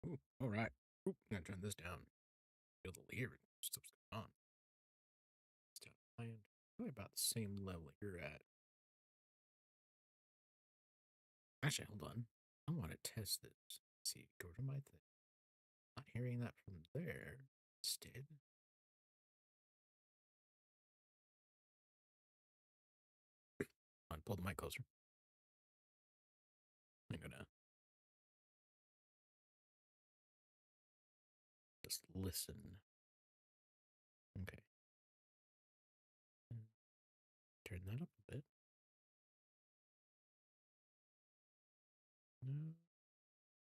Ooh, all right. Ooh, I'm gonna turn this down. Feel the layer and stuff's going on. It's down and probably about the same level you're at. Actually, hold on. I want to test this. Let's see, go to my thing. Not hearing that from there. Instead, on pull the mic closer. I'm gonna just listen. Okay. Turn that up a bit. No.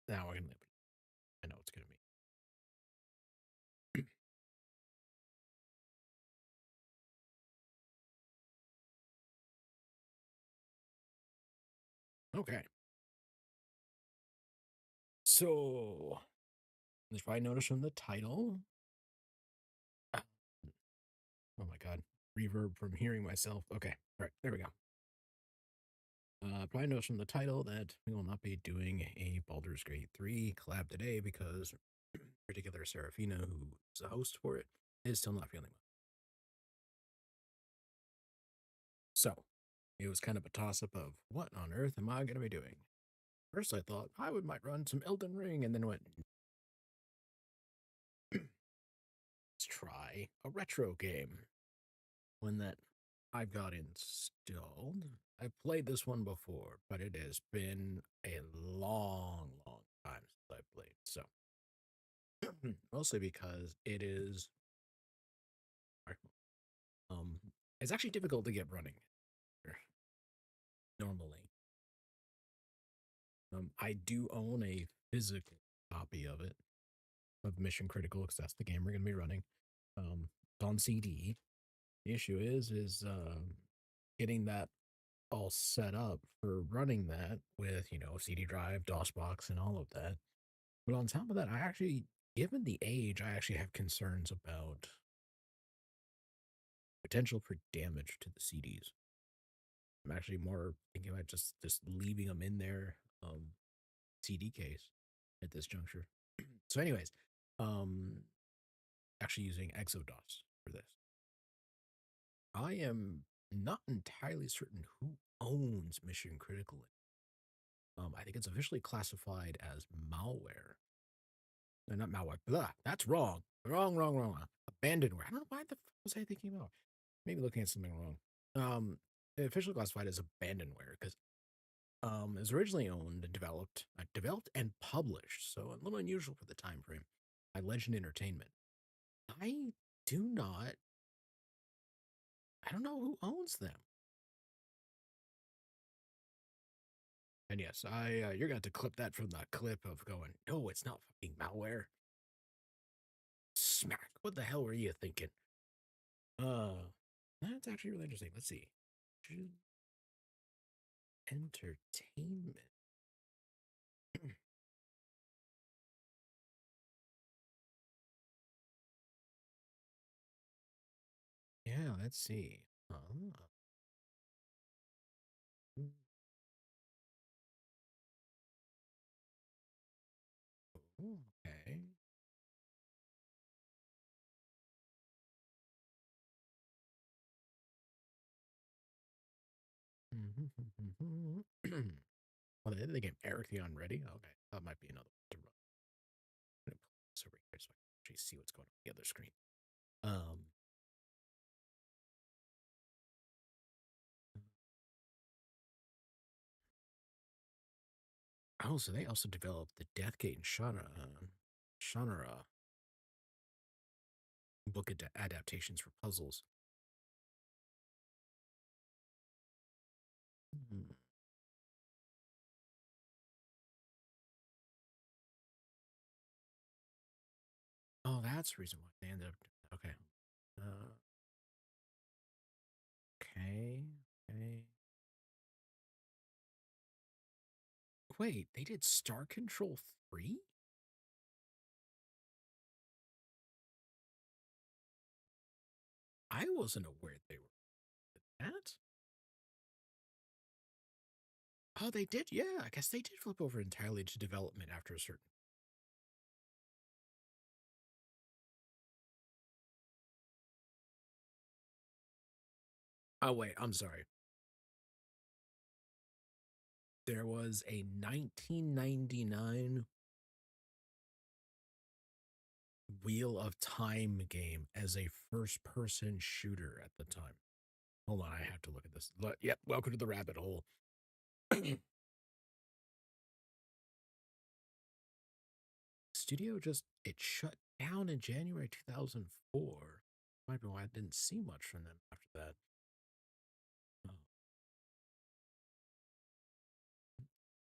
Now we're gonna leave it. I know it's gonna be. Okay. So, as I noticed from the title, ah, oh my god, reverb from hearing myself. Okay, all right, there we go. Probably noticed from the title that we will not be doing a Baldur's Gate 3 collab today because particular Serafina, who is the host for it, is still not feeling well. So, it was kind of a toss up of what on earth am I going to be doing? First, I thought I might run some Elden Ring, and then went, let's try a retro game. One that I've got installed. I've played this one before, but it has been a long, long time since I've played. So, mostly because it is, um, it's actually difficult to get running normally. I do own a physical copy of it, of Mission Critical, because that's the game we're going to be running. It's on CD. The issue is getting that all set up for running that with, CD drive, DOSBox, and all of that. But on top of that, I actually, given the age, I actually have concerns about potential for damage to the CDs. I'm actually more thinking about just leaving them in their CD case at this juncture. So, anyways, um, actually using Exodos for this. I am not entirely certain who owns Mission Critical. I think it's officially classified as malware. No, not malware. Blah, that's wrong. Wrong, wrong, wrong. Abandonware. I don't know why the fuck was I thinking about. Maybe looking at something wrong. Officially classified as abandonware because it was originally owned and developed and published. So a little unusual for the time frame. By Legend Entertainment. I do not. I don't know who owns them. And yes, you're going to clip that from the clip of going, no, it's not fucking malware. Smack. What the hell were you thinking? That's actually really interesting. Let's see. Entertainment. Yeah, let's see. Okay. Well, they game Eretheon ready. Okay, that might be another one to run. I'm gonna put this over here so I can actually see what's going on the other screen. Um. Oh, so they also developed the Deathgate and Shannara book adaptations for puzzles. Hmm. Oh, that's the reason why they ended up. Okay. Uh, okay. Okay. Wait, they did Star Control 3? I wasn't aware they were that. Oh, they did? Yeah, I guess they did flip over entirely to development after a certain. Oh wait, I'm sorry. There was a 1999 Wheel of Time game as a first person shooter at the time. Hold on, I have to look at this. Yep, welcome to the rabbit hole. Studio just it shut down in January 2004. Might be why I didn't see much from them after that. Oh,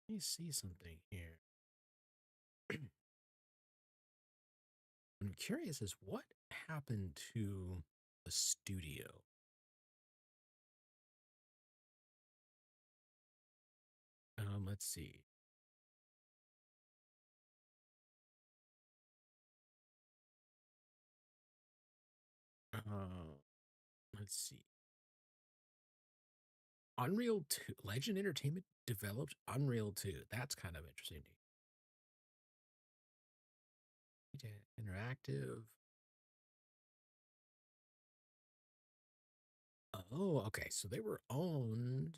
let me see something here. I'm curious as what happened to the studio. Let's see. Uh, let's see. Unreal 2, Legend Entertainment developed Unreal 2. That's kind of interesting. Interactive. Oh, okay. So they were owned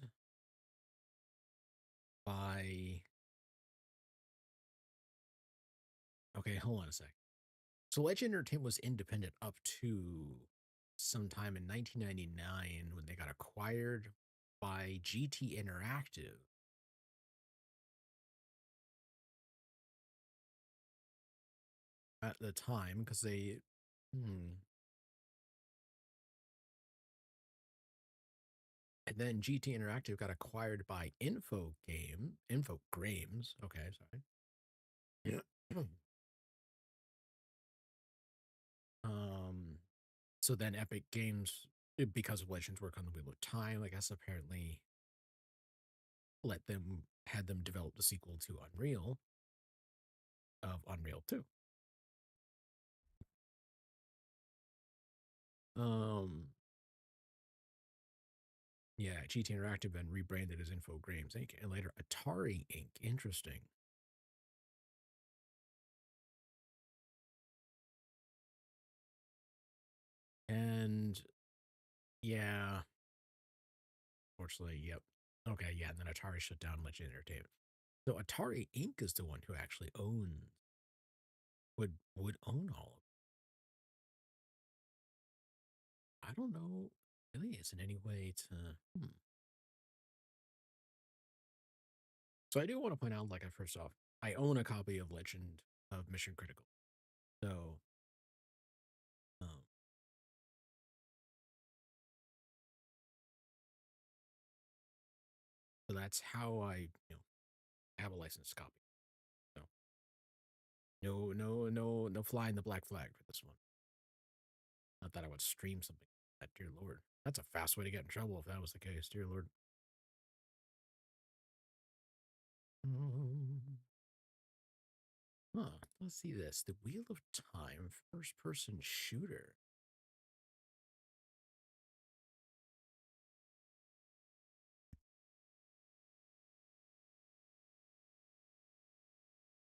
by. Okay, hold on a sec. So Legend Entertainment was independent up to sometime in 1999 when they got acquired by GT Interactive. At the time because they. Hmm. And then GT Interactive got acquired by Info Games. Okay, sorry. Yeah. Um, so then Epic Games, because of Legends work on the Wheel of Time, I guess apparently had them develop the sequel to Unreal of Unreal 2. Um, yeah, GT Interactive then rebranded as Infogrames Inc. and later Atari Inc. Interesting. And yeah, fortunately, yep. Okay, yeah, and then Atari shut down Legend Entertainment. So Atari Inc. is the one who actually would own all of it. I don't know really is in any way to So I do want to point out, like, first off, I own a copy of Legend of Mission Critical. So, um, so that's how have a licensed copy. So no flying the black flag for this one. Not that I would stream something like that, dear Lord. That's a fast way to get in trouble if that was the case, dear Lord. Um, let's see this. The Wheel of Time first person shooter.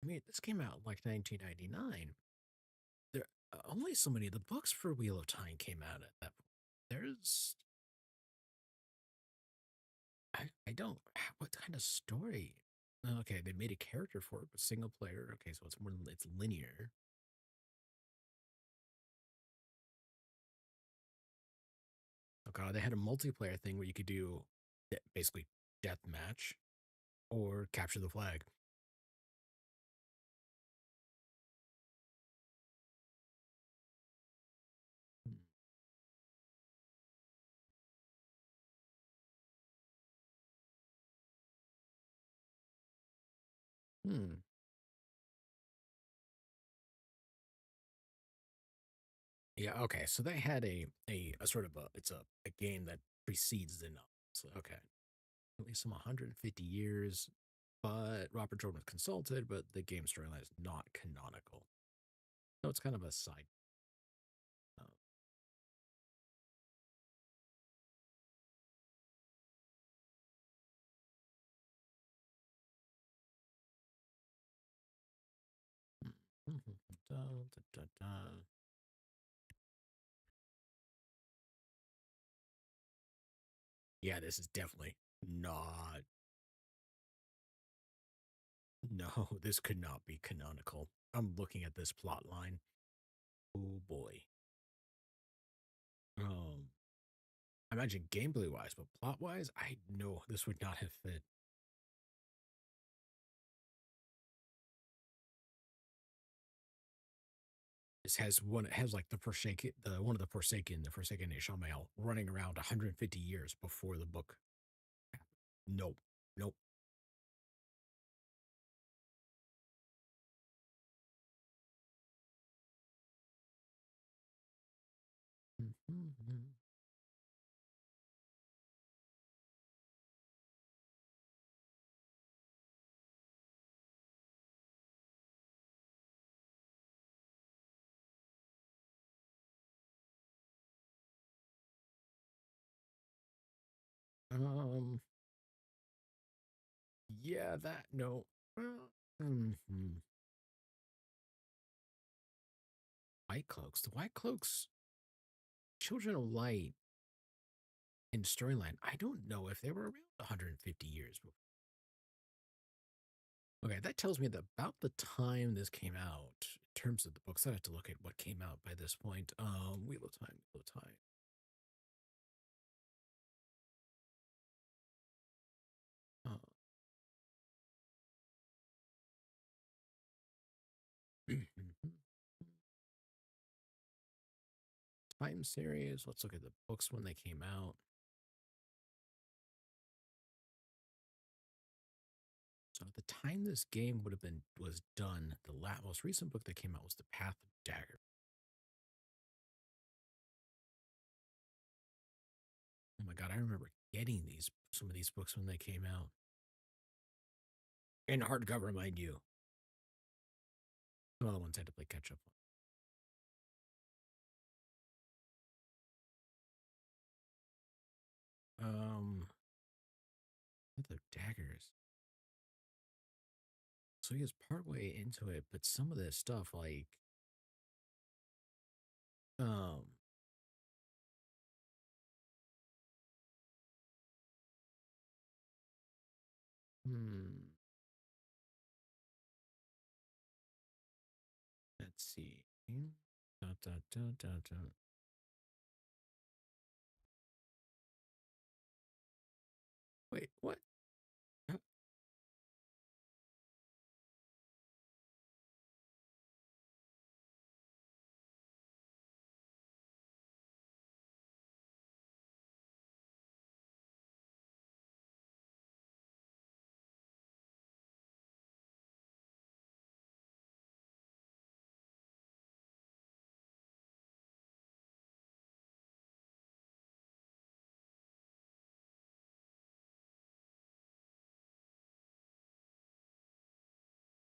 I mean, this came out in like 1999. There only so many of the books for Wheel of Time came out at that point. There's I don't what kind of story? Okay, they made a character for it, but single player. Okay, so it's linear. Oh god, they had a multiplayer thing where you could do basically death match or capture the flag. Hmm. Hmm. Yeah, okay. So they had a sort of a game that precedes the novel. So okay. At least some 150 years, but Robert Jordan was consulted, but the game storyline is not canonical. So it's kind of a side. Uh, da, da, da, da. Yeah, this is definitely not. No, this could not be canonical. I'm looking at this plot line. Oh boy. Um, I imagine gameplay wise, but plot wise, I know this would not have fit. This has one. It has like the Forsaken, the one of the Forsaken Ishamael running around 150 years before the book. Nope, nope. Um, yeah, that no. Mhm. White cloaks. The white cloaks, Children of Light in storyline. I don't know if they were around 150 years before. Okay, that tells me that about the time this came out, in terms of the books, I have to look at what came out by this point. Wheel of Time, Wheel of Time. Uh, Time series. Let's look at the books when they came out. So at the time this game would have been was done, the most recent book that came out was The Path of Dagger. Oh my god, I remember getting some of these books when they came out. In hardcover, mind you. Some other ones I had to play catch up on. Path of Daggers. So he was partway into it, but some of this stuff, like, um, hmm, let's see. Dun, dun, dun, dun, dun. Wait, what? Uh,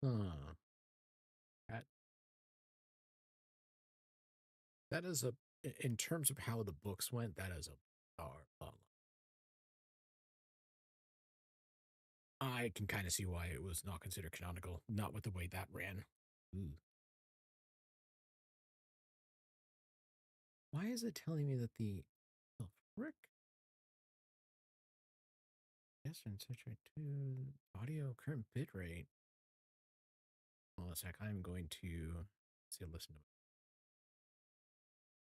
Huh. That, that is in terms of how the books went, that is a bar. I can kind of see why it was not considered canonical, not with the way that ran. Ooh. Why is it telling me that the frick? Yes, and such a two audio current bit rate. Hold on a sec. I'm going to see. Listen to it.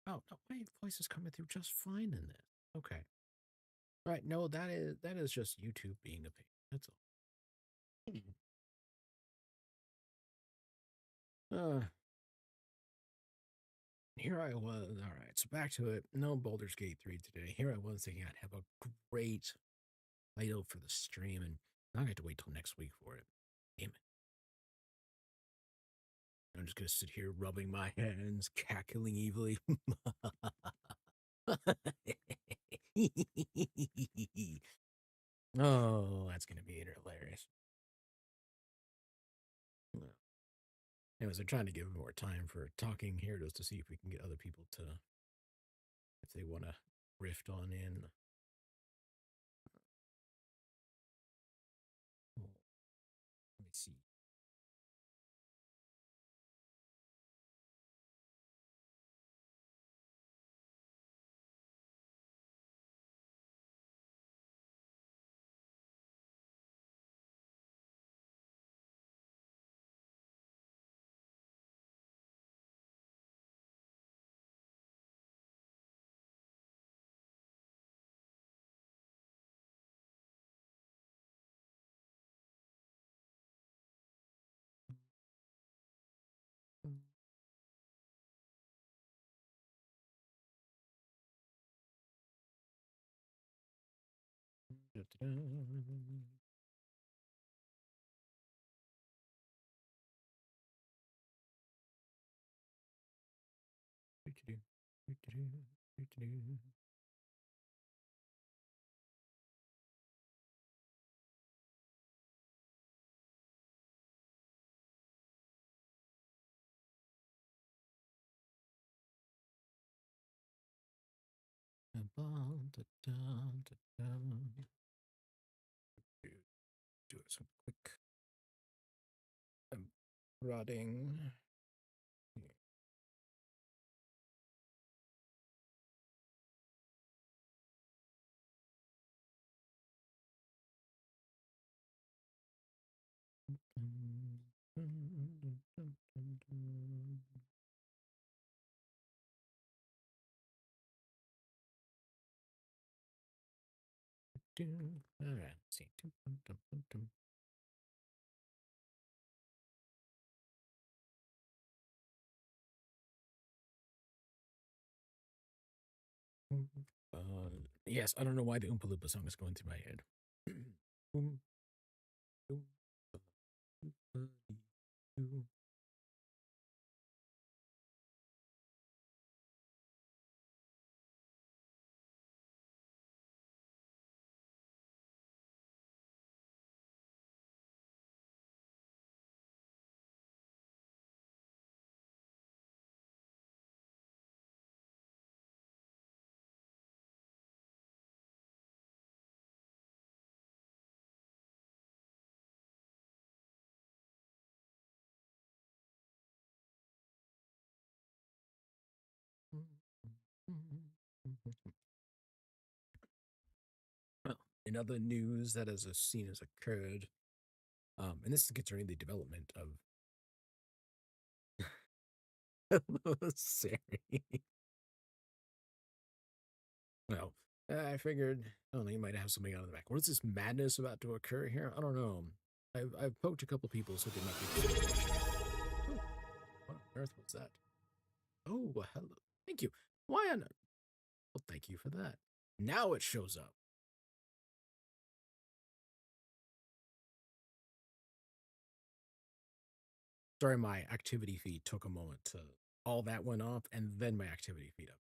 Oh no, my voice is coming through just fine in this. Okay. Right. No, that is just YouTube being a pain. That's all. Uh, here I was. All right. So back to it. No Baldur's Gate 3 today. Here I was thinking I'd have a great title for the stream, and now I have to wait till next week for it. Damn it. I'm just gonna sit here rubbing my hands, cackling evilly. Oh, that's gonna be hilarious. Well, anyways, I'm trying to give more time for talking here just to see if we can get other people to, if they want to rift on in. Oh, let me see. Do some quick prodding. All right, let's see. Yes, I don't know why the Oompa Loompa song is going through my head. Well, in other news that as a scene has occurred, and this is concerning the development of Siri. Well, I figured, I don't know, you might have something on the back. What is this madness about to occur here? I don't know. I've poked a couple people so they might be. Oh, what on earth was that? Oh, well, hello. Thank you. Why on earth? Well, thank you for that. Now it shows up. Sorry, my activity feed took a moment to. All that went off, and then my activity feed up.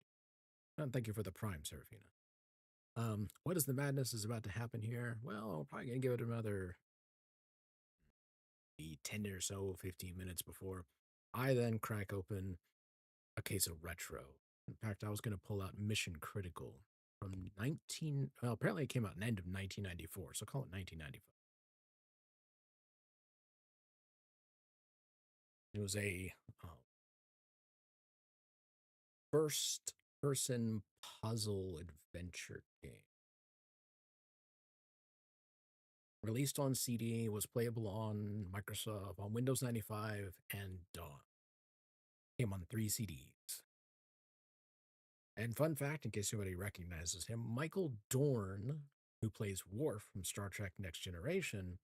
And thank you for the prime, Serafina. What is the madness is about to happen here? Well, I'm probably gonna give it another 10 or so, 15 minutes before I then crack open a case of retro. In fact, I was gonna pull out Mission Critical from 19. Well, apparently it came out in the end of 1994, so call it 1995. It was a first-person puzzle adventure game. Released on CD, was playable on Microsoft, on Windows 95, and DOS. Came on 3 CDs. And fun fact, in case anybody recognizes him, Michael Dorn, who plays Worf from Star Trek Next Generation,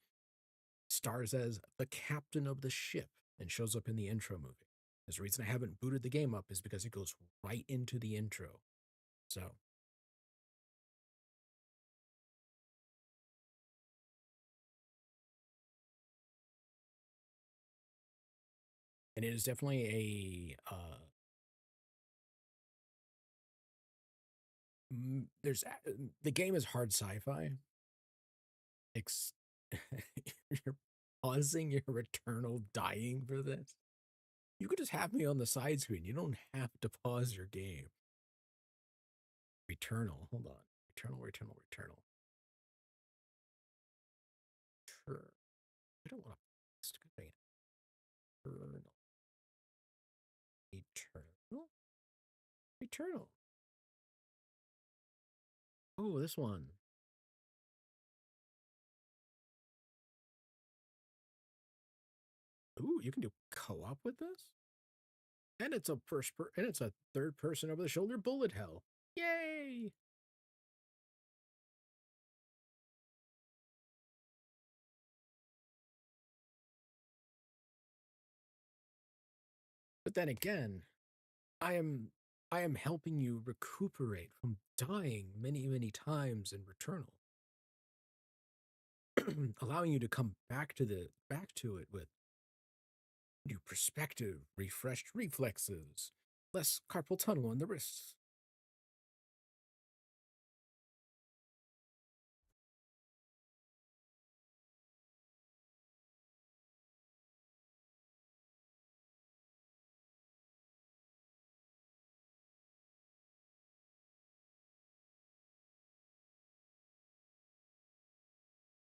stars as the captain of the ship and shows up in the intro movie. There's a reason I haven't booted the game up is because it goes right into the intro. So, and it is definitely a there's the game is hard sci-fi. You're pausing your Returnal dying for this. You could just have me on the side screen. You don't have to pause your game. Returnal. Hold on. Returnal. Sure. I don't want to. Eternal. Eternal. Eternal. Oh, this one. Ooh, you can do co-op with this, and it's a third person over the shoulder bullet hell. Yay! But then again, I am I am helping you recuperate from dying many times in Returnal. allowing you to come back to it with new perspective, refreshed reflexes, less carpal tunnel on the wrists.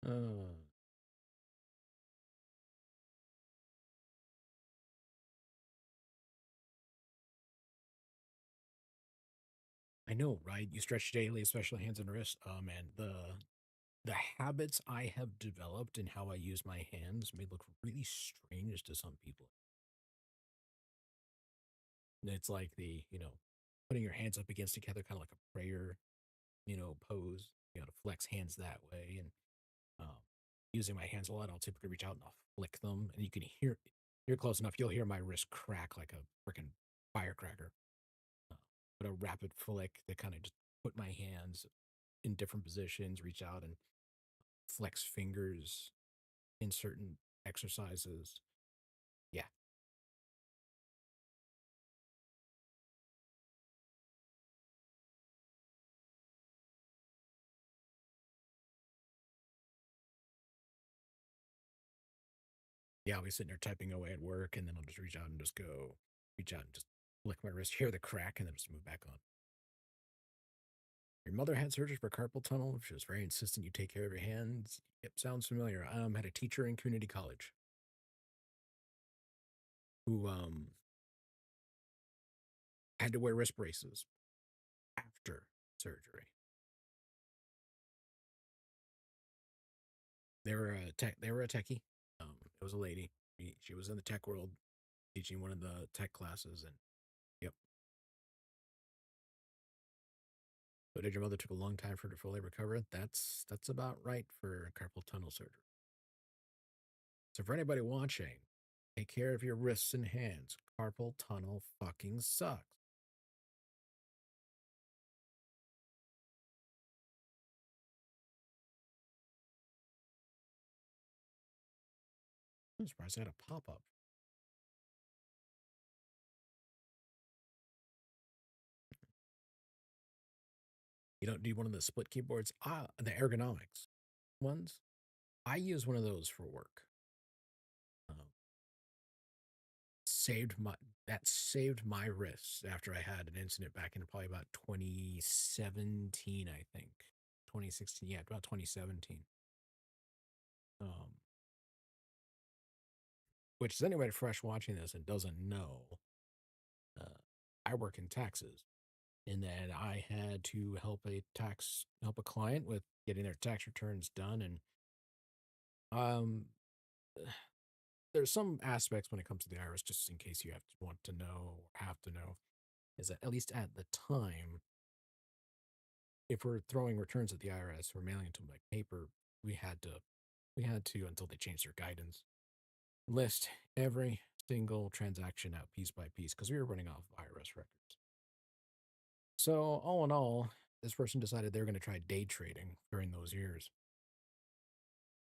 Uh, I know, right? You stretch daily, especially hands and wrists. Oh man, the habits I have developed and how I use my hands may look really strange to some people. It's like putting your hands up against together, kind of like a prayer, pose. To flex hands that way, and um, using my hands a lot, I'll typically reach out and I'll flick them, and you can hear. You're close enough, you'll hear my wrist crack like a freaking firecracker. Uh, but a rapid flick that kind of just put my hands in different positions, reach out and flex fingers in certain exercises. Yeah, yeah, I'll be sitting there typing away at work, and then I'll just reach out and just flick my wrist, hear the crack, and then just move back on. Your mother had surgery for carpal tunnel. She was very insistent you take care of your hands. Yep, sounds familiar. Had a teacher in community college who had to wear wrist braces after surgery. They were a techie. It was a lady. She was in the tech world, teaching one of the tech classes, and yep. So did your mother took a long time for her to fully recover? That's about right for carpal tunnel surgery. So for anybody watching, take care of your wrists and hands. Carpal tunnel fucking sucks. I'm surprised I had a pop up. You don't need one of the split keyboards. The ergonomics ones. I use one of those for work. Um, saved my that saved my wrists after I had an incident back in probably about 2017, I think. 2016, yeah, about 2017. Um, which is anybody fresh watching this and doesn't know, uh, I work in taxes, and then I had to help a client with getting their tax returns done, and um, there's some aspects when it comes to the IRS, just in case you want to know or have to know, is that at least at the time, if we're throwing returns at the IRS or mailing to them like paper, we had to until they changed their guidance, list every single transaction out piece by piece because we were running off of IRS records. So all in all, this person decided they were going to try day trading during those years.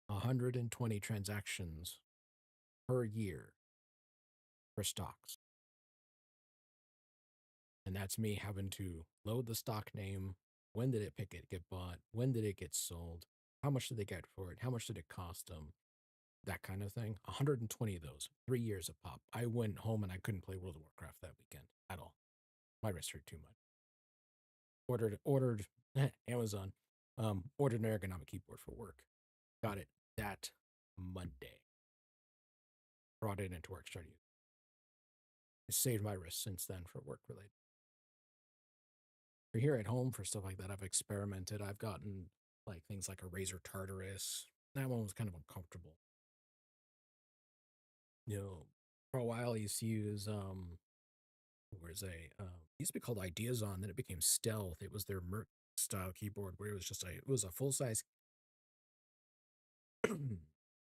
120 transactions per year for stocks. And that's me having to load the stock name. When did it get bought? When did it get sold? How much did they get for it? How much did it cost them? That kind of thing. 120 of those, 3 years a pop. I went home and I couldn't play World of Warcraft that weekend at all. My wrist hurt too much. Ordered Amazon. Ordered an ergonomic keyboard for work. Got it that Monday. Brought it into work. Started using it. Saved my wrist since then for work related. For here at home, for stuff like that, I've experimented. I've gotten like things like a Razor Tartarus. That one was kind of uncomfortable. For a while I used to use where's used to be called Ideas On, then it became Stealth. It was their Merc style keyboard where it was a full size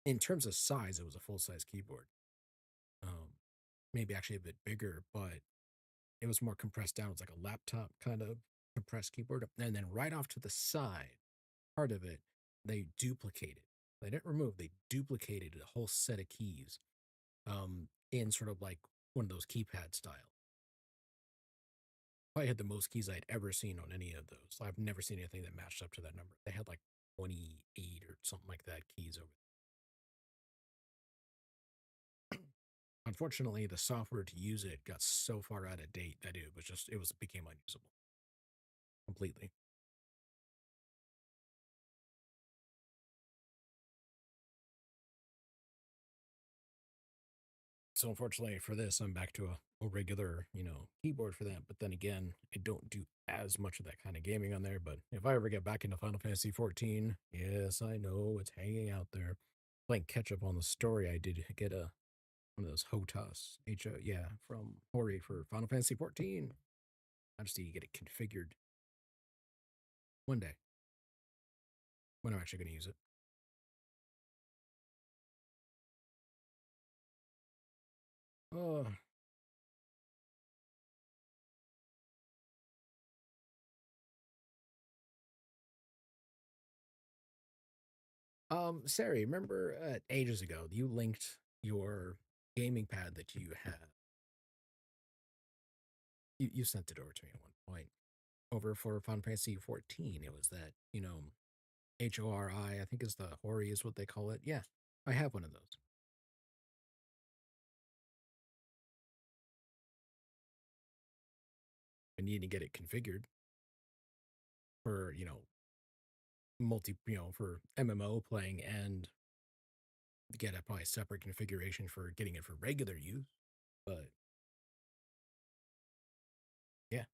in terms of size, it was a full size keyboard. Um, maybe actually a bit bigger, but it was more compressed down. It was like a laptop kind of compressed keyboard. And then right off to the side, part of it, they duplicated. They didn't remove, they duplicated a whole set of keys in sort of like one of those keypad style. I had the most keys I'd ever seen on any of those. I've never seen anything that matched up to that number. They had like 28 or something like that keys over. Unfortunately, the software to use it got so far out of date that it became unusable completely. So unfortunately for this, I'm back to a regular, keyboard for that. But then again, I don't do as much of that kind of gaming on there. But if I ever get back into Final Fantasy 14, yes, I know it's hanging out there. Playing catch up on the story, I did get one of those HOTAS, yeah, from Hori for Final Fantasy 14. I just need to get it configured one day when I'm actually going to use it. Oh, Sari, remember ages ago you linked your gaming pad that you have. You sent it over to me at one point over for Final Fantasy 14. It was that HORI, I think is the Hori is what they call it. Yeah, I have one of those. I need to get it configured for for MMO playing and get a probably separate configuration for getting it for regular use. But yeah,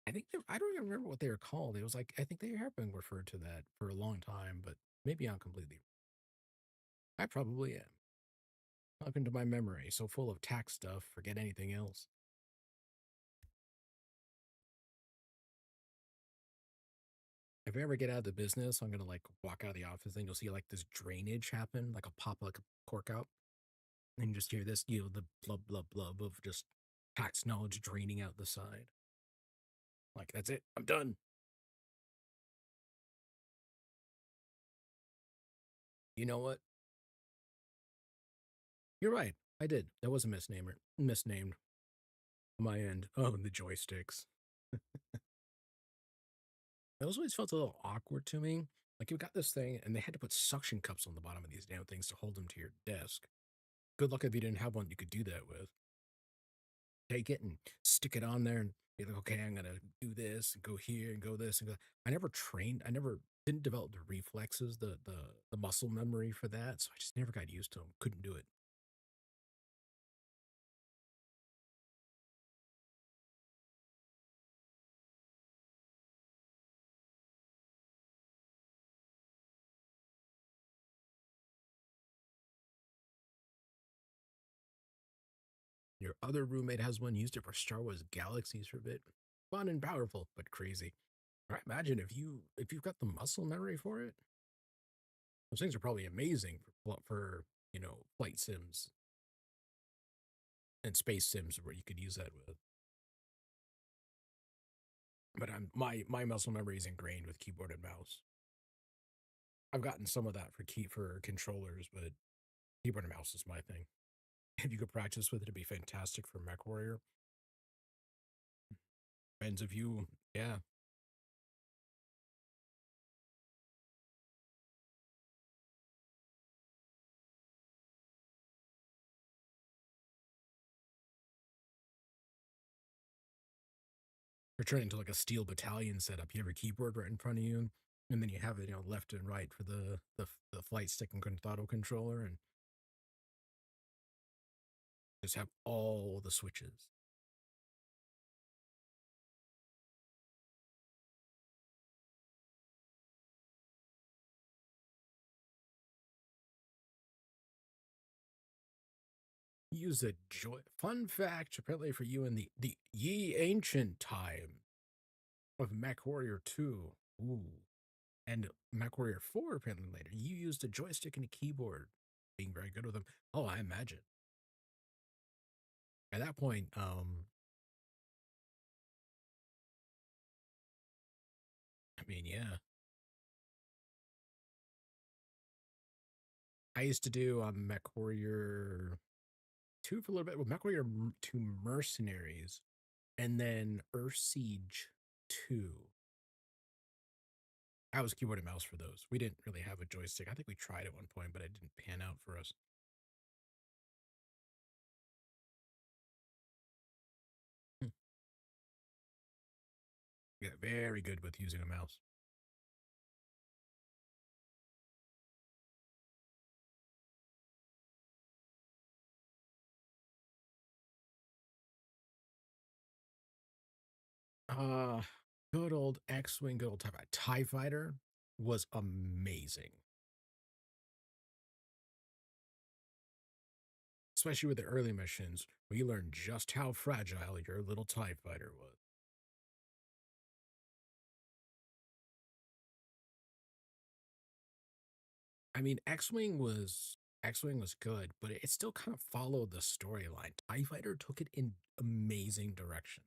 I don't even remember what they were called. It was like I think they have been referred to that for a long time, but maybe I'm completely. I probably am. Up into my memory, so full of tax stuff, forget anything else. If I ever get out of the business, I'm gonna like walk out of the office and you'll see like this drainage happen, like a pop like a cork out, and you just hear this, the blub blub blub of just tax knowledge draining out the side. Like that's it, I'm done. You know what? You're right. I did. That was a misnamed on my end. Oh, and the joysticks. Those always felt a little awkward to me. Like you got this thing, and they had to put suction cups on the bottom of these damn things to hold them to your desk. Good luck if you didn't have one you could do that with. Take it and stick it on there and be like, okay, I'm gonna do this and go here and go this and go. I never trained. I never didn't develop the reflexes, the muscle memory for that. So I just never got used to them. Couldn't do it. Your other roommate has one, used it for Star Wars Galaxies for a bit. Fun and powerful, but crazy. I imagine if you've got the muscle memory for it, those things are probably amazing for flight sims and space sims where you could use that with. But my muscle memory is ingrained with keyboard and mouse. I've gotten some of that for controllers, but keyboard and mouse is my thing. If you could practice with it, it'd be fantastic for Mech Warrior. Depends if you, yeah, or turn it into like a steel battalion setup. You have a keyboard right in front of you, and then you have it, left and right for the flight stick and throttle controller, and just have all the switches. Use a joy. Fun fact, apparently for you in the ye ancient time of Mech Warrior 2. Ooh. And Mech Warrior 4, apparently later, you used a joystick and a keyboard, being very good with them. Oh, I imagine. At that point, I mean, yeah. I used to do MechWarrior 2 for a little bit with MechWarrior 2 Mercenaries, and then Earth Siege 2. I was keyboard and mouse for those. We didn't really have a joystick. I think we tried at one point, but it didn't pan out for us. Hmm. Yeah, very good with using a mouse. Uh, Good old X-Wing, good old TIE Fighter was amazing. Especially with the early missions, where you learned just how fragile your little TIE Fighter was. I mean, X-Wing was good, but it still kind of followed the storyline. TIE Fighter took it in amazing direction.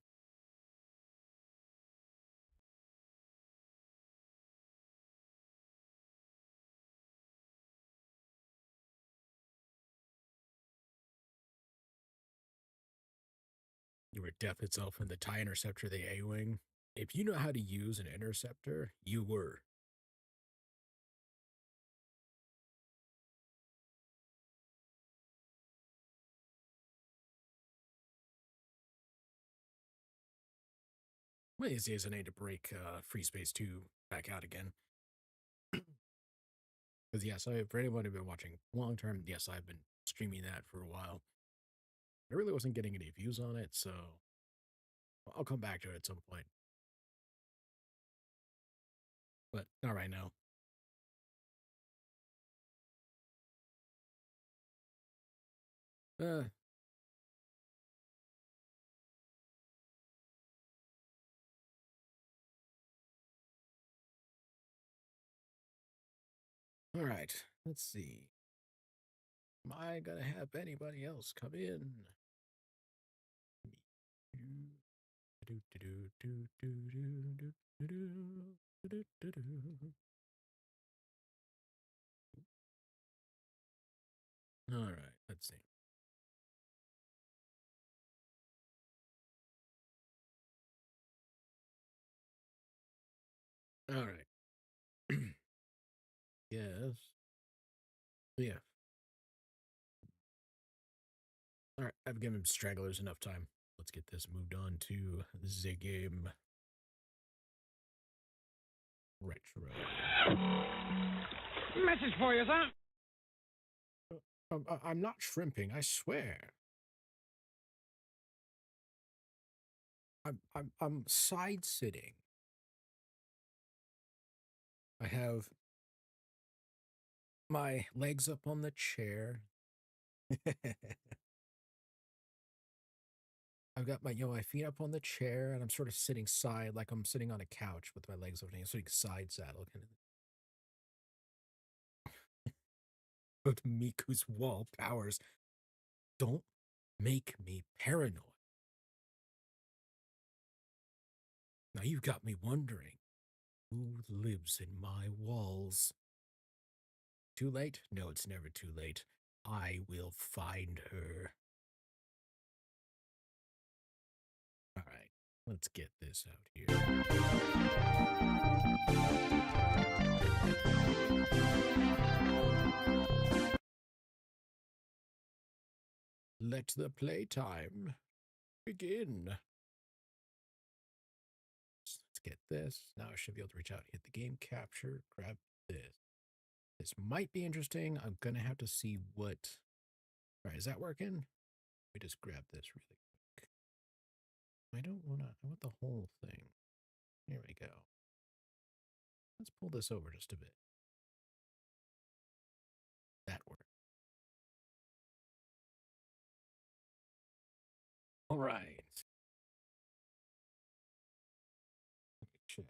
You were death itself in the TIE Interceptor, the A-Wing. If you know how to use an interceptor, you were. Well, these days I need to break Free Space 2 back out again. Because yes, for anyone who's been watching long term, yes, I've been streaming that for a while. I really wasn't getting any views on it, so I'll come back to it at some point. But not right now. Uh, all right, let's see. Am I gonna have anybody else come in? All right, let's see. All right. Yes. Yeah. All right. I've given stragglers enough time. Let's get this moved on to the game retro. Message for you, sir. I'm not shrimping, I swear. I'm side sitting. I have my legs up on the chair. I've got my feet up on the chair, and I'm sort of sitting side, like I'm sitting on a couch with my legs opening, sitting side saddle, kind of. But Miku's wall powers don't make me paranoid. Now you've got me wondering, who lives in my walls? Too late? No, it's never too late. I will find her. All right, let's get this out here. Let the playtime begin. Let's get this. Now I should be able to reach out, hit the game capture, grab this. This might be interesting. I'm going to have to see what. All right, is that working? We just grab this really quick. I don't want to. I want the whole thing. Here we go. Let's pull this over just a bit. That worked. All right. Check.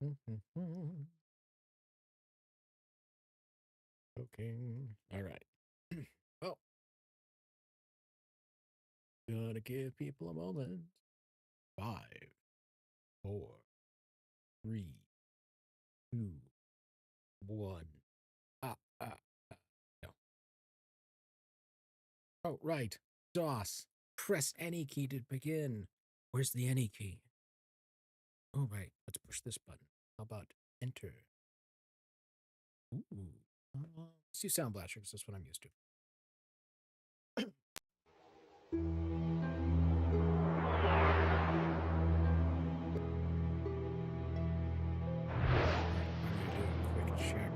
Okay. All right. Oh, gotta give people a moment. 5, 4, 3, 2, 1. Ah, ah, ah. No. Oh, right. DOS. Press any key to begin. Where's the any key? Oh, right. Let's push this button. How about enter? Ooh. Let's do Sound Blaster because that's what I'm used to. Quick check.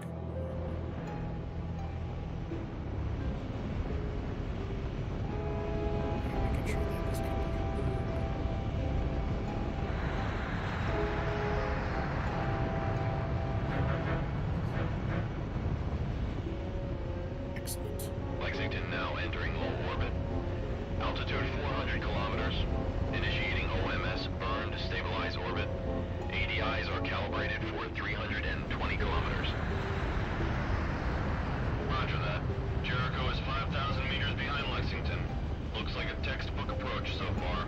Making sure that this can be excellent. Lexington now entering low orbit. Altitude 400 kilometers. Initiating OMS burn to stabilize orbit. ADIs are calibrated for 320 kilometers. Roger that. Jericho is 5,000 meters behind Lexington. Looks like a textbook approach so far.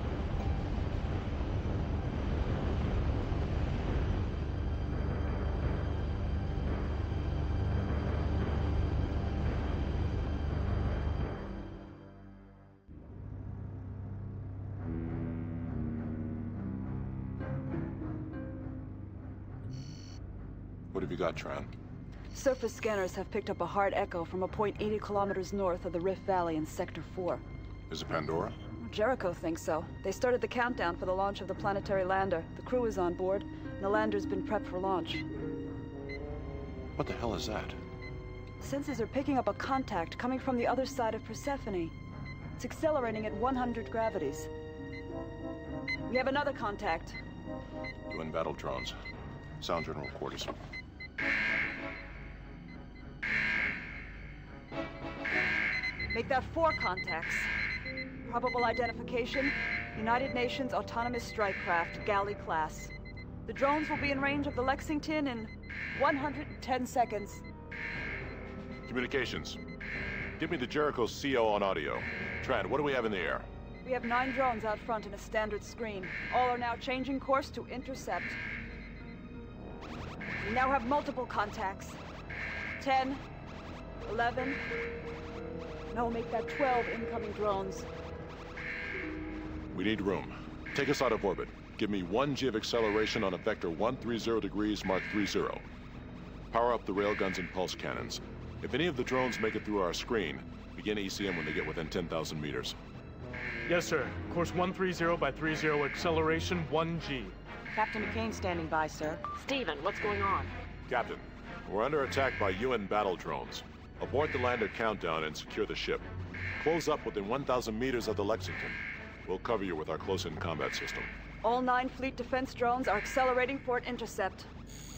What have you got, Tran? Surface scanners have picked up a hard echo from a point 80 kilometers north of the Rift Valley in Sector 4. Is it Pandora? Jericho thinks so. They started the countdown for the launch of the planetary lander. The crew is on board, and the lander's been prepped for launch. What the hell is that? Sensors are picking up a contact coming from the other side of Persephone. It's accelerating at 100 gravities. We have another contact. UN battle drones. Sound general quarters. Make that 4 contacts. Probable identification, United Nations Autonomous Strike Craft, Galley class. The drones will be in range of the Lexington in 110 seconds. Communications. Give me the Jericho CO on audio. Tran, what do we have in the air? We have 9 drones out front in a standard screen. All are now changing course to intercept. We now have multiple contacts. 10, 11... No, make that 12 incoming drones. We need room. Take us out of orbit. Give me 1 G of acceleration on a vector 130 degrees, Mark 30. Power up the railguns and pulse cannons. If any of the drones make it through our screen, begin ECM when they get within 10,000 meters. Yes, sir. Course 130 by 30, acceleration 1G. Captain McCain standing by, sir. Stephen, what's going on? Captain, we're under attack by UN battle drones. Abort the lander countdown and secure the ship. Close up within 1,000 meters of the Lexington. We'll cover you with our close-in combat system. All 9 fleet defense drones are accelerating for an intercept.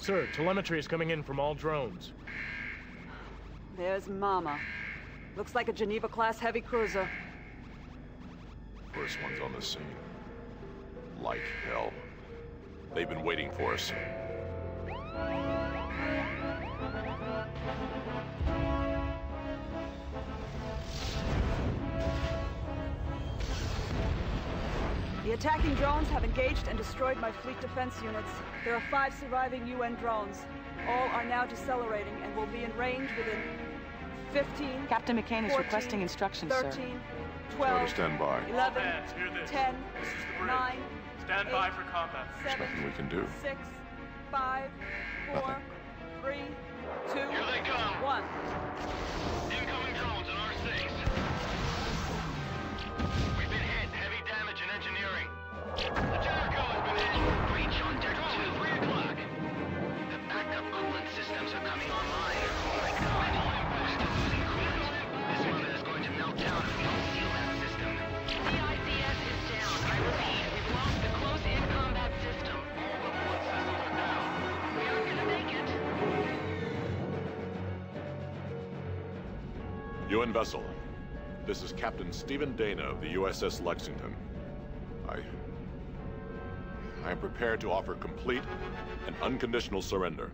Sir, telemetry is coming in from all drones. There's Mama. Looks like a Geneva-class heavy cruiser. First one's on the scene. Like hell. They've been waiting for us. The attacking drones have engaged and destroyed my fleet defense units. There are 5 surviving UN drones. All are now decelerating and will be in range within 15, Captain McCain is 14, requesting instructions, 13, sir. 12, Stand by. 11, Hands, hear this. 10, This is the bridge. 9, Stand 8, by for combat. There's 7, nothing we can do. 6, 5, 4, Nothing. 3, 2, Here they come. 1. Incoming drones in R6. We've been hit. Heavy damage in engineering. The Jericho has been hit. Breach on deck 2. 3 o'clock. The backup coolant systems are coming online. Oh my God. We're still losing coolant. This mother is going to melt down if we don't seal that system. CICS is down. I repeat, we've lost the close-in combat system. All the coolant systems are down. We aren't gonna make it. UN vessel. This is Captain Stephen Dana of the USS Lexington. I am prepared to offer complete and unconditional surrender.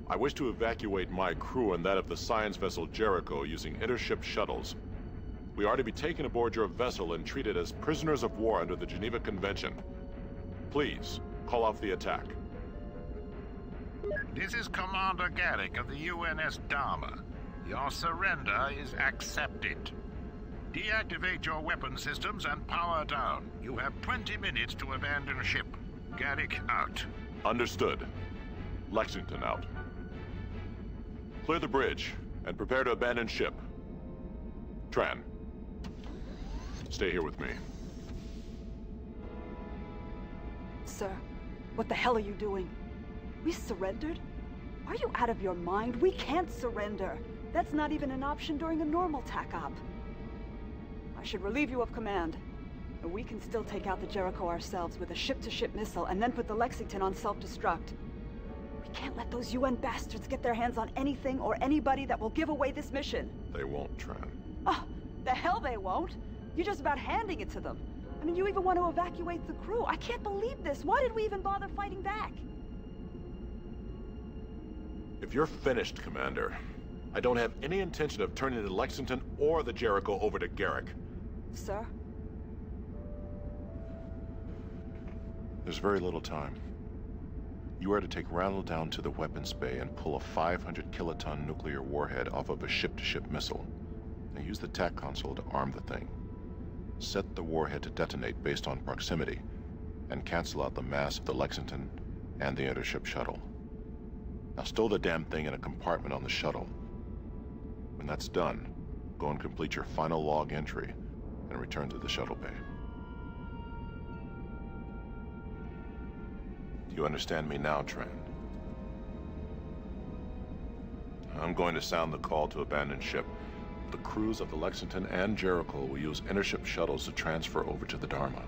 I wish to evacuate my crew and that of the science vessel Jericho using intership shuttles. We are to be taken aboard your vessel and treated as prisoners of war under the Geneva Convention. Please, call off the attack. This is Commander Garrick of the UNS Dharma. Your surrender is accepted. Deactivate your weapon systems and power down. You have 20 minutes to abandon ship. Garrick out. Understood. Lexington out. Clear the bridge and prepare to abandon ship. Tran, stay here with me. Sir, what the hell are you doing? We surrendered? Are you out of your mind? We can't surrender. That's not even an option during a normal TAC-op. I should relieve you of command. But we can still take out the Jericho ourselves with a ship-to-ship missile and then put the Lexington on self-destruct. We can't let those UN bastards get their hands on anything or anybody that will give away this mission. They won't, Tran. Oh, the hell they won't. You're just about handing it to them. I mean, you even want to evacuate the crew. I can't believe this. Why did we even bother fighting back? If you're finished, Commander, I don't have any intention of turning the Lexington or the Jericho over to Garrick. Sir? There's very little time. You are to take Randall down to the weapons bay and pull a 500 kiloton nuclear warhead off of a ship-to-ship missile. Now use the TAC console to arm the thing. Set the warhead to detonate based on proximity, and cancel out the mass of the Lexington and the intership shuttle. Now stow the damn thing in a compartment on the shuttle. When that's done, go and complete your final log entry and return to the shuttle bay. Do you understand me now, Tran? I'm going to sound the call to abandon ship. The crews of the Lexington and Jericho will use intership shuttles to transfer over to the Dharma.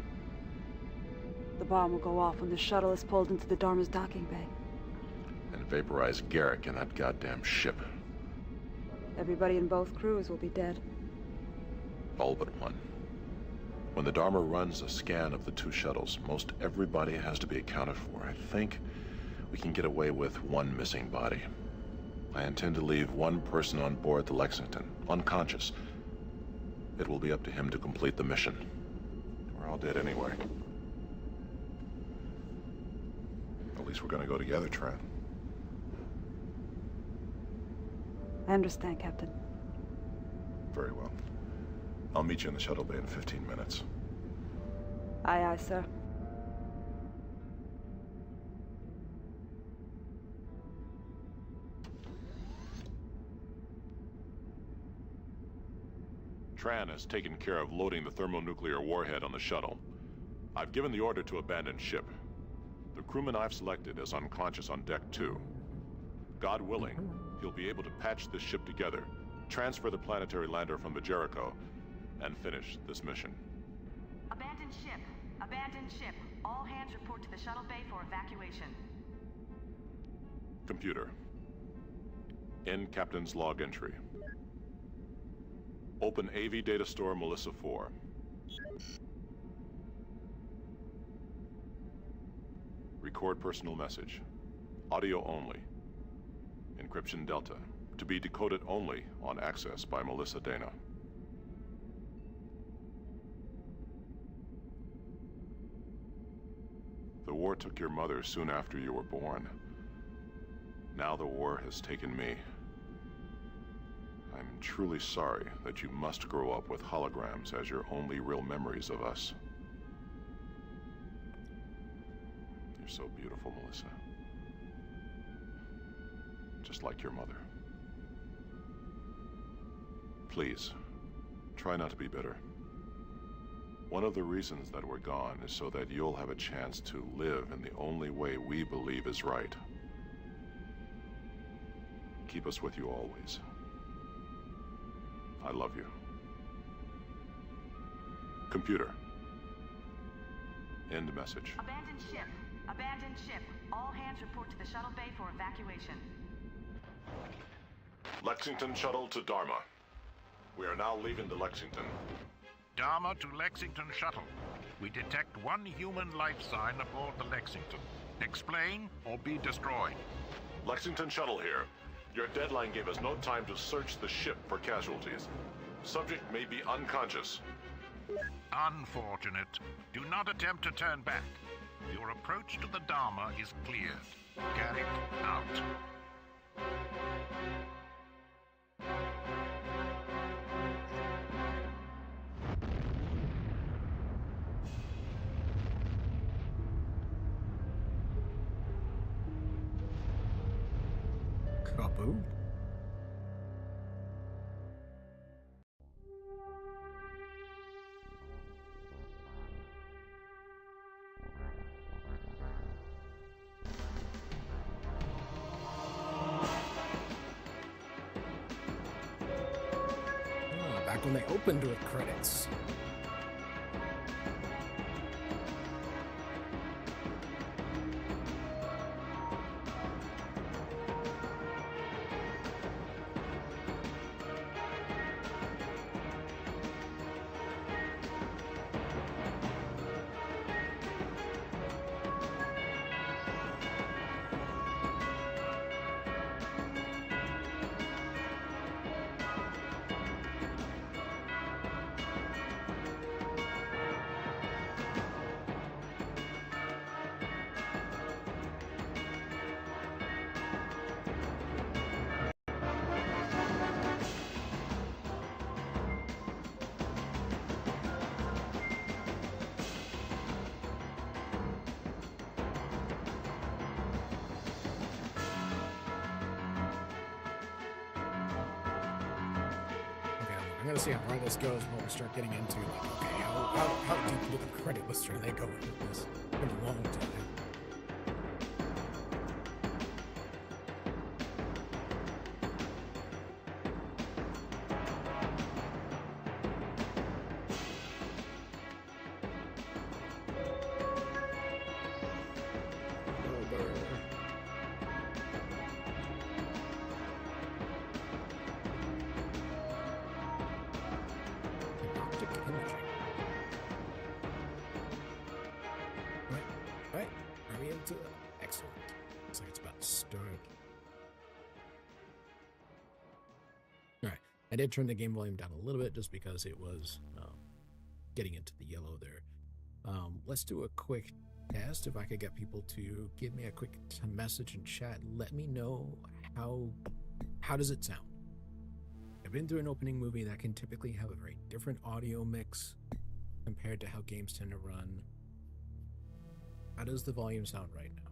The bomb will go off when the shuttle is pulled into the Dharma's docking bay. And vaporize Garrick in that goddamn ship. Everybody in both crews will be dead. All but one. When the Dharma runs a scan of the two shuttles, most everybody has to be accounted for. I think we can get away with one missing body. I intend to leave one person on board the Lexington, unconscious. It will be up to him to complete the mission. We're all dead anyway. At least we're gonna go together, Tran. I understand, Captain. Very well. I'll meet you in the shuttle bay in 15 minutes. Aye, aye, sir. Tran has taken care of loading the thermonuclear warhead on the shuttle. I've given the order to abandon ship. The crewman I've selected is unconscious on Deck 2. God willing, he'll be able to patch this ship together, transfer the planetary lander from the Jericho, and finish this mission. Abandon ship. Abandon ship. All hands report to the shuttle bay for evacuation. Computer. End Captain's log entry. Open AV data store Melissa 4. Record personal message. Audio only. Encryption Delta. To be decoded only on access by Melissa Dana. The war took your mother soon after you were born. Now the war has taken me. I'm truly sorry that you must grow up with holograms as your only real memories of us. You're so beautiful, Melissa. Just like your mother. Please, try not to be bitter. One of the reasons that we're gone is so that you'll have a chance to live in the only way we believe is right. Keep us with you always. I love you. Computer. End message. Abandon ship. Abandon ship. All hands report to the shuttle bay for evacuation. Lexington shuttle to Dharma. We are now leaving the Lexington. Dharma to Lexington shuttle. We detect one human life sign aboard the Lexington. Explain or be destroyed. Lexington Shuttle here. Your deadline gave us no time to search the ship for casualties. Subject may be unconscious. Unfortunate. Do not attempt to turn back. Your approach to the Dharma is cleared. Garrick out. Kaboom. Back when they opened with credits. I'm gonna see how far this goes when we start getting into, like, okay, how deep into the credit list are they going with this? It's been a long time. Right. Are we into it? Excellent. Looks like it's about to start. Alright. I did turn the game volume down a little bit just because it was getting into the yellow there. Let's do a quick test. If I could get people to give me a quick message in chat, let me know how does it sound. I've been through an opening movie that can typically have a very different audio mix compared to how games tend to run. How does the volume sound right now?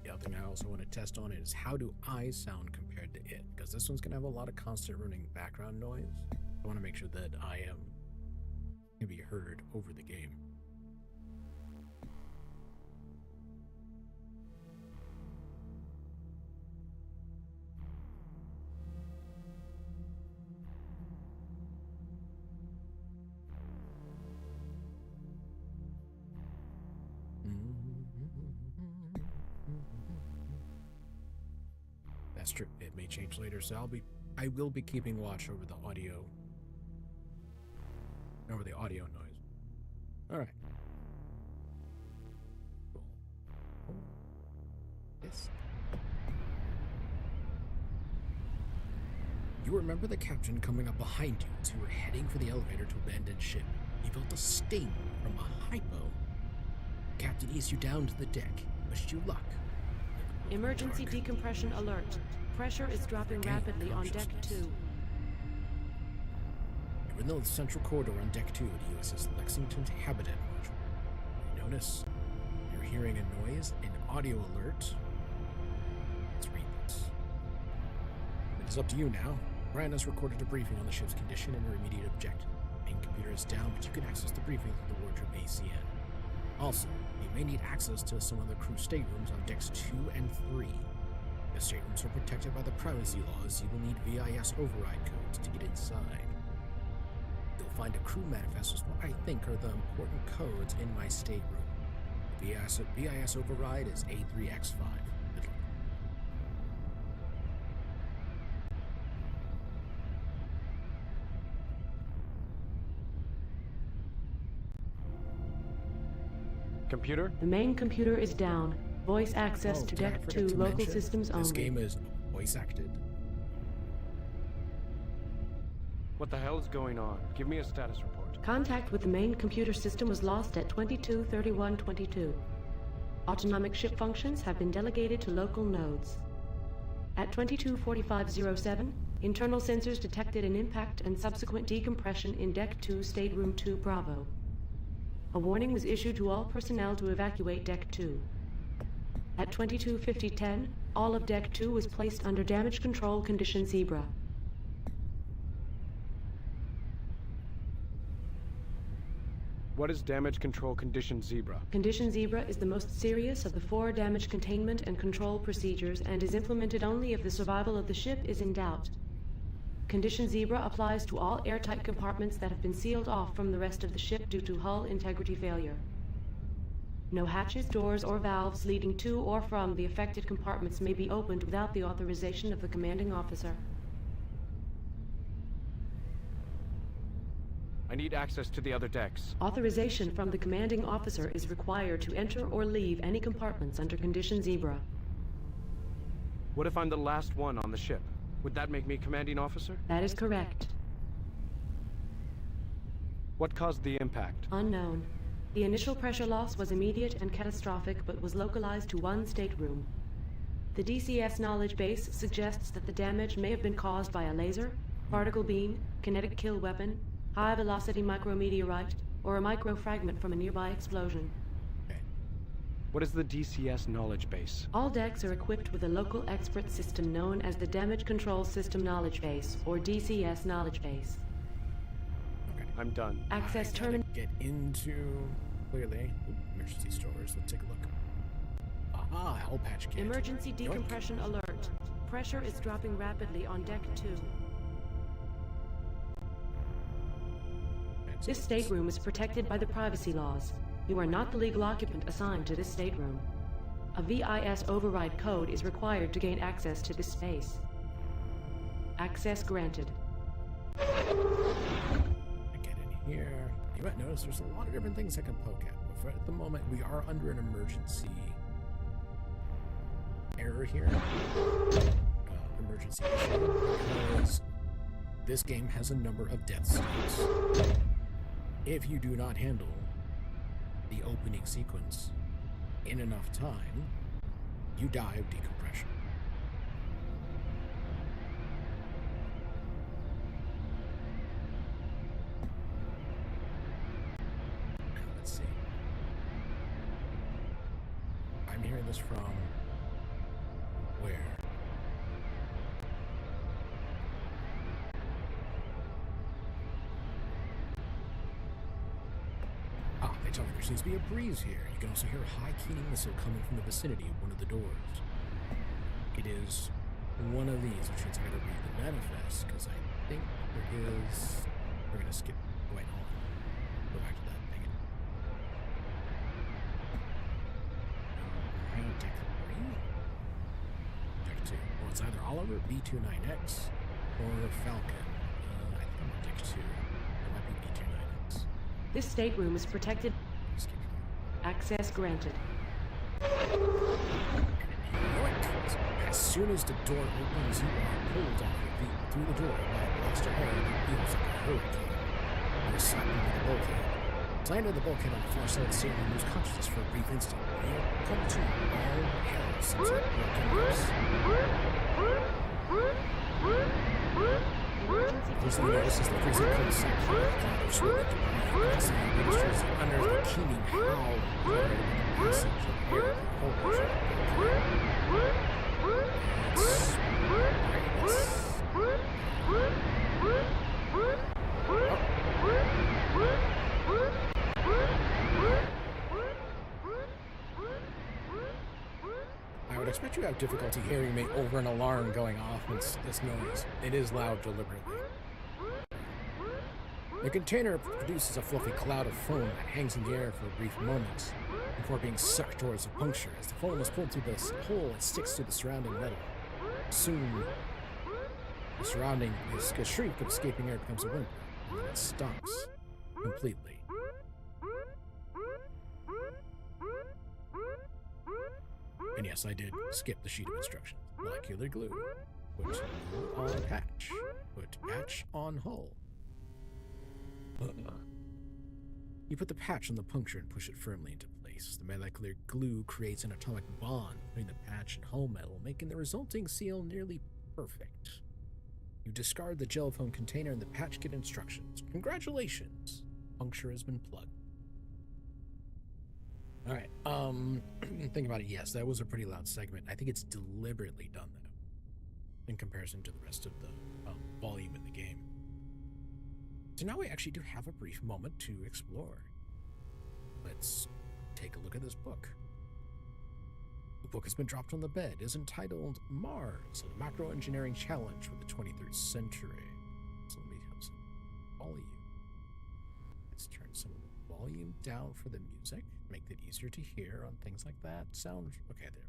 The other thing I also want to test on is how do I sound compared to it? Because this one's going to have a lot of constant running background noise. I want to make sure that I am can be heard over the game. That's true. It may change later, so I will be keeping watch over the audio noise. All right. Cool. Yes. You remember the captain coming up behind you as you were heading for the elevator to abandon ship. He felt a sting from a hypo. Captain eased you down to the deck. Wished you luck. Emergency decompression alert. Pressure is dropping rapidly on deck 2. You're in the central corridor on deck 2 at USS Lexington's Habitat module. You notice you're hearing a noise, an audio alert. Let's read this. It is up to you now. Brian has recorded a briefing on the ship's condition and your immediate objective. The main computer is down, but you can access the briefing through the wardrobe ACN. Also, you may need access to some of the crew staterooms on decks 2 and 3. The staterooms are protected by the privacy laws. You will need VIS override codes to get inside. You'll find a crew manifest with what I think are the important codes in my stateroom. The VIS override is A3X5. Computer? The main computer is down. Voice access to did I Deck forget 2 to local mention, systems this only. game is voice acted. What the hell is going on? Give me a status report. Contact with the main computer system was lost at 22:31:22. Autonomic ship functions have been delegated to local nodes. At 22:45:07, internal sensors detected an impact and subsequent decompression in Deck 2 Stateroom 2 Bravo. A warning was issued to all personnel to evacuate Deck 2. At 22:50:10, all of Deck 2 was placed under damage control condition Zebra. What is damage control condition Zebra? Condition Zebra is the most serious of the 4 damage containment and control procedures and is implemented only if the survival of the ship is in doubt. Condition Zebra applies to all airtight compartments that have been sealed off from the rest of the ship due to hull integrity failure. No hatches, doors, or valves leading to or from the affected compartments may be opened without the authorization of the commanding officer. I need access to the other decks. Authorization from the commanding officer is required to enter or leave any compartments under Condition Zebra. What if I'm the last one on the ship? Would that make me commanding officer? That is correct. What caused the impact? Unknown. The initial pressure loss was immediate and catastrophic, but was localized to one stateroom. The DCS knowledge base suggests that the damage may have been caused by a laser, particle beam, kinetic kill weapon, high-velocity micrometeorite, or a microfragment from a nearby explosion. What is the DCS knowledge base? All decks are equipped with a local expert system known as the Damage Control System Knowledge Base, or DCS Knowledge Base. Okay. I'm done. Access I gotta terminal. get into clearly emergency stores. Let's take a look. Aha, hell patch kit. Emergency Yoink. decompression alert. Pressure is dropping rapidly on Deck 2. This stateroom is protected by the privacy laws. You are not the legal occupant assigned to this stateroom. A VIS override code is required to gain access to this space. Access granted. I get in here. You might notice there's a lot of different things I can poke at. But for at the moment, we are under an emergency error here. Emergency issue. Because this game has a number of death states. If you do not handle the opening sequence in enough time, you die of decompression. Now, let's see. I'm hearing this from where? They tell me there seems to be a breeze here. You can also hear a high keening missile coming from the vicinity of one of the doors. It is one of these, which means I gotta read the manifest, because I think there is... We're gonna skip... Wait, hold on. Go back to that thing. Deck 3? Deck 2. Well, it's either Oliver, B29X, or Falcon. I think I'm on Deck 2. It might be B29X. This stateroom is protected. Access granted. As soon as the door opens, you are pulled off your feet through the door by a blast of air that feels like a hurricane. You're slapped into the bulkhead. Slammed into the bulkhead on the far side of the stadium and lose consciousness for a brief instant. You come to all hell since that broken loose. First thing you notice is the freezing cold sack of cloud of smoke to breathe. Next thing you notice is under the keening howl of the passage of air through the whole I would expect you to have difficulty hearing me over an alarm going off with this noise. It is loud deliberately. The container produces a fluffy cloud of foam that hangs in the air for brief moments before being sucked towards a puncture. As the foam is pulled through this hole, it sticks to the surrounding metal. Soon, the surrounding shriek of escaping air becomes a whimper, and then it stops completely. And yes, I did skip the sheet of instructions. Molecular glue. Put glue on patch. Put patch on hull. You put the patch on the puncture and push it firmly into place. The molecular glue creates an atomic bond between the patch and hull metal, making the resulting seal nearly perfect. You discard the gel foam container and the patch kit instructions. Congratulations! Puncture has been plugged. Alright, think about it, yes, that was a pretty loud segment. I think it's deliberately done that in comparison to the rest of the volume in the game. So now we actually do have a brief moment to explore. Let's take a look at this book. The book has been dropped on the bed. It is entitled Mars, a Macro Engineering Challenge for the 23rd Century. So let me have some volume. Let's turn some of the volume down for the music, make it easier to hear on things like that. Sound, okay, there.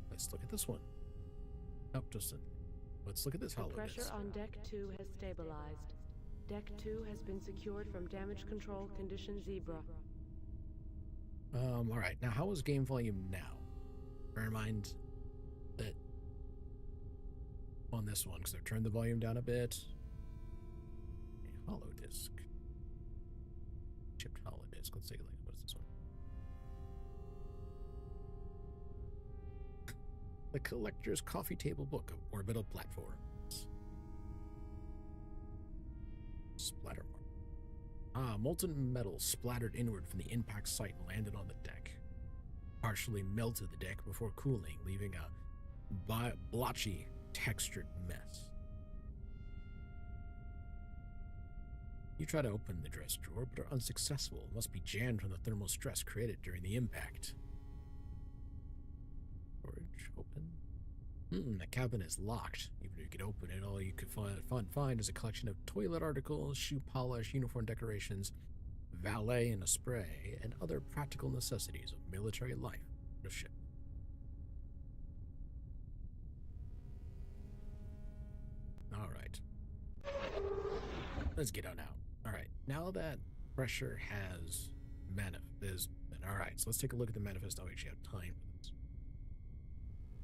Let's look at this one. Nope, just let's look at this The holodeck. pressure on Deck 2 has stabilized. Deck 2 has been secured from damage control condition Zebra. Alright, now how is game volume now? Bear in mind that on this one, because I've turned the volume down a bit. A hollow disk. Chipped hollow disk. Let's take a look. What is this one? The Collector's Coffee Table Book of Orbital Platforms. Splatter mark. Molten metal splattered inward from the impact site and landed on the deck. Partially melted the deck before cooling, leaving a blotchy, textured mess. You try to open the dress drawer, but are unsuccessful. It must be jammed from the thermal stress created during the impact. Storage open. The cabinet is locked. Even if you could open it, all you could find is a collection of toilet articles, shoe polish, uniform decorations, valet and a spray, and other practical necessities of military life on a ship. Alright. Let's get on out. Alright, now that pressure has alright, so let's take a look at the manifest. I actually have time for this.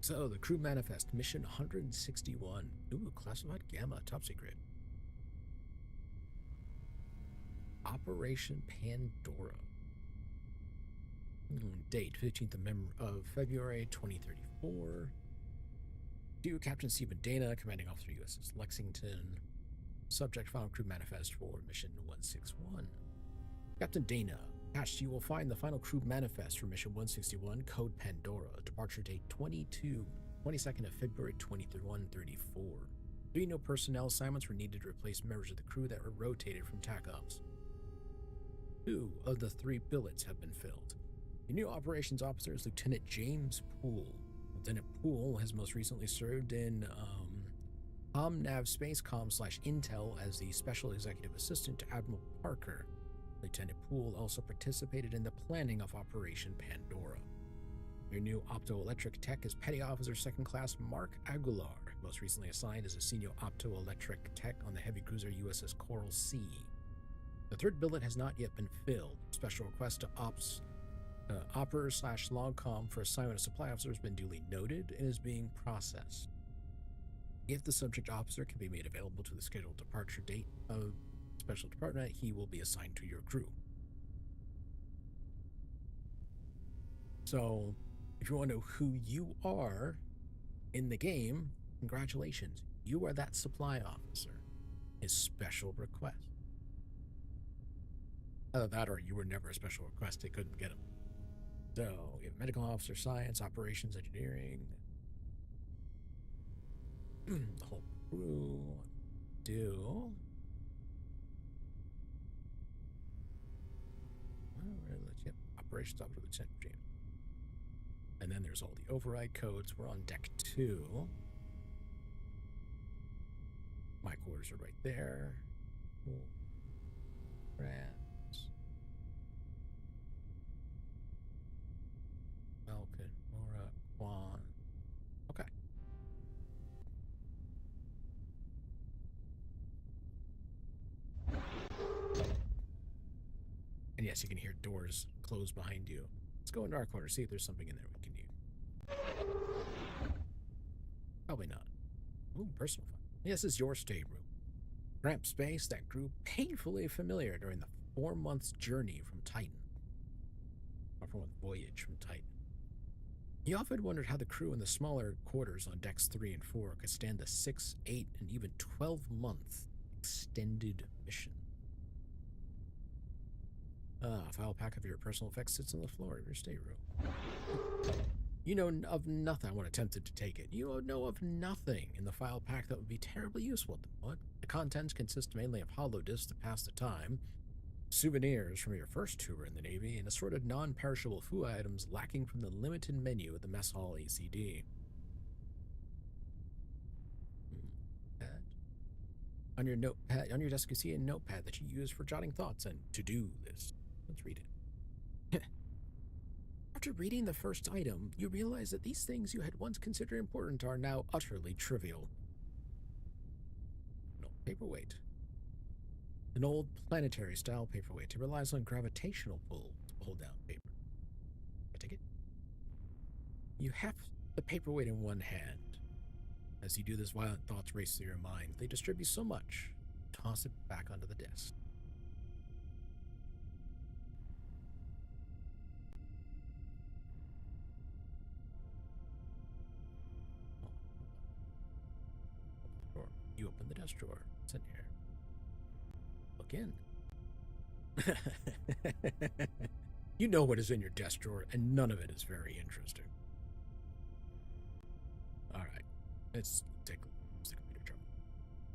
So, the crew manifest, mission 161. Ooh, classified Gamma, top secret. Operation Pandora. Date, 15th of February, 2034. To Captain Stephen Dana, Commanding Officer USS Lexington. Subject final crew manifest for mission 161. Captain Dana, attached you will find the final crew manifest for mission 161, code Pandora, departure date 22nd of February 2134. 3 new personnel assignments were needed to replace members of the crew that were rotated from TAC Ops. 2 of the 3 billets have been filled. The new operations officer is Lieutenant James Poole. Lieutenant Poole has most recently served in Nav Spacecom/Intel as the Special Executive Assistant to Admiral Parker. Lieutenant Poole also participated in the planning of Operation Pandora. Your new optoelectric tech is Petty Officer 2nd Class Mark Aguilar, most recently assigned as a senior optoelectric tech on the heavy cruiser USS Coral Sea. The 3rd billet has not yet been filled. Special request to Oper/Logcom for assignment of supply officer has been duly noted and is being processed. If the subject officer can be made available to the scheduled departure date of Special Department, he will be assigned to your crew. So, if you want to know who you are in the game, congratulations. You are that supply officer. His special request. Either that or you were never a special request, they couldn't get him. So, we have medical officer, science, operations, engineering. The whole crew. Yep, operations officer, Lieutenant James. And then there's all the override codes. We're on deck 2. My quarters are right there. Rats. Falcon, Nora, Quan. Okay. And Yes, you can hear doors close behind you. Let's go into our quarters, see if there's something in there we can use. Probably not. Ooh, personal file. This is your stateroom. Cramped space that grew painfully familiar during the 4 months journey from Titan. Or from a voyage from Titan. He often wondered how the crew in the smaller quarters on decks 3 and 4 could stand the 6, 8, and even 12-month extended mission. A file pack of your personal effects sits on the floor of your stateroom. You know of nothing. I want attempted to take it. You know of nothing in the file pack that would be terribly useful at the moment. The contents consist mainly of hollow discs to pass the time, souvenirs from your first tour in the Navy, and assorted non-perishable food items lacking from the limited menu at the mess hall ACD. On your notepad, on your desk, you see a notepad that you use for jotting thoughts and to-do lists. Let's read it. After reading the first item, you realize that these things you had once considered important are now utterly trivial. No paperweight. An old planetary-style paperweight. It relies on gravitational pull to hold down paper. I take it? You heft the paperweight in one hand. As you do this, violent thoughts race through your mind. They disturb you so much, toss it back onto the desk. You open the desk drawer. It's in here. Look in. You know what is in your desk drawer, and none of it is very interesting. All right. Let's take a computer terminal.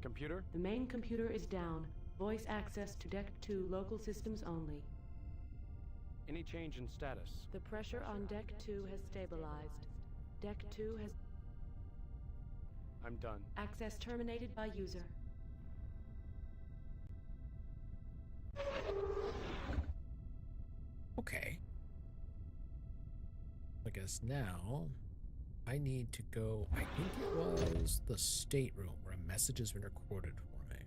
Computer? The main computer is down. Voice access to Deck 2 local systems only. Any change in status? The pressure on Deck 2 has stabilized. Deck 2 has... I'm done. Access terminated by user. Okay. I guess now I need to go. I think it was the stateroom where a message has been recorded for me.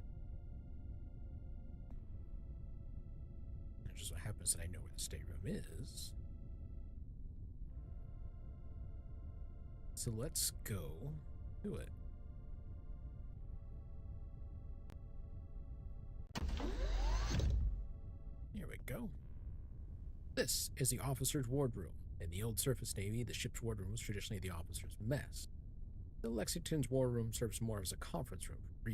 It just so happens that I know where the stateroom is. So let's go do it. Here we go. This is the officer's wardroom. In the old surface Navy, the ship's wardroom was traditionally the officer's mess. The Lexington's wardroom serves more as a conference room for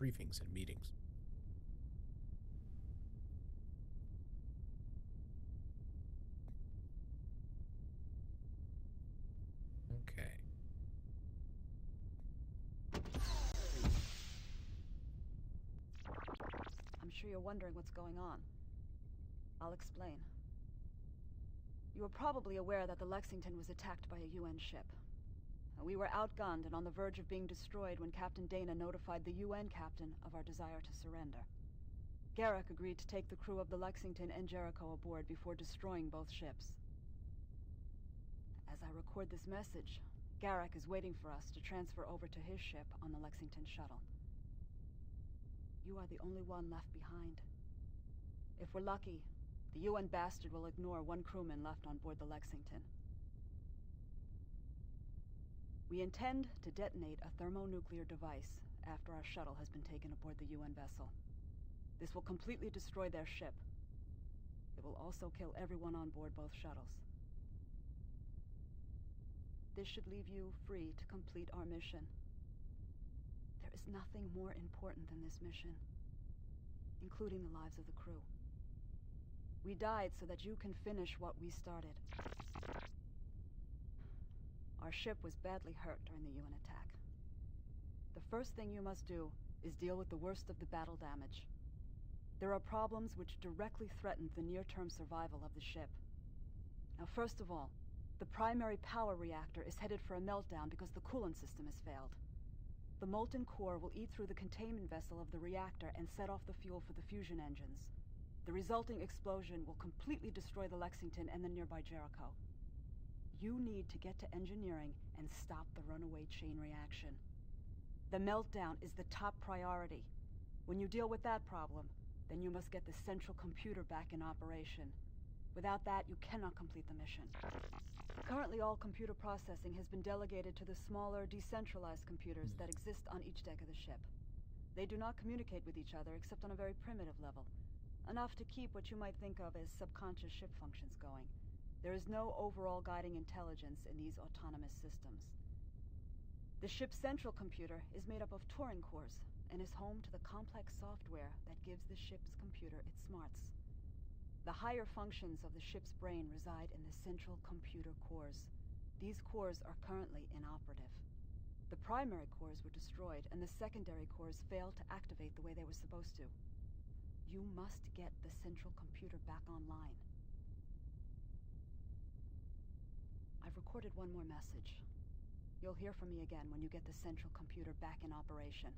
briefings and meetings. Okay. I'm sure you're wondering what's going on. I'll explain. You are probably aware that the Lexington was attacked by a UN ship. We were outgunned and on the verge of being destroyed when Captain Dana notified the UN captain of our desire to surrender. Garrick agreed to take the crew of the Lexington and Jericho aboard before destroying both ships. As I record this message, Garrick is waiting for us to transfer over to his ship on the Lexington shuttle. You are the only one left behind. If we're lucky, the UN bastard will ignore one crewman left on board the Lexington. We intend to detonate a thermonuclear device after our shuttle has been taken aboard the UN vessel. This will completely destroy their ship. It will also kill everyone on board both shuttles. This should leave you free to complete our mission. There is nothing more important than this mission, including the lives of the crew. We died so that you can finish what we started. Our ship was badly hurt during the UN attack. The first thing you must do is deal with the worst of the battle damage. There are problems which directly threaten the near-term survival of the ship. Now, first of all, the primary power reactor is headed for a meltdown because the coolant system has failed. The molten core will eat through the containment vessel of the reactor and set off the fuel for the fusion engines. The resulting explosion will completely destroy the Lexington and the nearby Jericho. You need to get to engineering and stop the runaway chain reaction. The meltdown is the top priority. When you deal with that problem, then you must get the central computer back in operation. Without that, you cannot complete the mission. Currently, all computer processing has been delegated to the smaller, decentralized computers that exist on each deck of the ship. They do not communicate with each other except on a very primitive level, enough to keep what you might think of as subconscious ship functions going. There is no overall guiding intelligence in these autonomous systems. The ship's central computer is made up of Turing cores and is home to the complex software that gives the ship's computer its smarts. The higher functions of the ship's brain reside in the central computer cores. These cores are currently inoperative. The primary cores were destroyed, and the secondary cores failed to activate the way they were supposed to. You must get the central computer back online. I've recorded one more message. You'll hear from me again when you get the central computer back in operation.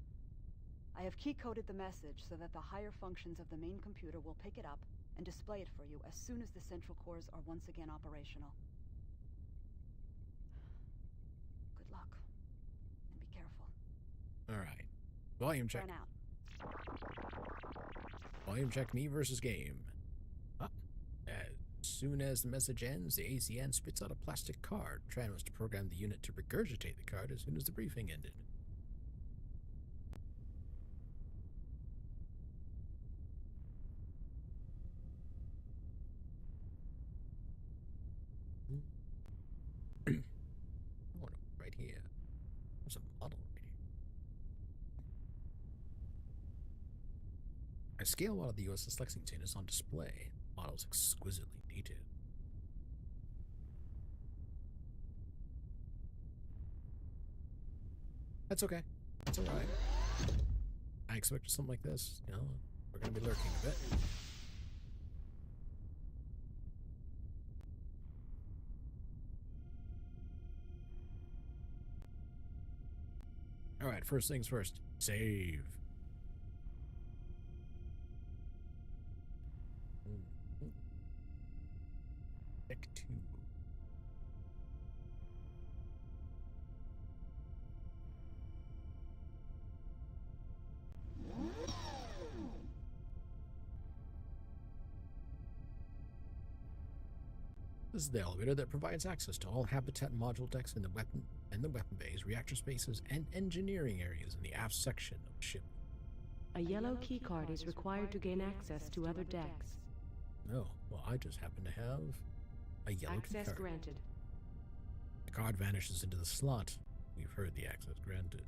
I have key-coded the message so that the higher functions of the main computer will pick it up and display it for you as soon as the central cores are once again operational. Good luck, and be careful. Alright. Volume check. Burn out. Volume check, me versus game. As soon as the message ends, the ACN spits out a plastic card. Tran was to program the unit to regurgitate the card as soon as the briefing ended. Oh, right here. There's a model right here. A scale model of the USS Lexington is on display. The model's exquisitely detailed. That's okay. That's alright. I expected something like this. You know, we're gonna be lurking a bit. Alright, first things first. Save. Deck 2. This is the elevator that provides access to all habitat module decks in the weapon bays, reactor spaces, and engineering areas in the aft section of the ship. A yellow keycard is required to gain access to other decks. Oh, well, I just happen to have a yellow Access keycard. granted. The card vanishes into the slot. We've heard the access granted.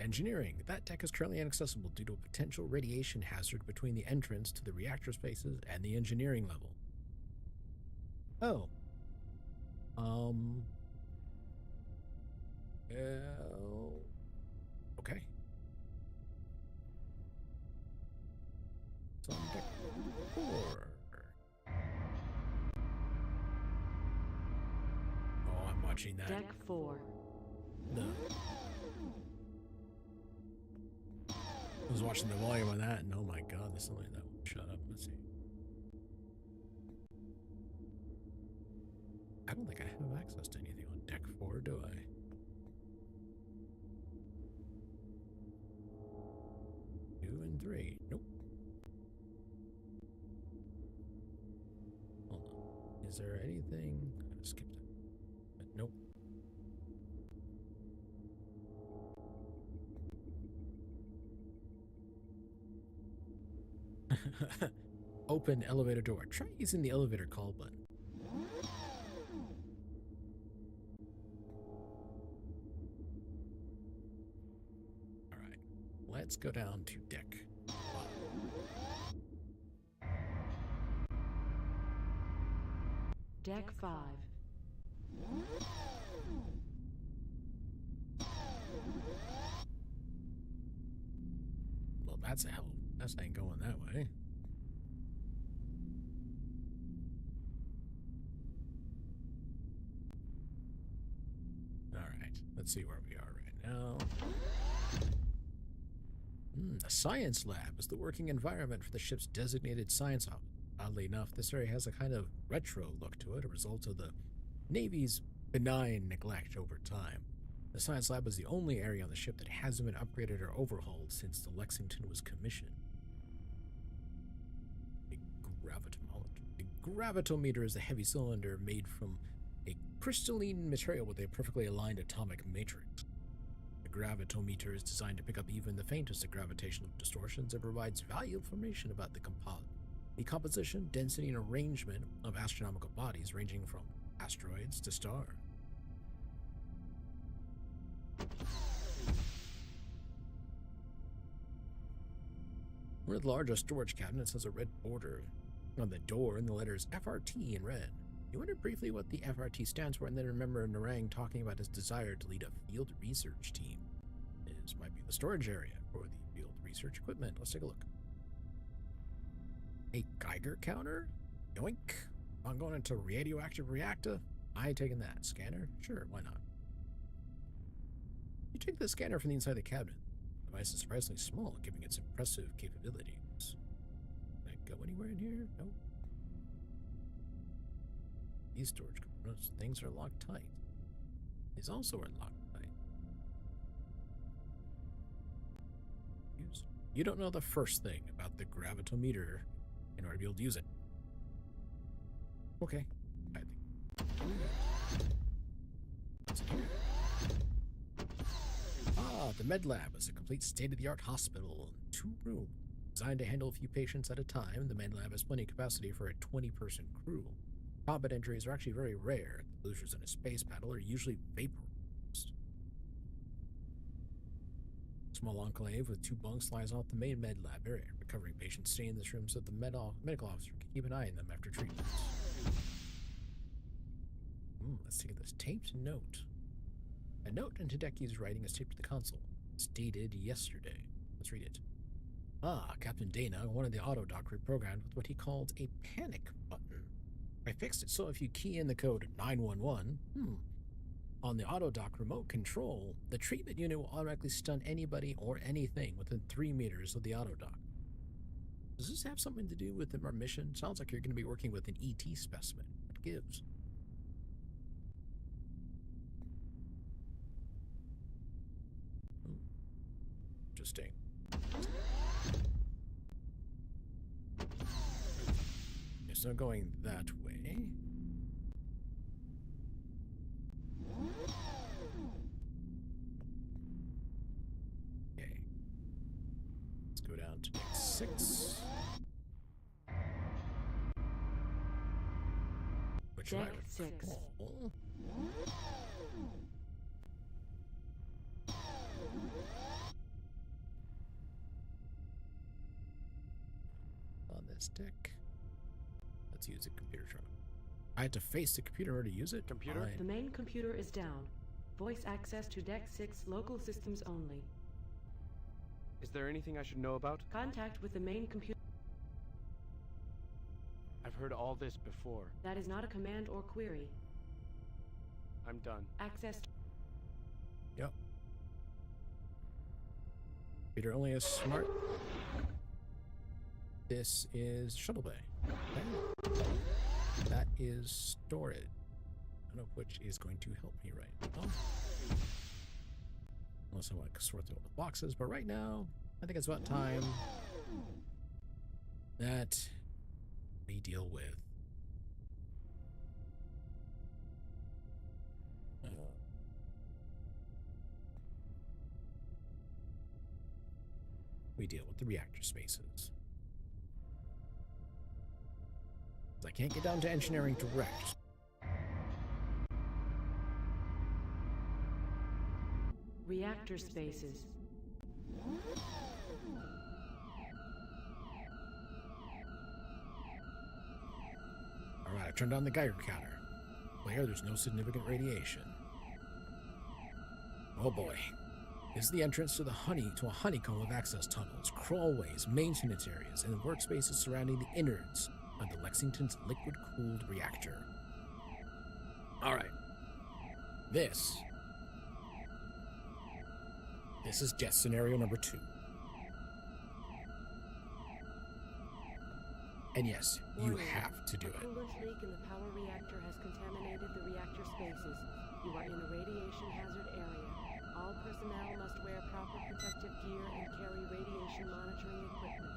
Engineering. That deck is currently inaccessible due to a potential radiation hazard between the entrance to the reactor spaces and the engineering level. Oh. Okay. It's on deck 4. Oh, I'm watching that. Deck 4. No. I was watching the volume on that, and oh my god, there's something that won't shut up. Let's see. I don't think I have access to anything on deck 4, do I? Two and 3. Nope. Hold on. Is there anything? I skipped it. But nope. Open elevator door. Try using the elevator call button. Alright. Let's go down to deck 5. Deck 5. Well, that's a hell. That ain't going that way. Alright, let's see where we are right now. The science lab is the working environment for the ship's designated science office. Oddly enough, this area has a kind of retro look to it, a result of the Navy's benign neglect over time. The science lab was the only area on the ship that hasn't been upgraded or overhauled since the Lexington was commissioned. A gravitometer. A gravitometer is a heavy cylinder made from a crystalline material with a perfectly aligned atomic matrix. The gravitometer is designed to pick up even the faintest of gravitational distortions and provides valuable information about the composition, density, and arrangement of astronomical bodies ranging from asteroids to stars. One of the largest storage cabinets has a red border on the door and the letters FRT in red. You wondered briefly what the FRT stands for and then remember Narang talking about his desire to lead a field research team. This might be the storage area for the field research equipment. Let's take a look. A Geiger counter? Yoink. I'm going into radioactive reactor? I ain't taking that. Scanner? Sure, why not? You take the scanner from the inside of the cabinet. The device is surprisingly small, giving its impressive capabilities. Can I go anywhere in here? No. These storage components, things are locked tight. These also are locked tight. You don't know the first thing about the gravitometer in order to be able to use it. Okay. I think. What's in here? The med lab is a complete state-of-the-art hospital in 2 rooms. Designed to handle a few patients at a time, the med lab has plenty of capacity for a 20-person crew. Combat injuries are actually very rare. The losers in a space battle are usually vaporized. Small enclave with 2 bunks lies off the main med lab area. Recovering patients stay in this room so the medical officer can keep an eye on them after treatments. Let's take this taped note. A note in Hideki's writing is taped to the console. It's dated yesterday. Let's read it. Captain Dana wanted the auto dock reprogrammed with what he called a panic button. I fixed it so if you key in the code 911, on the auto dock remote control, the treatment unit will automatically stun anybody or anything within 3 meters of the auto dock. Does this have something to do with our mission? Sounds like you're going to be working with an ET specimen. What gives? Interesting. It's not going that way. Okay. Let's go down to deck 6. Which Deck 6. On this deck. Let's use a computer terminal. I had to face the computer in order to use it? Computer? Fine. The main computer is down. Voice access to Deck 6 local systems only. Is there anything I should know about? Contact with the main computer. I've heard all this before. That is not a command or query. I'm done. Access. Yep. Computer only is smart. This is shuttle bay. Okay. That is storage. None of which is going to help me right now. Unless I want to sort through all the boxes, but right now, I think it's about time that we deal with the reactor spaces. I can't get down to engineering direct. Reactor spaces. Alright, I turned on the Geiger counter. Clear, there's no significant radiation. Oh boy. This is the entrance to a honeycomb of access tunnels, crawlways, maintenance areas, and workspaces surrounding the innards of the Lexington's liquid-cooled reactor. Alright. This is jet scenario number 2. And yes, you have to do it. A coolant leak in the power reactor has contaminated the reactor spaces. You are in a radiation hazard area. All personnel must wear proper protective gear and carry radiation monitoring equipment.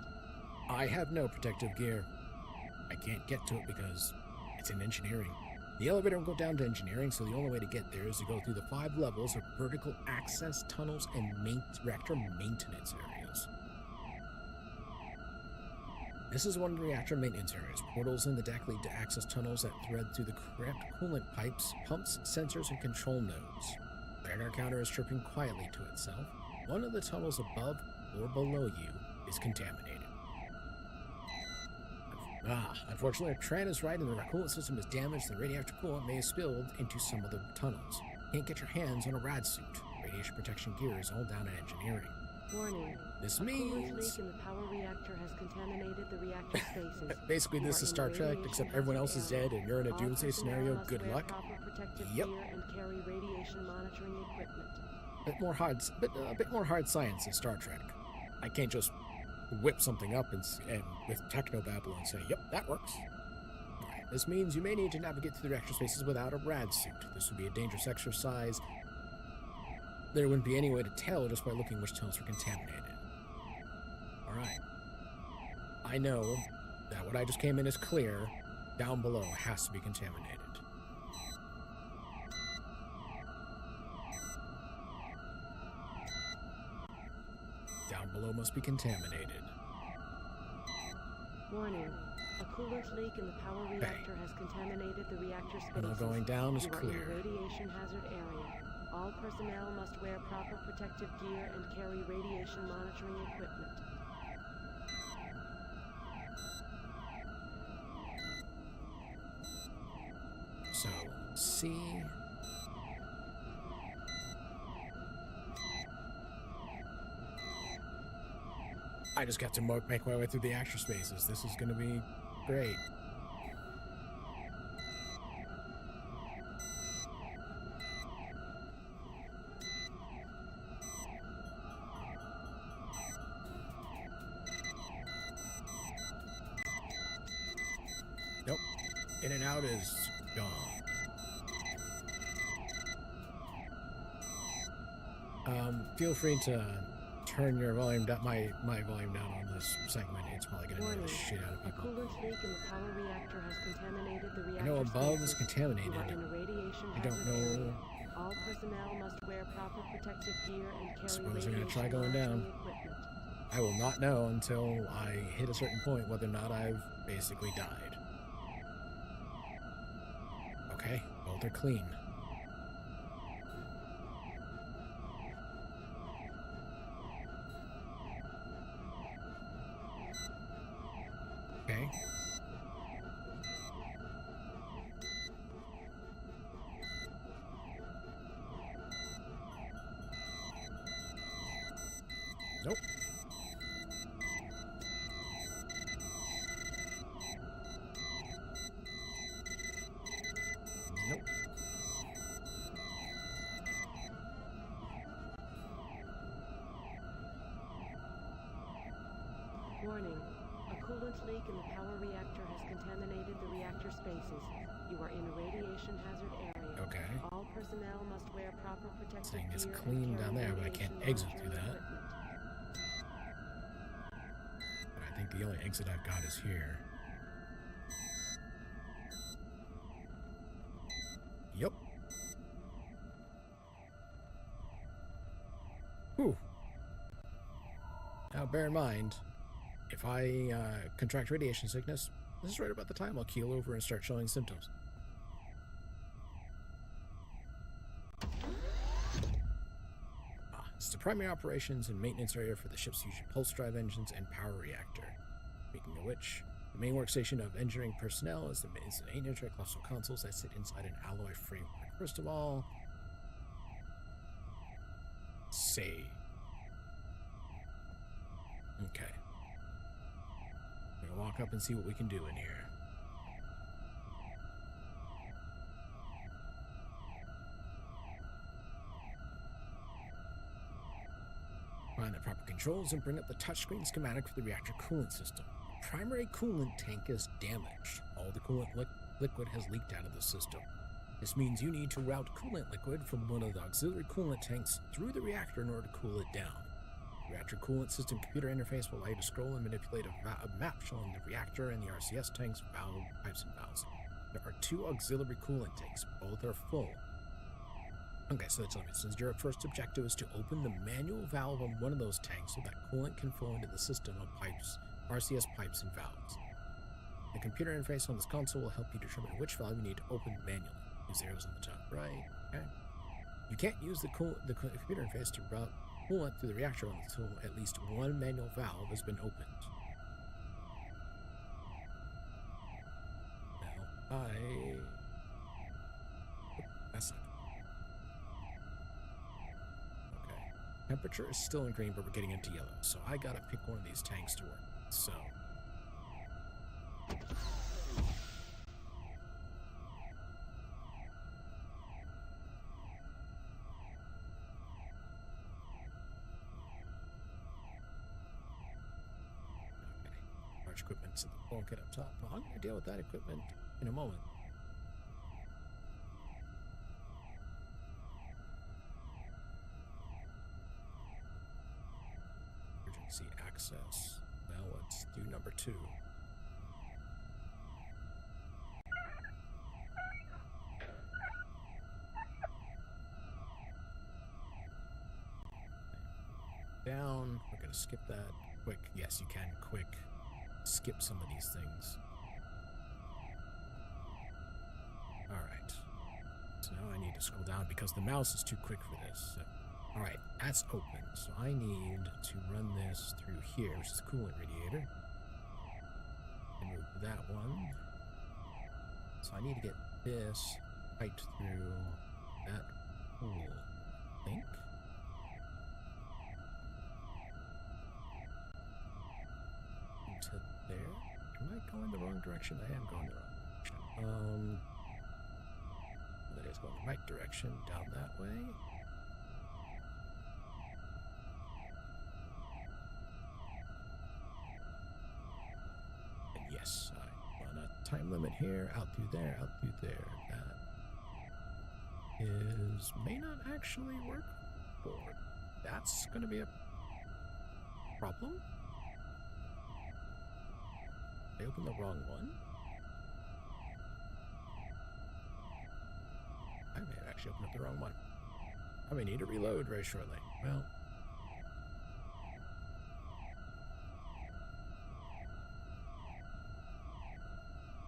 I have no protective gear. I can't get to it because it's in engineering. The elevator will go down to engineering, so the only way to get there is to go through the 5 levels of vertical access tunnels and reactor maintenance areas. This is one of the reactor maintenance areas. Portals in the deck lead to access tunnels that thread through the cramped coolant pipes, pumps, sensors, and control nodes. The radar counter is chirping quietly to itself. One of the tunnels above or below you is contaminated. Unfortunately, if Tran is right and the coolant system is damaged, the radioactive coolant may have spilled into some of the tunnels. Can't get your hands on a rad suit. Radiation protection gear is all down in engineering. Warning. This A coolant means... leak in the power reactor has contaminated the reactor spaces. Basically, this is Star Trek, except everyone else is dead and you're in a doomsday scenario. Good luck. Proper protective Yep. gear and carry radiation monitoring equipment. A bit more hard science in Star Trek. I can't just whip something up and with technobabble and say, yep, that works. Alright, this means you may need to navigate through the reactor spaces without a rad suit. This would be a dangerous exercise. There wouldn't be any way to tell just by looking which tunnels were contaminated. Alright. I know that what I just came in is clear. Down below has to be contaminated. Down below must be contaminated. Warning. A coolant leak in the power reactor has contaminated the reactor spaces. Tunnel going down is You are clear. in a radiation hazard area. All personnel must wear proper protective gear and carry radiation monitoring equipment. So, C. I just got to make my way through the actor spaces. This is going to be great. Nope. In and out is gone. Feel free to turn your volume down, my volume down on this segment. It's probably going to annoy the shit out of A people. coolant leak in the power reactor has contaminated the reactor I know above is spaces. contaminated. You are in a radiation I don't hazard know. area. All personnel must wear proper protective gear and carry Suppose I'm radiation gonna try going down. monitoring equipment. I will not know until I hit a certain point whether or not I've basically died. Okay, well, they're clean. Okay. Nope. Nope. Warning. A coolant leak in the power reactor has contaminated the reactor spaces. You are in a radiation hazard area. Okay. All personnel must wear proper protective Saying it's gear and clean carry down there, but I can't radiation exit through monitoring that. equipment. But I think the only exit I've got is here. Yep. Whew. Now, bear in mind, if I contract radiation sickness, this is right about the time I'll keel over and start showing symptoms. It's the primary operations and maintenance area for the ship's fusion pulse drive engines and power reactor. Speaking of which, the main workstation of engineering personnel is the 8 interclassal consoles that sit inside an alloy framework. First of all, save. Okay. We're gonna walk up and see what we can do in here. Find the proper controls and bring up the touchscreen schematic for the reactor coolant system. The primary coolant tank is damaged. All the coolant liquid has leaked out of the system. This means you need to route coolant liquid from one of the auxiliary coolant tanks through the reactor in order to cool it down. The reactor coolant system computer interface will allow you to scroll and manipulate a map showing the reactor and the RCS tanks, valve, pipes, and valves. There are 2 auxiliary coolant tanks. Both are full. Okay, so that's since your first objective is to open the manual valve on one of those tanks so that coolant can flow into the system of pipes, RCS pipes, and valves. The computer interface on this console will help you determine which valve you need to open manually. Use arrows on the top right. Okay. You can't use the computer interface to route coolant through the reactor until at least one manual valve has been opened. Now, that's not okay. Temperature is still in green, but we're getting into yellow, so I gotta pick one of these tanks to work. So. Equipment's in the bulkhead up top. Well, I'm going to deal with that equipment in a moment. Emergency access. Now let's do number 2. Down. We're going to skip that. Quick. Yes, you can. Quick. Skip some of these things. Alright. So now I need to scroll down because the mouse is too quick for this. So, alright, that's open. So I need to run this through here, which is the coolant radiator. And move that one. So I need to get this piped through that pool, I think. To there. Am I going the wrong direction? I am going the wrong direction. That is going the right direction, down that way. And yes, I run a time limit here, out through there, out through there. That may not actually work for. That's going to be a problem. I opened the wrong one. I may have actually opened up the wrong one. I may need to reload very shortly. Well.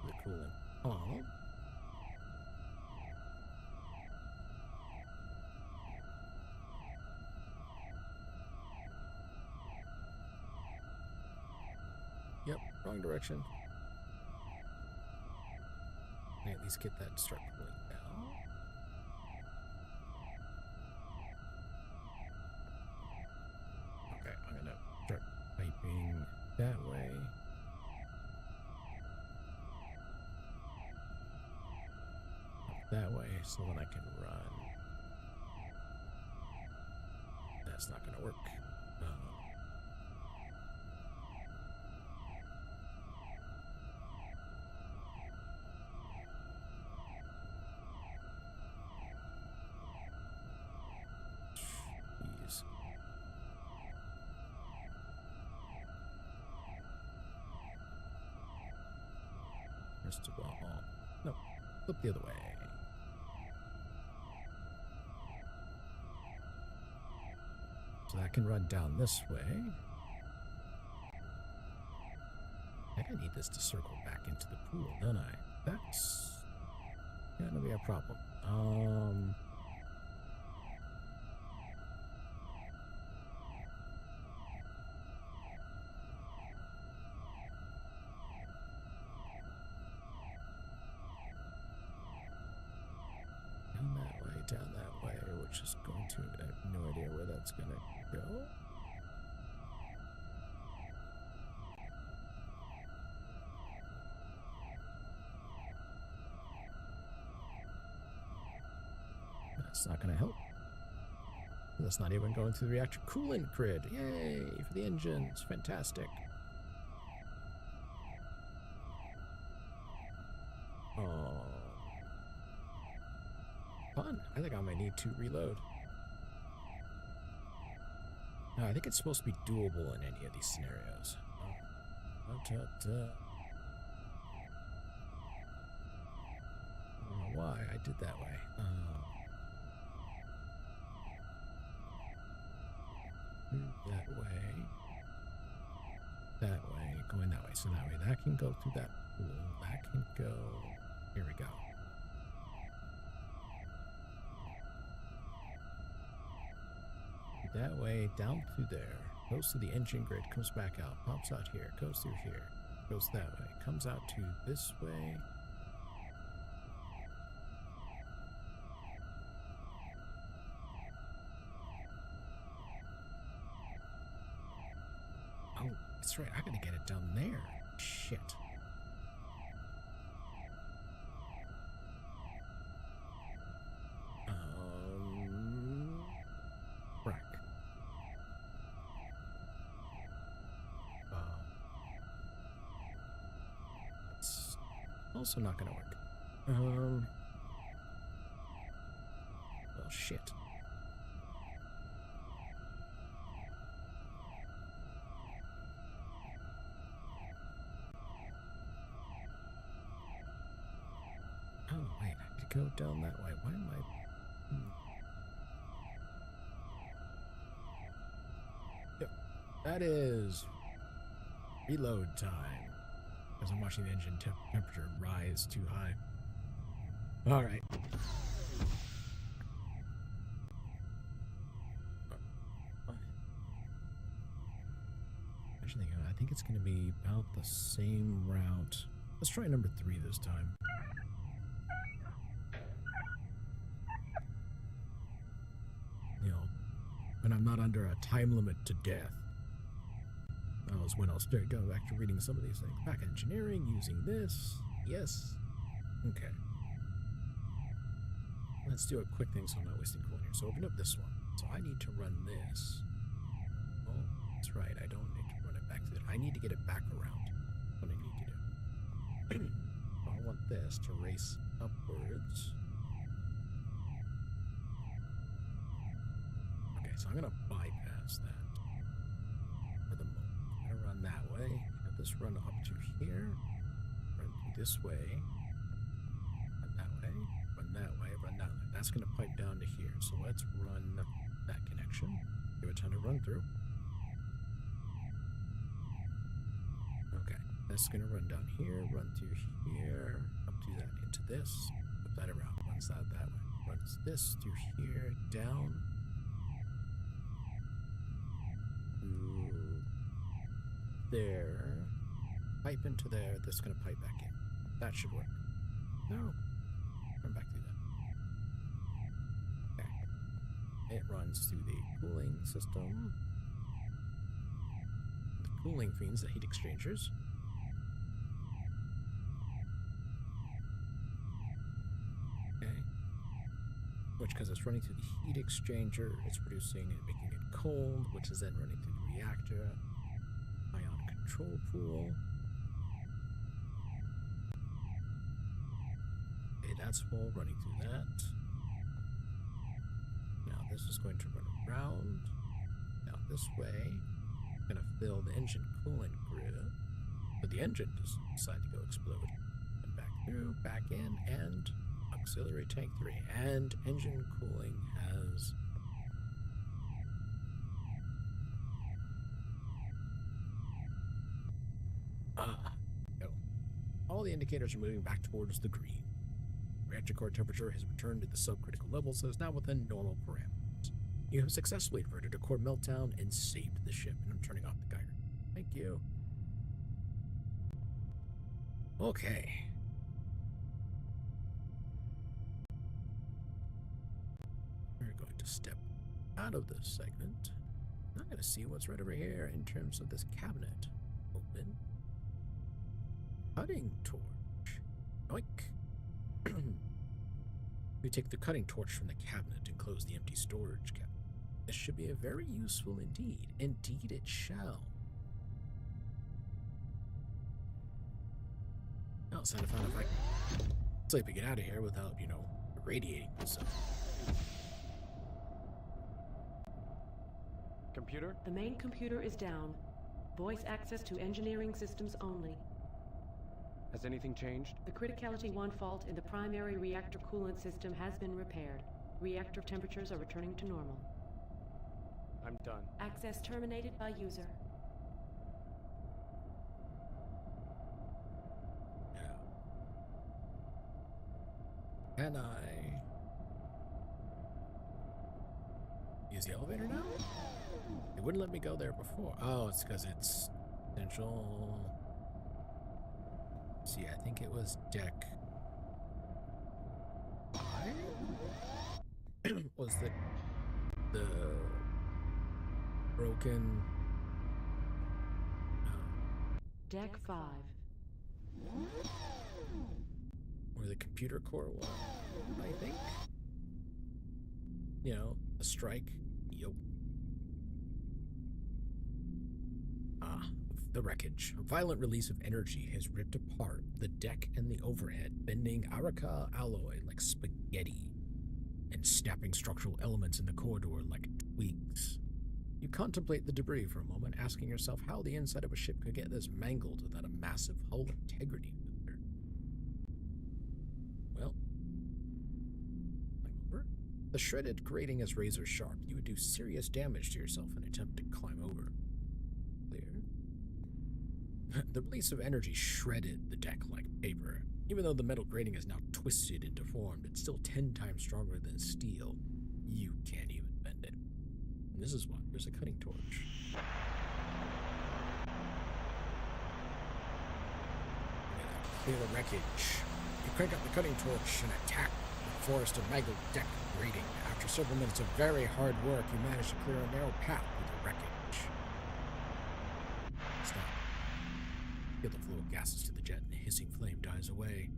The coolant on. Yep, wrong direction. Can I at least get that to start cooling down? Okay, I'm gonna start piping that way. Up that way, so then I can run. That's not gonna work. No, flip the other way. So that can run down this way. I think I need this to circle back into the pool, don't I? That's gonna be a problem. Down that way, which is going to, I have no idea where that's going to go. That's not going to help. That's not even going through the reactor coolant grid. Yay for the engines. Fantastic. need to reload. No, I think it's supposed to be doable in any of these scenarios. I don't know why I did that way. That way. That way. Going that way. So that way. That can go through that pool. That can go... Here we go. That way, down through there. Goes to the engine grid, comes back out, pops out here, goes through here, goes that way, comes out to this way. Oh, that's right, I gotta get it down there. Shit. Brack. It's also not gonna work. Well, shit. Oh, wait, I need to go down that way. Why am I... Yep, that is reload time. Because I'm watching the engine temperature rise too high. All right. Actually, I think it's going to be about the same route. Let's try number 3 this time. You know, when I'm not under a time limit to death. That was when I'll start going back to reading some of these things. Back in engineering, using this. Yes. Okay. Let's do a quick thing so I'm not wasting coolant here. So open up this one. So I need to run this. Oh, that's right. I don't need to run it back to it. I need to get it back around. What I need to do. I want this to race upwards. Okay, so I'm going to bypass that. For the moment. I'm going to run that way. Have this run up to here. Run through this way. Run that way. Run that way. Run that way. That's going to pipe down to here. So let's run that connection. Give it time to run through. Okay. That's going to run down here. Run through here. Up to that. Into this. Flip that around. Runs that way. Runs this through here. Down. There. Pipe into there. That's going to pipe back in. That should work. No. Run back through that. Okay. It runs through the cooling system. The cooling means the heat exchangers. Okay. Which, because it's running through the heat exchanger, it's producing and making it cold, which is then running through the reactor. Ion control pool. Okay, that's full, running through that. Now this is going to run around. Now this way. Going to fill the engine coolant grid. But the engine doesn't decide to go explode. And back through, back in, and auxiliary tank 3. And engine cooling has... No. All the indicators are moving back towards the green. Reactor core temperature has returned to the subcritical level, so it's now within normal parameters. You have successfully averted a core meltdown and saved the ship, and I'm turning off the Geiger. Thank you. Okay. We're going to step out of this segment. I'm going to see what's right over here in terms of this cabinet. Open. Cutting torch. Yoink. We take the cutting torch from the cabinet and close the empty storage cabinet. This should be a very useful indeed. Indeed it shall. Now it's time to find out if I can get out of here without, irradiating myself. computer? The main computer is down. Voice access to engineering systems only. Has anything changed? The criticality 1 fault in the primary reactor coolant system has been repaired. Reactor temperatures are returning to normal. I'm done. Access terminated by user. Can I use the elevator now? It wouldn't let me go there before. Oh, it's because it's essential. See, I think it was deck 5 was the broken Deck 5. where the computer core was, I think. You know, a strike. Yup. The wreckage. A violent release of energy has ripped apart the deck and the overhead, bending Araka alloy like spaghetti and snapping structural elements in the corridor like twigs. You contemplate the debris for a moment, asking yourself how the inside of a ship could get this mangled without a massive hull integrity filter. Well, climb over. The shredded grating is razor sharp. You would do serious damage to yourself in an attempt to climb over. Clear. The release of energy shredded the deck like paper. Even though the metal grating is now twisted and deformed, it's still 10 times stronger than steel. You can't even bend it. And this is what? There's a cutting torch. Clear the wreckage. You crank up the cutting torch and attack the forest of mangled deck grating. After several minutes of very hard work, you manage to clear a narrow path through the wreckage. Stop. Feel the flow of gases to the jet and the hissing flame dies away.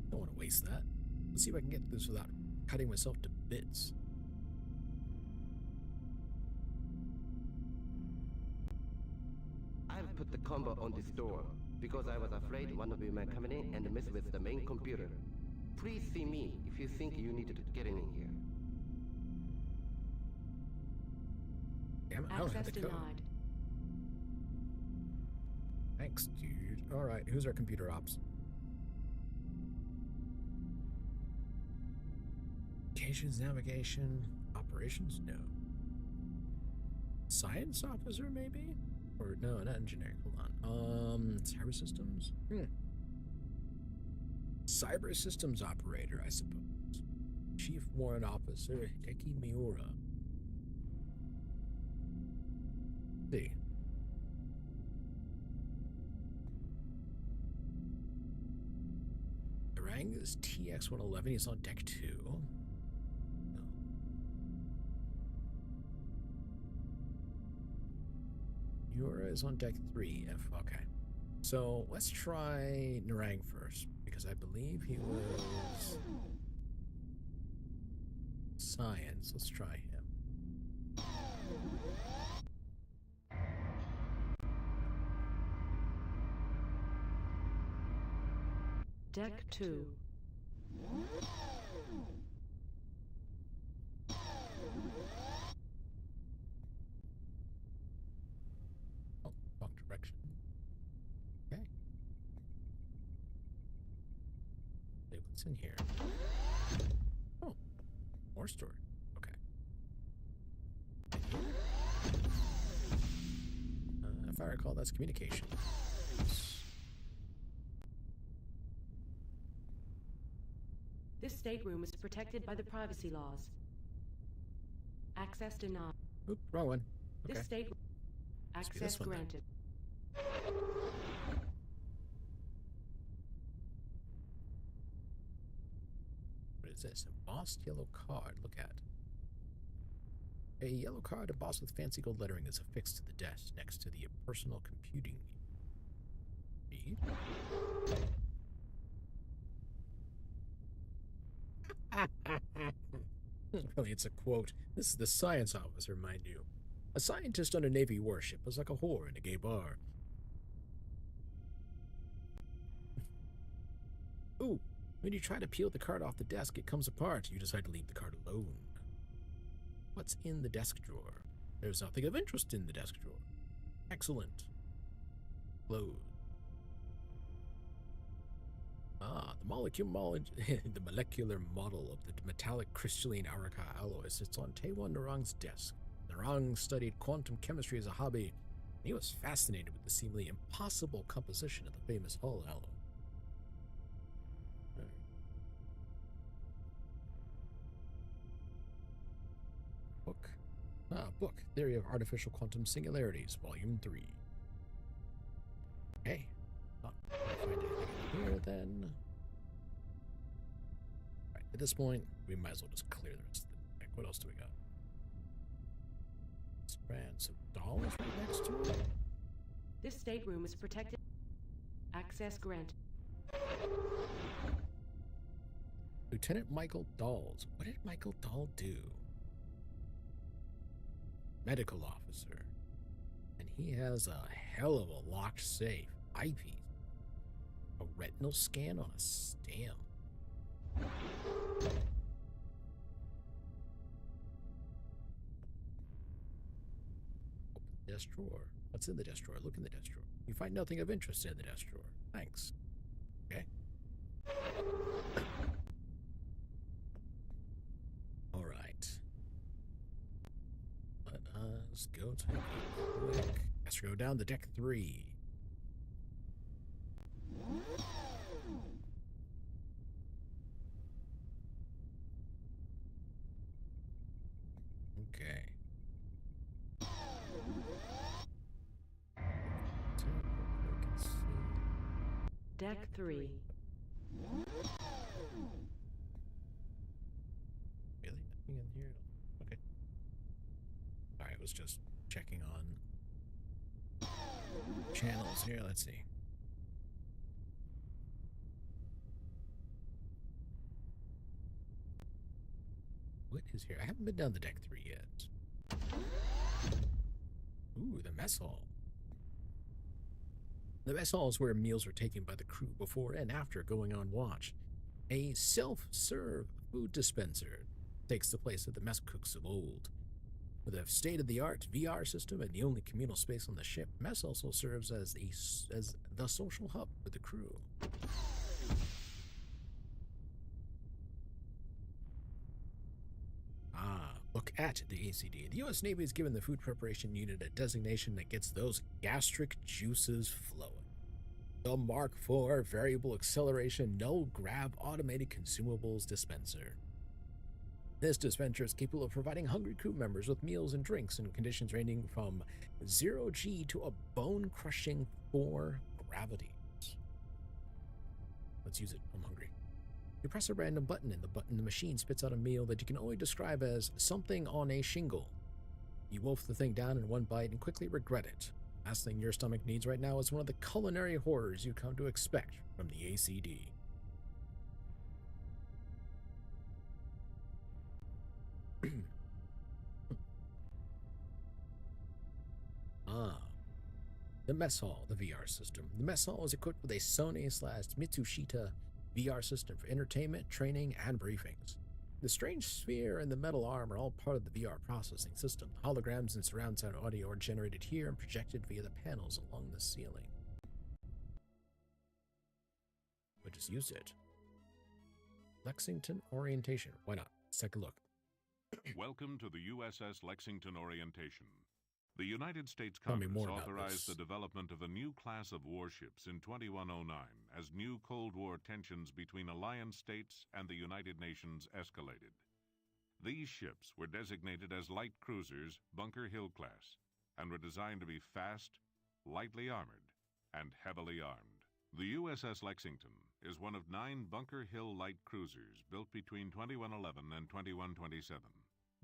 Don't want to waste that. Let's see if I can get through this without cutting myself to bits. I've put the combo on this door because I was afraid one of you might come in and mess with the main computer. Please see me if you think you need to get in here. Damn it, I don't have Access the code. denied. Thanks, dude. Alright, who's our computer ops? Communications, navigation, operations? No. Science officer, maybe? Or, no, not engineering. Hold on. Cyber systems? Cyber systems operator, I suppose. Chief Warrant Officer Hideki Miura. See. Rang is TX-111. He's on deck 2. No. Miura is on deck 3. Okay. So let's try Narang first, because I believe he was science. Let's try him. Deck 2. Oh, wrong direction. Okay. Hey, what's in here? Oh, more storage. Okay. If I recall, that's communication. This stateroom is protected by the privacy laws. Access denied. Oop, wrong one. Okay. This stateroom. Must be this Access one, then. granted. What is this? Embossed yellow card. Look at. A yellow card embossed with fancy gold lettering is affixed to the desk next to the personal computing. Read. Really, it's a quote. This is the science officer, mind you. A scientist on a Navy warship is like a whore in a gay bar. Ooh, when you try to peel the card off the desk, it comes apart. You decide to leave the card alone. What's in the desk drawer? There's nothing of interest in the desk drawer. Excellent. Close. Ah, the molecular model of the metallic crystalline Araka alloy sits on Taewon Narang's desk. Narang studied quantum chemistry as a hobby, and he was fascinated with the seemingly impossible composition of the famous Hull alloy. Book. Book. Theory of Artificial Quantum Singularities, Volume 3. Okay. Not find anything here then. Right, at this point, we might as well just clear the rest of the deck. What else do we got? Grand some dolls right next to it. This stateroom is protected. Access granted. Lieutenant Michael Dawes. What did Michael Dahl do? Medical officer. And he has a hell of a locked safe. Eyepiece. A retinal scan on a stamp. Desk drawer. What's in the desk drawer? Look in the desk drawer. You find nothing of interest in the desk drawer. Thanks. Okay. All right. Let us go take a quick. Let's go down to deck 3. Okay. Deck 3. Really? Nothing in here? Okay. Alright, I was just checking on channels here. Let's see. What is here? I haven't been down to deck 3 yet. Ooh, the mess hall. The mess hall is where meals are taken by the crew before and after going on watch. A self-serve food dispenser takes the place of the mess cooks of old. With a state-of-the-art VR system and the only communal space on the ship, mess also serves as the social hub for the crew. Look at the ACD. The U.S. Navy has given the food preparation unit a designation that gets those gastric juices flowing. The Mark IV Variable Acceleration No-Grab Automated Consumables Dispenser. This dispenser is capable of providing hungry crew members with meals and drinks in conditions ranging from 0G to a bone-crushing 4 gravities. Let's use it. I'm hungry. You press a random button and the machine spits out a meal that you can only describe as something on a shingle. You wolf the thing down in one bite and quickly regret it. Last thing your stomach needs right now is one of the culinary horrors you come to expect from the ACD. The mess hall, the VR system. The mess hall is equipped with a Sony/Mitsushita VR system for entertainment, training, and briefings. The strange sphere and the metal arm are all part of the VR processing system. The holograms and surround sound audio are generated here and projected via the panels along the ceiling. We'll just use it. Lexington orientation. Why not? Let's take a look. Welcome to the USS Lexington Orientation. The United States Congress authorized the development of a new class of warships in 2109 as new Cold War tensions between alliance states and the United Nations escalated. These ships were designated as light cruisers Bunker Hill class and were designed to be fast, lightly armored, and heavily armed. The USS Lexington is one of 9 Bunker Hill light cruisers built between 2111 and 2127.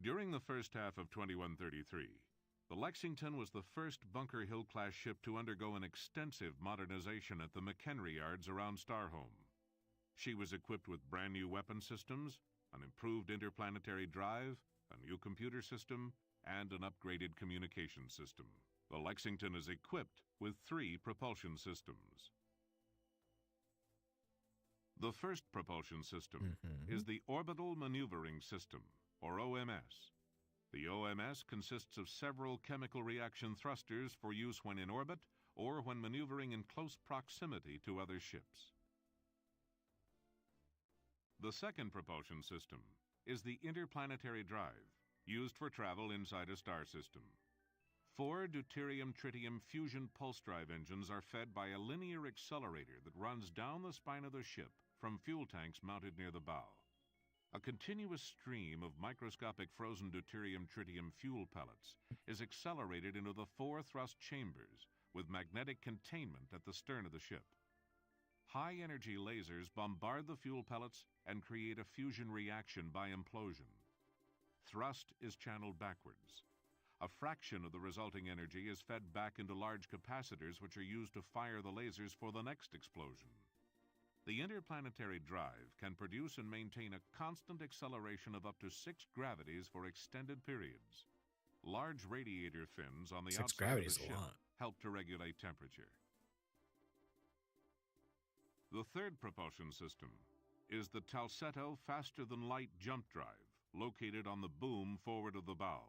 During the first half of 2133, the Lexington was the first Bunker Hill-class ship to undergo an extensive modernization at the McHenry yards around Starhome. She was equipped with brand-new weapon systems, an improved interplanetary drive, a new computer system, and an upgraded communication system. The Lexington is equipped with 3 propulsion systems. The first propulsion system is the Orbital Maneuvering System, or OMS. The OMS consists of several chemical reaction thrusters for use when in orbit or when maneuvering in close proximity to other ships. The second propulsion system is the interplanetary drive, used for travel inside a star system. 4 deuterium-tritium fusion pulse drive engines are fed by a linear accelerator that runs down the spine of the ship from fuel tanks mounted near the bow. A continuous stream of microscopic frozen deuterium-tritium fuel pellets is accelerated into the 4 thrust chambers with magnetic containment at the stern of the ship. High-energy lasers bombard the fuel pellets and create a fusion reaction by implosion. Thrust is channeled backwards. A fraction of the resulting energy is fed back into large capacitors which are used to fire the lasers for the next explosion. The interplanetary drive can produce and maintain a constant acceleration of up to 6 gravities for extended periods. Large radiator fins on the outside of the ship help to regulate temperature. The third propulsion system is the Talsetto faster-than-light jump drive, located on the boom forward of the bow.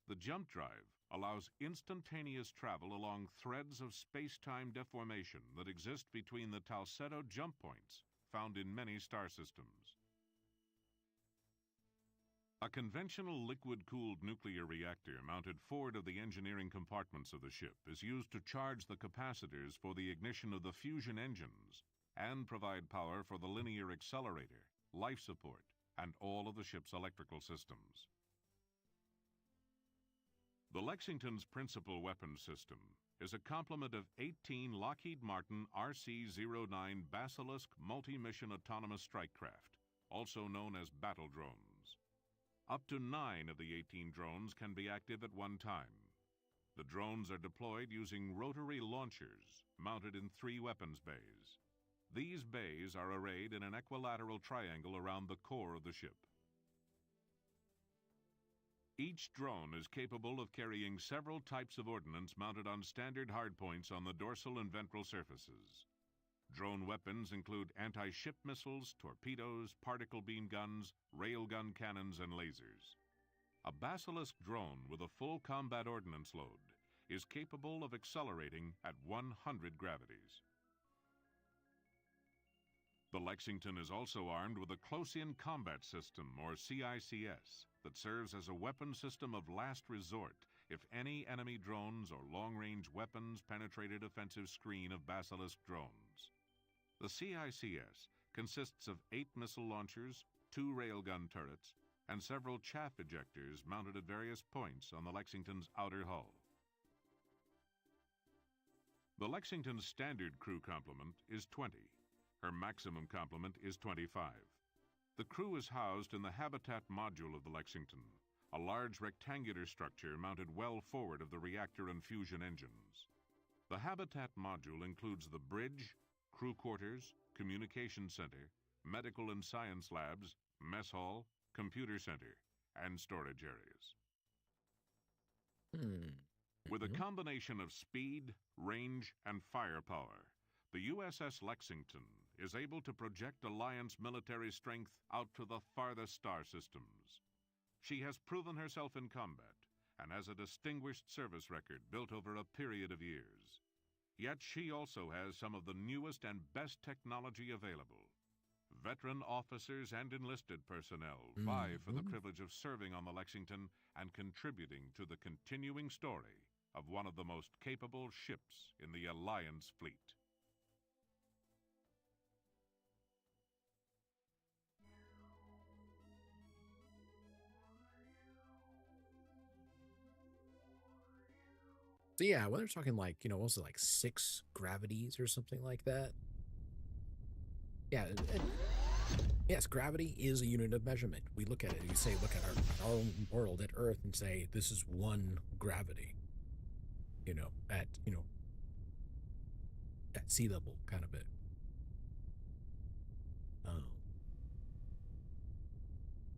The jump drive allows instantaneous travel along threads of space-time deformation that exist between the Talsetto jump points found in many star systems. A conventional liquid-cooled nuclear reactor mounted forward of the engineering compartments of the ship is used to charge the capacitors for the ignition of the fusion engines and provide power for the linear accelerator, life support, and all of the ship's electrical systems. The Lexington's principal weapons system is a complement of 18 Lockheed Martin RC-09 Basilisk multi-mission autonomous strike craft, also known as battle drones. Up to 9 of the 18 drones can be active at one time. The drones are deployed using rotary launchers mounted in 3 weapons bays. These bays are arrayed in an equilateral triangle around the core of the ship. Each drone is capable of carrying several types of ordnance mounted on standard hardpoints on the dorsal and ventral surfaces. Drone weapons include anti-ship missiles, torpedoes, particle beam guns, railgun cannons, and lasers. A Basilisk drone with a full combat ordnance load is capable of accelerating at 100 gravities. The Lexington is also armed with a Close-In Combat System, or CICS, that serves as a weapon system of last resort if any enemy drones or long-range weapons penetrate a defensive screen of Basilisk drones. The CICS consists of 8 missile launchers, 2 railgun turrets, and several chaff ejectors mounted at various points on the Lexington's outer hull. The Lexington's standard crew complement is 20. Her maximum complement is 25. The crew is housed in the habitat module of the Lexington, a large rectangular structure mounted well forward of the reactor and fusion engines. The habitat module includes the bridge, crew quarters, communication center, medical and science labs, mess hall, computer center, and storage areas. With a combination of speed, range, and firepower, the USS Lexington is able to project Alliance military strength out to the farthest star systems. She has proven herself in combat and has a distinguished service record built over a period of years. Yet she also has some of the newest and best technology available. Veteran officers and enlisted personnel vie for the privilege of serving on the Lexington and contributing to the continuing story of one of the most capable ships in the Alliance fleet. So yeah, when they're talking like, what was it, like 6 gravities or something like that? Yeah, yes, gravity is a unit of measurement. We look at it, you say, look at our own world at Earth and say, this is 1 gravity, at sea level kind of bit.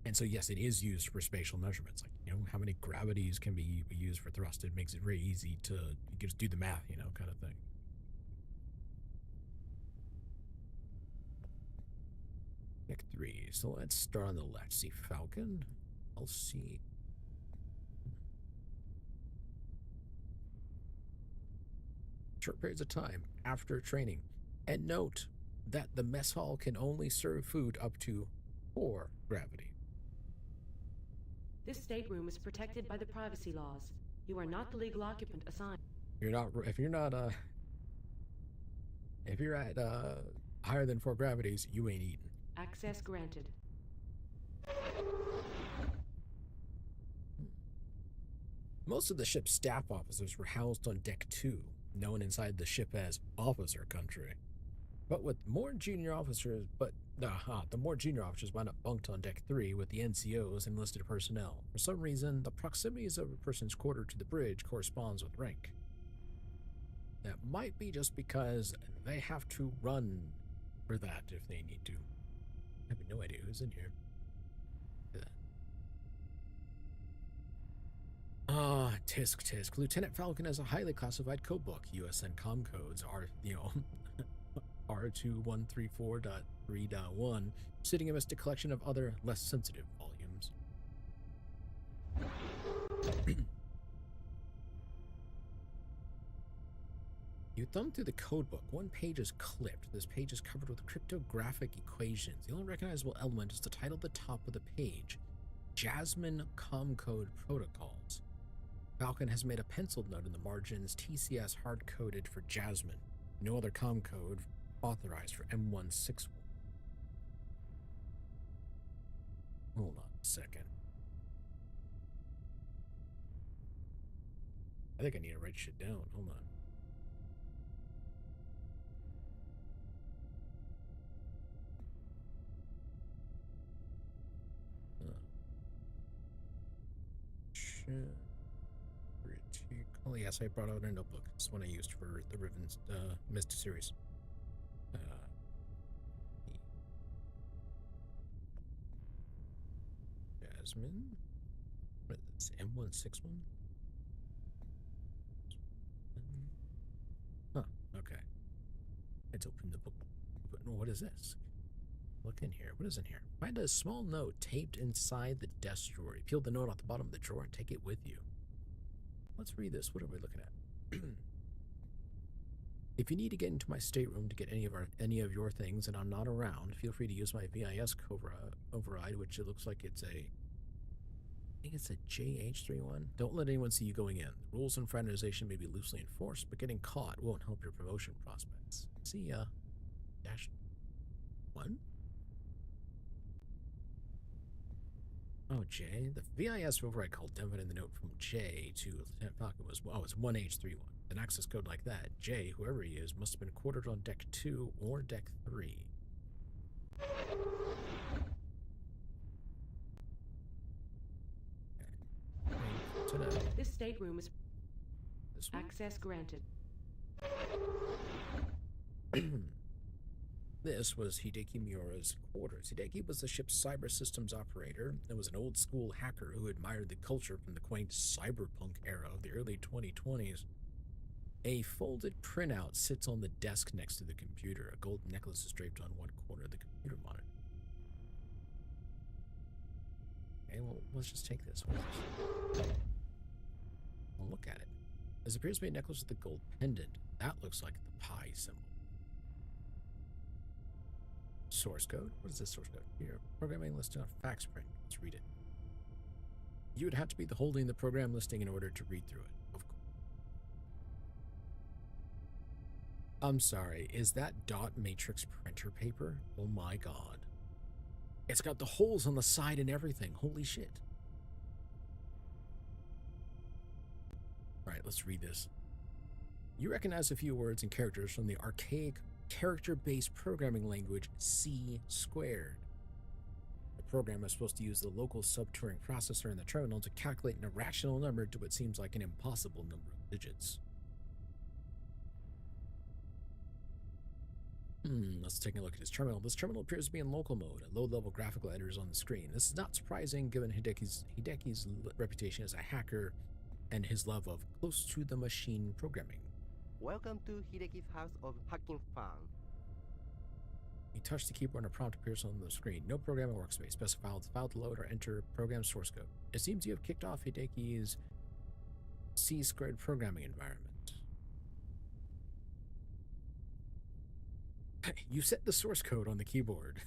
And so, yes, it is used for spatial measurements. Like, how many gravities can be used for thrust? It makes it very easy to just do the math, kind of thing. Pick 3. So let's start on the left. See Falcon. I'll see short periods of time after training. And note that the mess hall can only serve food up to 4 gravity. This stateroom is protected by the privacy laws. You are not the legal occupant assigned. If you're at higher than 4 gravities, you ain't eating. Access granted. Most of the ship's staff officers were housed on Deck 2, known inside the ship as Officer Country. But with more junior officers, the more junior officers wound up bunked on Deck 3 with the NCOs and enlisted personnel. For some reason, the proximities of a person's quarter to the bridge corresponds with rank. That might be just because they have to run for that if they need to. I have no idea who's in here. Tisk. Lieutenant Falcon has a highly classified codebook. USN com codes are, R2134.3.1, sitting amidst a collection of other less sensitive volumes. You thumb through the codebook. One page is clipped. This page is covered with cryptographic equations. The only recognizable element is the title at the top of the page: Jasmine Comcode Protocols. Falcon has made a penciled note in the margins: TCS hard-coded for Jasmine. No other comcode authorized for M161. Hold on a second. I think I need to write shit down. Hold on. Oh yes, I brought out a notebook. This is one I used for the Riven's Mist series. Jasmine? What is this? M161? Huh, okay. Let's open the book. What is this? Look in here. What is in here? Find a small note taped inside the desk drawer. Peel the note off the bottom of the drawer and take it with you. Let's read this. What are we looking at? If you need to get into my stateroom to get any of your things and I'm not around, feel free to use my VIS override, which it looks like it's a JH31. Don't let anyone see you going in. The rules and fraternization may be loosely enforced, but getting caught won't help your promotion prospects. See ya. -1? Oh, J. The VIS override called Devon in the note from J to Lieutenant Falcon was, it's 1H31. An access code like that, J, whoever he is, must have been quartered on Deck 2 or Deck 3. This stateroom is access granted. This was Hideki Miura's quarters. Hideki was the ship's cyber systems operator and was an old-school hacker who admired the culture from the quaint cyberpunk era of the early 2020s. A folded printout sits on the desk next to the computer. A gold necklace is draped on one corner of the computer monitor. Okay, well, let's just take this. Well, look at it. This appears to be a necklace with a gold pendant. That looks like the pi symbol. Source code? What is this source code? Here, programming listed on fax print. Let's read it. You would have to be holding the program listing in order to read through it. Of course. I'm sorry, is that dot matrix printer paper? Oh my god. It's got the holes on the side and everything. Holy shit. Alright, let's read this. You recognize a few words and characters from the archaic character-based programming language C squared. The program is supposed to use the local sub-Turing processor in the terminal to calculate an irrational number to what seems like an impossible number of digits. Let's take a look at his terminal. This terminal appears to be in local mode, and low-level graphical editors on the screen. This is not surprising given Hideki's reputation as a hacker and his love of close-to-the-machine programming. Welcome to Hideki's house of hacking fun. You touch the keyboard and a prompt appears on the screen. No program or workspace. Specify the file to load or enter program source code. It seems you have kicked off Hideki's C-squared programming environment. You set the source code on the keyboard.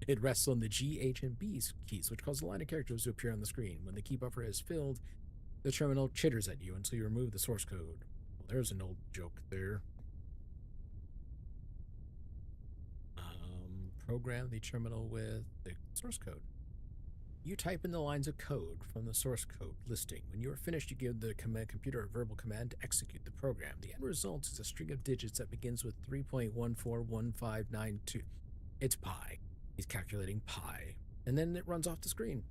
It rests on the G, H, and B keys, which cause a line of characters to appear on the screen. When the key buffer is filled, the terminal chitters at you until you remove the source code. Well, there's an old joke there. Program the terminal with the source code. You type in the lines of code from the source code listing. When you are finished, you give the computer a verbal command to execute the program. The end result is a string of digits that begins with 3.141592. It's pi. He's calculating pi. And then it runs off the screen.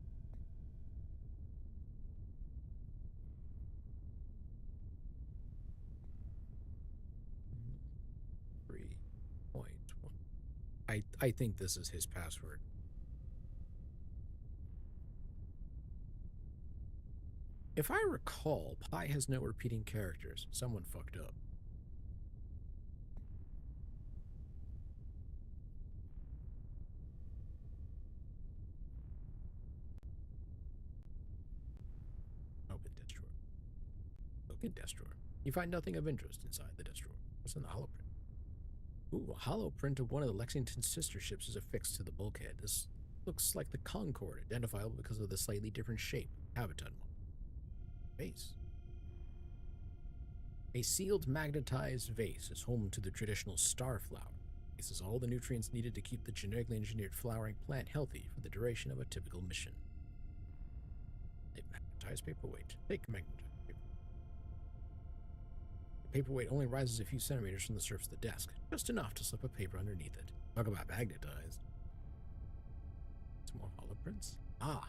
I think this is his password. If I recall, pi has no repeating characters. Someone fucked up. Open desk drawer. Open desk drawer. You find nothing of interest inside the desk drawer. What's in the holoprint? Ooh, a hollow print of one of the Lexington's sister ships is affixed to the bulkhead. This looks like the Concorde, identifiable because of the slightly different shape. Habitat vase. A sealed magnetized vase is home to the traditional star flower. This is all the nutrients needed to keep the genetically engineered flowering plant healthy for the duration of a typical mission. A magnetized paperweight. Take magnetized paper. The paperweight only rises a few centimeters from the surface of the desk, just enough to slip a paper underneath it. Talk about magnetized. Some more holoprints. Ah.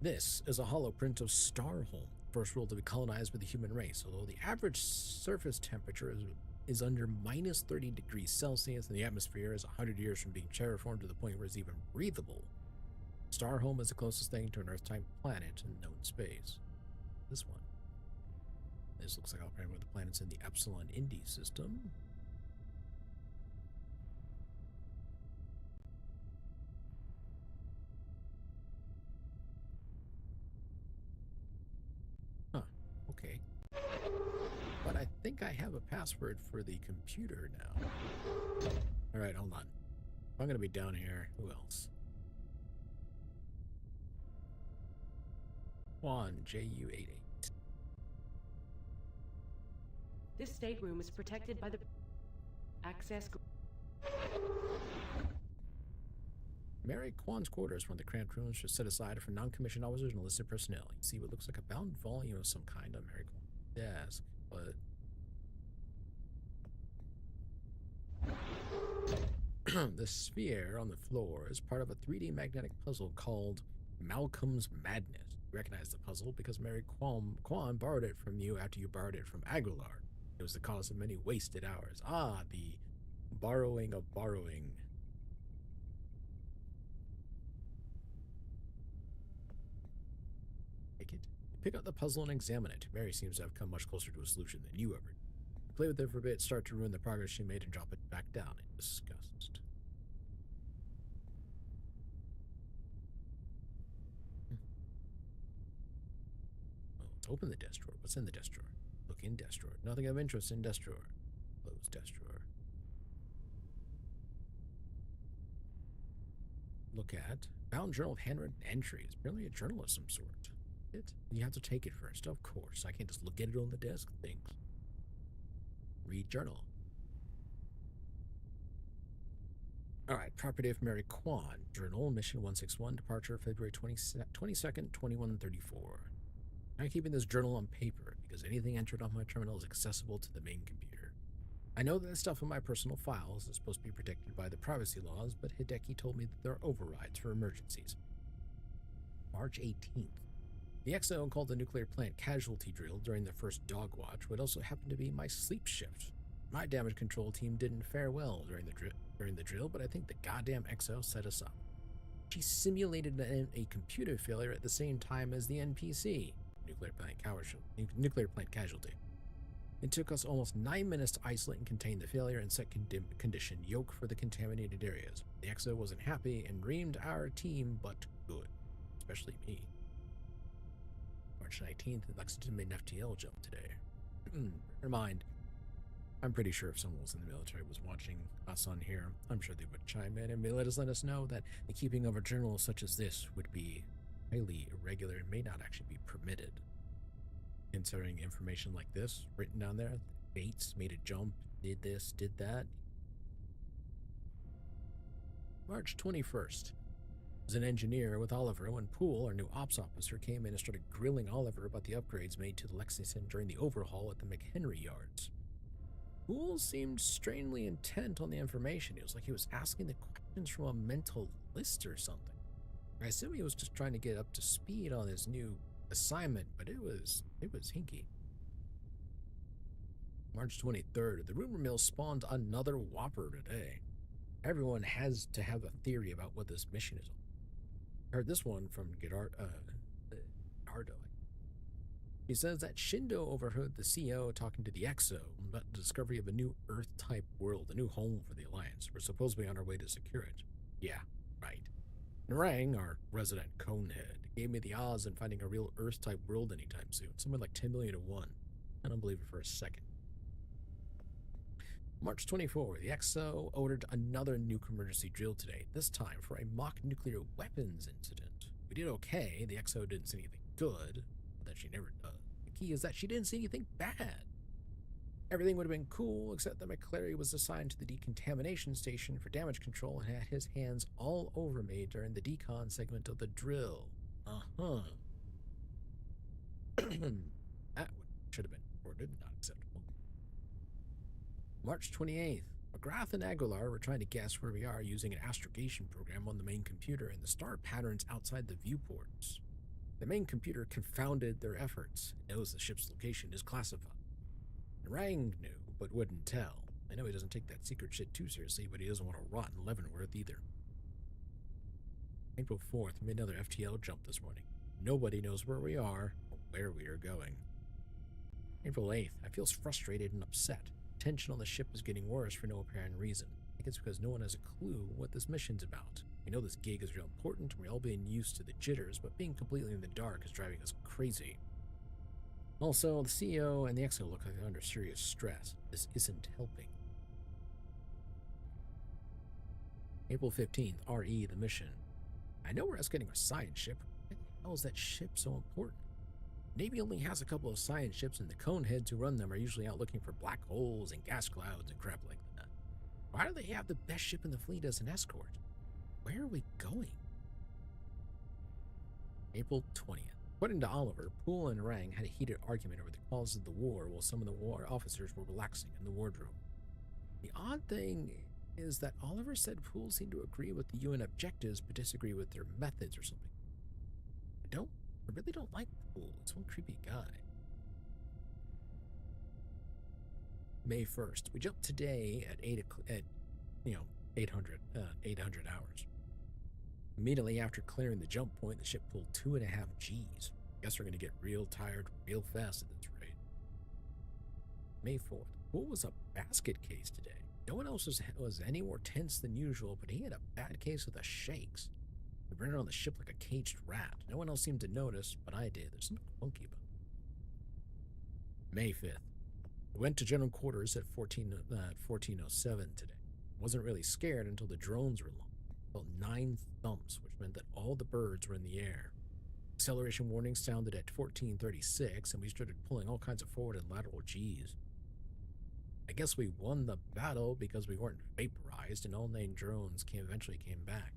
This is a holoprint of Starholm, first world to be colonized by the human race. Although the average surface temperature is under minus 30 degrees Celsius and the atmosphere is 100 years from being terraformed to the point where it's even breathable, Starholm is the closest thing to an Earth-type planet in known space. This one. This looks like one of the planets in the Epsilon Indi system. Okay. But I think I have a password for the computer now. Alright, hold on. If I'm going to be down here, who else? Juan, JU88. This stateroom is protected by the access. Mary Kwan's quarters, one of the cramped rooms, are set aside for non-commissioned officers and enlisted personnel. You see what looks like a bound volume of some kind on Mary Kwan's desk, but the sphere on the floor is part of a 3D magnetic puzzle called Malcolm's Madness. You recognize the puzzle because Mary Kwan borrowed it from you after you borrowed it from Aguilar. It was the cause of many wasted hours. Ah, the borrowing of borrowing. Take it. Pick up the puzzle and examine it. Mary seems to have come much closer to a solution than you ever did. Play with it for a bit, start to ruin the progress she made, and drop it back down in disgust. Well, let's open the desk drawer. What's in the desk drawer? Look in desk drawer. Nothing of interest in desk drawer. Close desk drawer. Look at bound journal of handwritten entries. Apparently a journal of some sort. You have to take it first, of course. I can't just look at it on the desk. Thanks. Read journal. Alright, property of Mary Kwan. Journal, mission 161, departure February 22nd, 2134. I'm keeping this journal on paper because anything entered on my terminal is accessible to the main computer. I know that the stuff in my personal files is supposed to be protected by the privacy laws, but Hideki told me that there are overrides for emergencies. March 18th. The XO called the nuclear plant casualty drill during the first dog watch would also happen to be my sleep shift. My damage control team didn't fare well during the drill, but I think the goddamn XO set us up. She simulated a computer failure at the same time as the NPC, nuclear plant casualty. It took us almost 9 minutes to isolate and contain the failure and set condition yoke for the contaminated areas. The XO wasn't happy and reamed our team, but good, especially me. March 19th, Lexington made an FTL jump today. Never mind. I'm pretty sure if someone was in the military was watching us on here, I'm sure they would chime in and let us know that the keeping of a journal such as this would be highly irregular and may not actually be permitted. Considering information like this written down there, Bates made a jump, did this, did that. March 21st. Was an engineer with Oliver when Poole, our new ops officer, came in and started grilling Oliver about the upgrades made to the Lexington during the overhaul at the McHenry yards. Poole seemed strangely intent on the information. It was like he was asking the questions from a mental list or something. I assume he was just trying to get up to speed on his new assignment, but it was hinky. March 23rd, the rumor mill spawned another whopper today. Everyone has to have a theory about what this mission is. I heard this one from Hardo. He says that Shindo overheard the CO talking to the XO about the discovery of a new Earth-type world, a new home for the Alliance. We're supposed to be on our way to secure it. Yeah, right. Narang, our resident conehead, gave me the odds in finding a real Earth-type world anytime soon, somewhere like 10 million to 1. I don't believe it for a second. March 24, the XO ordered another nuke emergency drill today, this time for a mock nuclear weapons incident. We did okay. The XO didn't see anything good, but that she never does. The key is that she didn't see anything bad. Everything would have been cool, except that McClary was assigned to the decontamination station for damage control and had his hands all over me during the decon segment of the drill. That should have been reported, not acceptable. March 28th. McGrath and Aguilar were trying to guess where we are using an astrogation program on the main computer and the star patterns outside the viewports. The main computer confounded their efforts. It knows the ship's location is classified. Narang knew, but wouldn't tell. I know he doesn't take that secret shit too seriously, but he doesn't want to rot in Leavenworth either. April 4th, made another FTL jump this morning. Nobody knows where we are or where we are going. April 8th, I feel frustrated and upset. Tension on the ship is getting worse for no apparent reason. I think it's because no one has a clue what this mission's about. We know this gig is real important and we're all being used to the jitters, but being completely in the dark is driving us crazy. Also, the CEO and the XO look like they're under serious stress. This isn't helping. April 15th, RE, the mission. I know we're getting a science ship. Why the hell is that ship so important? Navy only has a couple of science ships, and the coneheads who run them are usually out looking for black holes and gas clouds and crap like that. Why do they have the best ship in the fleet as an escort? Where are we going? April 20th. According to Oliver, Poole and Rang had a heated argument over the cause of the war while some of the war officers were relaxing in the wardroom. The odd thing is that Oliver said Poole seemed to agree with the UN objectives but disagree with their methods or something. I really don't like Poole. He's one creepy guy. May 1st. We jumped today at 800 hours. Immediately after clearing the jump point, the ship pulled 2.5 Gs. Guess we're going to get real tired real fast at this rate. May 4th. Poole was a basket case today. No one else was any more tense than usual, but he had a bad case of the shakes. He ran around the ship like a caged rat. No one else seemed to notice, but I did. There's something funky about it. May 5th. We went to general quarters at 1407 today. Wasn't really scared until the drones were launched. Felt 9 thumps, which meant that all the birds were in the air. Acceleration warning sounded at 1436, and we started pulling all kinds of forward and lateral Gs. I guess we won the battle because we weren't vaporized, and all 9 drones eventually came back.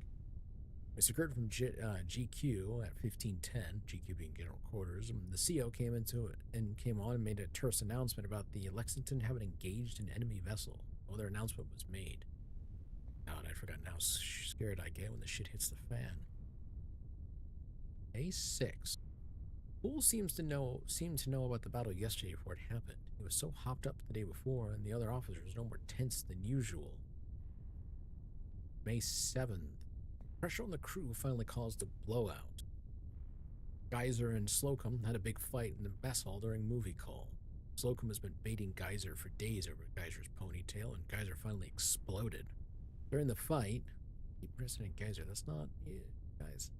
We secured from GQ at 1510, GQ being general quarters, and the CO came on and made a terse announcement about the Lexington having engaged an enemy vessel. No other announcement was made. God, I'd forgotten how scared I get when the shit hits the fan. May 6th. Poole seemed to know about the battle yesterday before it happened. He was so hopped up the day before, and the other officers were no more tense than usual. May 7th. Pressure on the crew finally caused a blowout. Geyser and Slocum had a big fight in the mess hall during movie call. Slocum has been baiting Geyser for days over Geyser's ponytail, and Geyser finally exploded. During the fight, keep President Geyser, that's not, guys,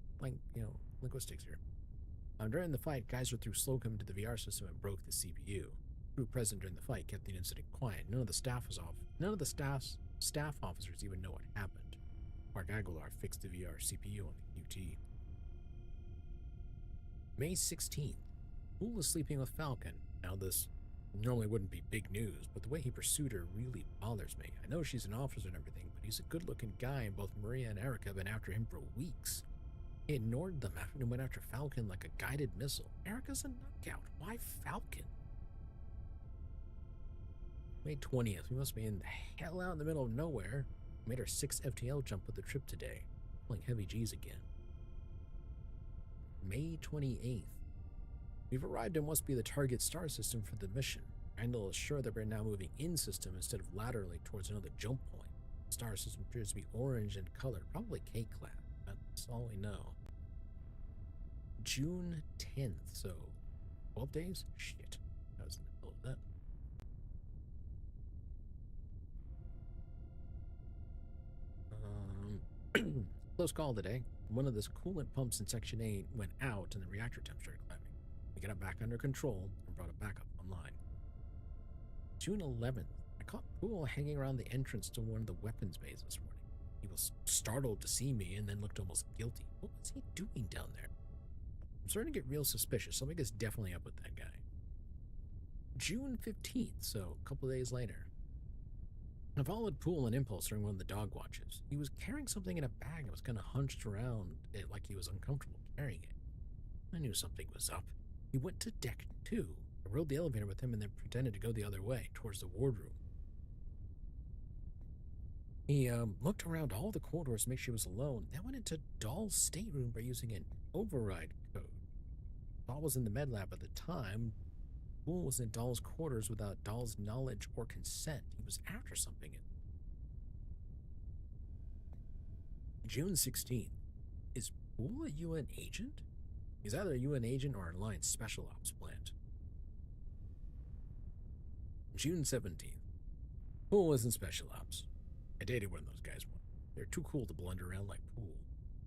linguistics here. During the fight, Geyser threw Slocum into the VR system and broke the CPU. crew present during the fight kept the incident quiet. None of the staff staff officers even know what happened. Mark Aguilar fixed the VR CPU on the QT. May 16th. Poole is sleeping with Falcon. Now this normally wouldn't be big news, but the way he pursued her really bothers me. I know she's an officer and everything, but he's a good-looking guy, and both Maria and Erica have been after him for weeks. He ignored them and went after Falcon like a guided missile. Erica's a knockout. Why Falcon? May 20th. We must be in the hell out in the middle of nowhere. We made our 6th FTL jump with the trip today. Pulling heavy G's again. May 28th. We've arrived in what must be the target star system for the mission. Randall is sure that we're now moving in-system instead of laterally towards another jump point. The star system appears to be orange in color, probably K-class. That's all we know. June 10th, so 12 days? Shit. I was in the middle of that. Close call today. One of the coolant pumps in Section 8 went out and the reactor temp started climbing. We got it back under control and brought it back up online. June 11th. I caught Poole hanging around the entrance to one of the weapons bays this morning. He was startled to see me and then looked almost guilty. What was he doing down there? I'm starting to get real suspicious. Something is definitely up with that guy. June 15th, so a couple days later. I followed Poole on impulse during one of the dog watches. He was carrying something in a bag and was kind of hunched around it like he was uncomfortable carrying it. I knew something was up. He went to deck 2. I rode the elevator with him and then pretended to go the other way, towards the wardroom. He looked around all the corridors to make sure he was alone, then went into Dahl's stateroom by using an override code. Dahl was in the med lab at the time. Poole was in Dahl's quarters without Dahl's knowledge or consent. He was after something. June 16th. Is Poole a UN agent? He's either a UN agent or an Alliance Special Ops plant. June 17th. Poole was in Special Ops. I dated one of those guys once. They're too cool to blunder around like Poole.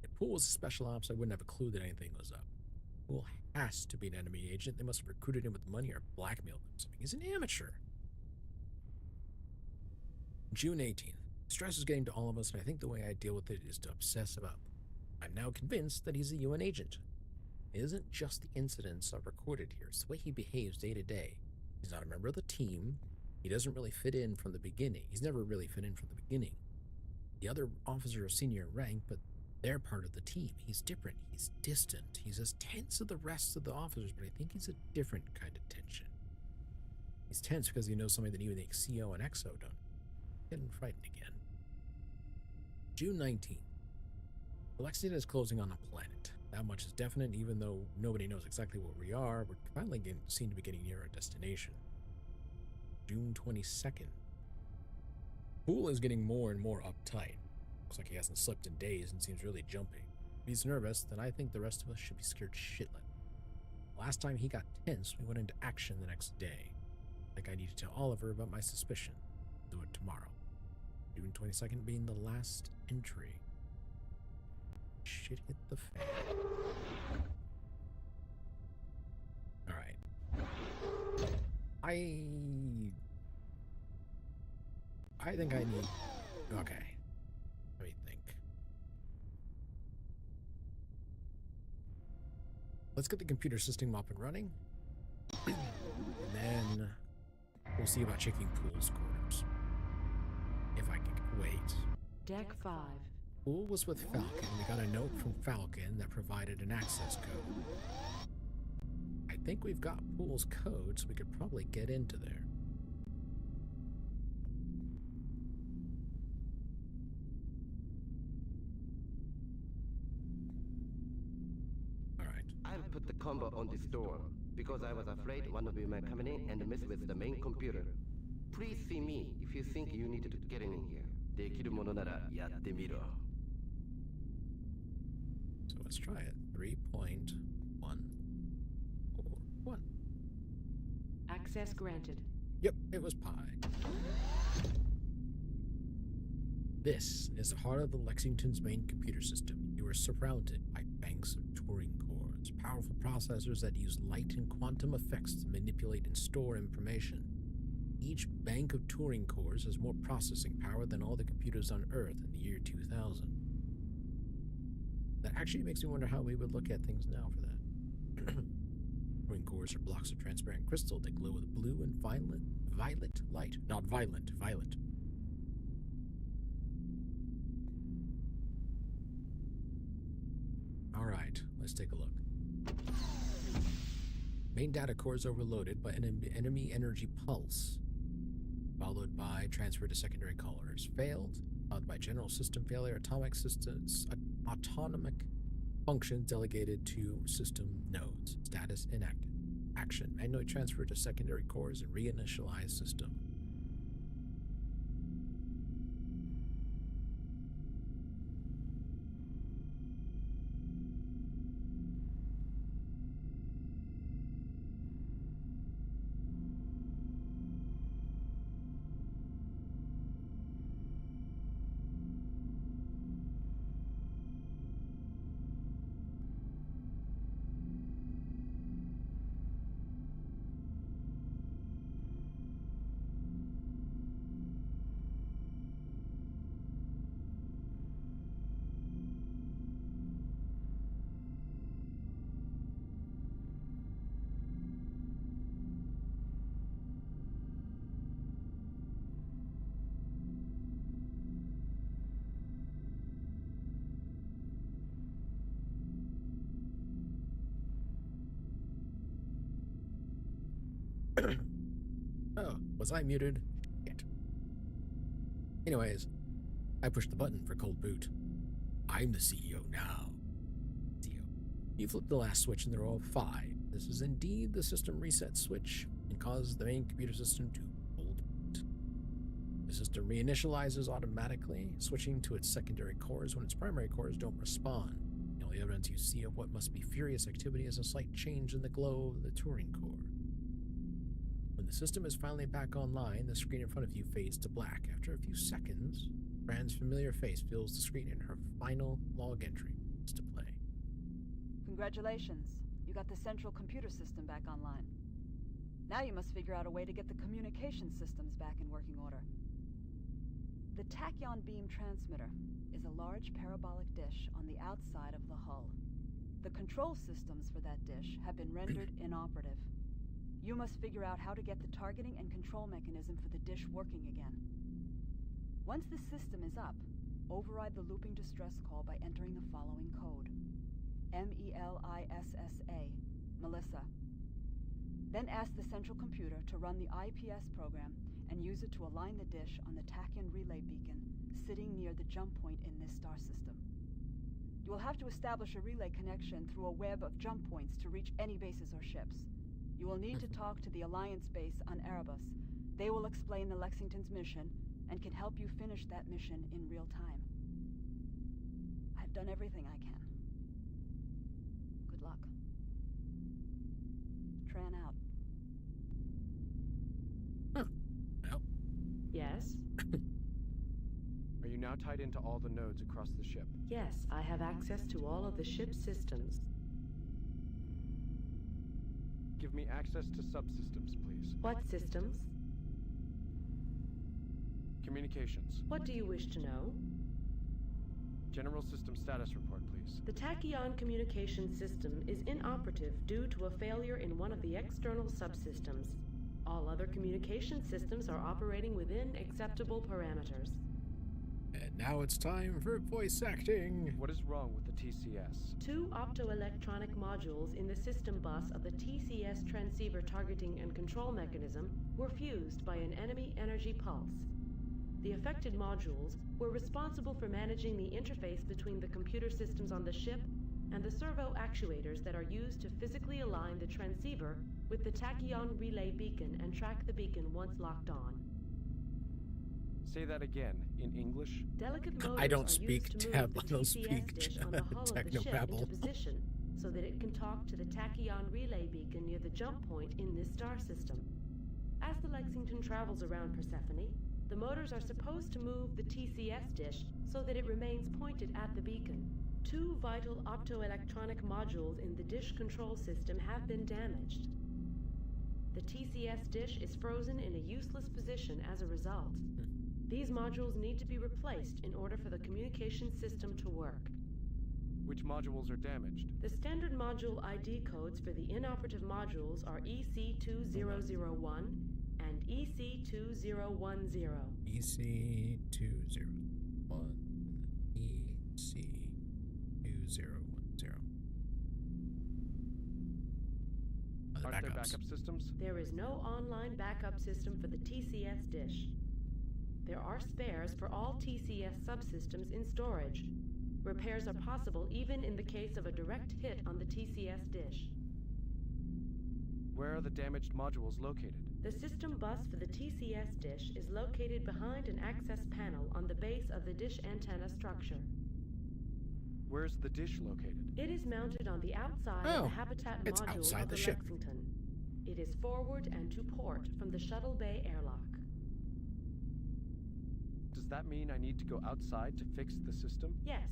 If Poole was a Special Ops, I wouldn't have a clue that anything was up. Poole has to be an enemy agent. They must have recruited him with money or blackmailed him. Something. He's an amateur. June 18th. Stress is getting to all of us, and I think the way I deal with it is to obsess about them. I'm now convinced that he's a UN agent. It isn't just the incidents I've recorded here. It's the way he behaves day to day. He's not a member of the team. He doesn't really fit in from the beginning. He's never really fit in from the beginning. The other officers are senior in rank, but they're part of the team. He's different. He's distant. He's as tense as the rest of the officers, but I think he's a different kind of tension. He's tense because he knows something that even the CO and XO don't. Getting frightened again. June 19th. Lexington is closing on a planet. That much is definite, even though nobody knows exactly what we are. We're finally seem to be getting near our destination. June 22nd. Poole is getting more and more uptight. Looks like he hasn't slept in days and seems really jumpy. If he's nervous, then I think the rest of us should be scared shitless. Last time he got tense, we went into action the next day. I think I need to tell Oliver about my suspicion. I'll do it tomorrow. June 22nd being the last entry. Shit hit the fan. Alright. I think I need... Okay. Let me think. Let's get the computer system up and running. And then we'll see about checking Poole's quarters. If I can wait. Deck 5. Poole was with Falcon. We got a note from Falcon that provided an access code. I think we've got Poole's code, so we could probably get into there. Alright. I'll put the combo on this door, because I was afraid one of you might come in and mess with the main computer. Please see me if you think you need to get in here. できるものならやってみろ. So let's try it. 3.141. Access granted. Yep, it was pi. This is the heart of the Lexington's main computer system. You are surrounded by banks of Turing cores, powerful processors that use light and quantum effects to manipulate and store information. Each bank of Turing cores has more processing power than all the computers on Earth in the year 2000. That actually makes me wonder how we would look at things now for that. Turing cores are blocks of transparent crystal that glow with blue and violet light. Not violent, violet. Alright, let's take a look. Main data core is overloaded by an enemy energy pulse, followed by transfer to secondary cores. Failed, followed by general system failure, autonomic functions delegated to system nodes. Status inactive. Action, manually transfer to secondary cores and reinitialize system. Oh, was I muted? Yet. Anyways, I pushed the button for cold boot. I'm the CEO now. CEO. You flip the last switch and they're all fine. This is indeed the system reset switch and causes the main computer system to cold boot. The system reinitializes automatically, switching to its secondary cores when its primary cores don't respond. The only evidence you see of what must be furious activity is a slight change in the glow of the Turing core. When the system is finally back online, the screen in front of you fades to black. After a few seconds, Brand's familiar face fills the screen and her final log entry is to play. Congratulations. You got the central computer system back online. Now you must figure out a way to get the communication systems back in working order. The tachyon beam transmitter is a large parabolic dish on the outside of the hull. The control systems for that dish have been rendered inoperative. You must figure out how to get the targeting and control mechanism for the dish working again. Once the system is up, override the looping distress call by entering the following code. MELISSA, Melissa. Then ask the central computer to run the IPS program and use it to align the dish on the tachyon relay beacon sitting near the jump point in this star system. You will have to establish a relay connection through a web of jump points to reach any bases or ships. You will need to talk to the Alliance base on Erebus. They will explain the Lexington's mission and can help you finish that mission in real time. I've done everything I can. Good luck. Tran out. Huh. Well. Yes? Are you now tied into all the nodes across the ship? Yes, I have access to all of the ship's systems. Give me access to subsystems, please. What systems? Communications. What do you wish to know? General system status report, please. The tachyon communication system is inoperative due to a failure in one of the external subsystems. All other communication systems are operating within acceptable parameters. And now it's time for voice acting. What is wrong with the TCS? 2 optoelectronic modules in the system bus of the TCS transceiver targeting and control mechanism were fused by an enemy energy pulse. The affected modules were responsible for managing the interface between the computer systems on the ship and the servo actuators that are used to physically align the transceiver with the tachyon relay beacon and track the beacon once locked on. Say that again, in English. Delicate motors I don't are speak used to tab, move I the don't TCS speak dish on the hull of the ship technobabble. into position so that it can talk to the tachyon relay beacon near the jump point in this star system. As the Lexington travels around Persephone, the motors are supposed to move the TCS dish so that it remains pointed at the beacon. 2 vital optoelectronic modules in the dish control system have been damaged. The TCS dish is frozen in a useless position as a result. These modules need to be replaced in order for the communication system to work. Which modules are damaged? The standard module ID codes for the inoperative modules are EC2001 and EC2010. EC201, EC2010. Aren't there backup systems? There is no online backup system for the TCS dish. There are spares for all TCS subsystems in storage. Repairs are possible even in the case of a direct hit on the TCS dish. Where are the damaged modules located? The system bus for the TCS dish is located behind an access panel on the base of the dish antenna structure. Where's the dish located? It is mounted on the outside of the habitat module of the Lexington. It is forward and to port from the Shuttle Bay airlock. Does that mean I need to go outside to fix the system? Yes.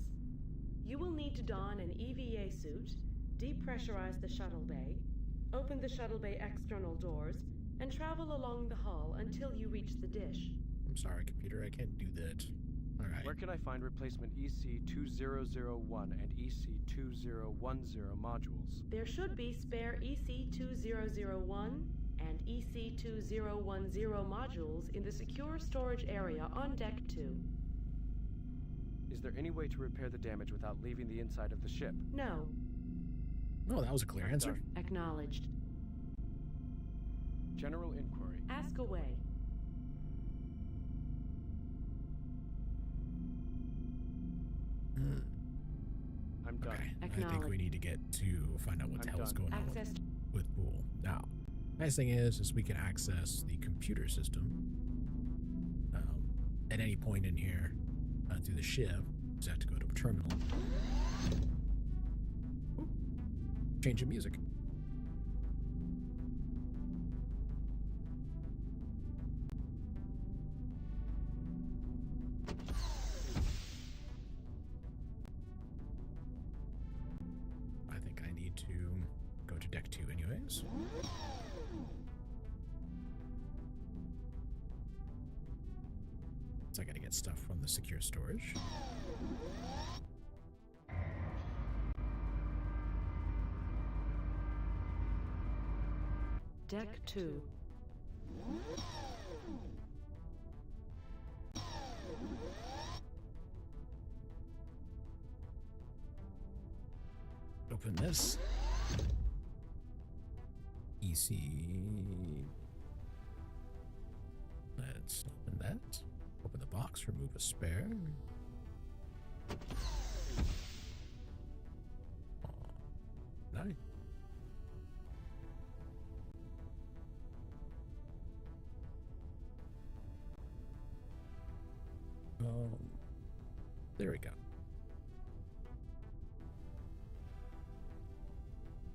You will need to don an EVA suit, depressurize the shuttle bay, open the shuttle bay external doors, and travel along the hull until you reach the dish. I'm sorry, computer, I can't do that. All right. Where can I find replacement EC2001 and EC2010 modules? There should be spare EC2001 and EC2010 modules in the secure storage area on Deck 2. Is there any way to repair the damage without leaving the inside of the ship? No. Oh, that was a clear answer. Acknowledged. General inquiry. Ask away. I'm done. Okay. I think we need to get to find out what the hell is going on with Pool. Now, nice thing is we can access the computer system at any point in here through the ship. Just have to go to a terminal. Ooh. Change of music. I think I need to go to Deck 2 anyways. So I gotta get stuff from the secure storage. Deck 2. Open this. EC. Let's open that. Open the box, remove a spare. Nice. There we go.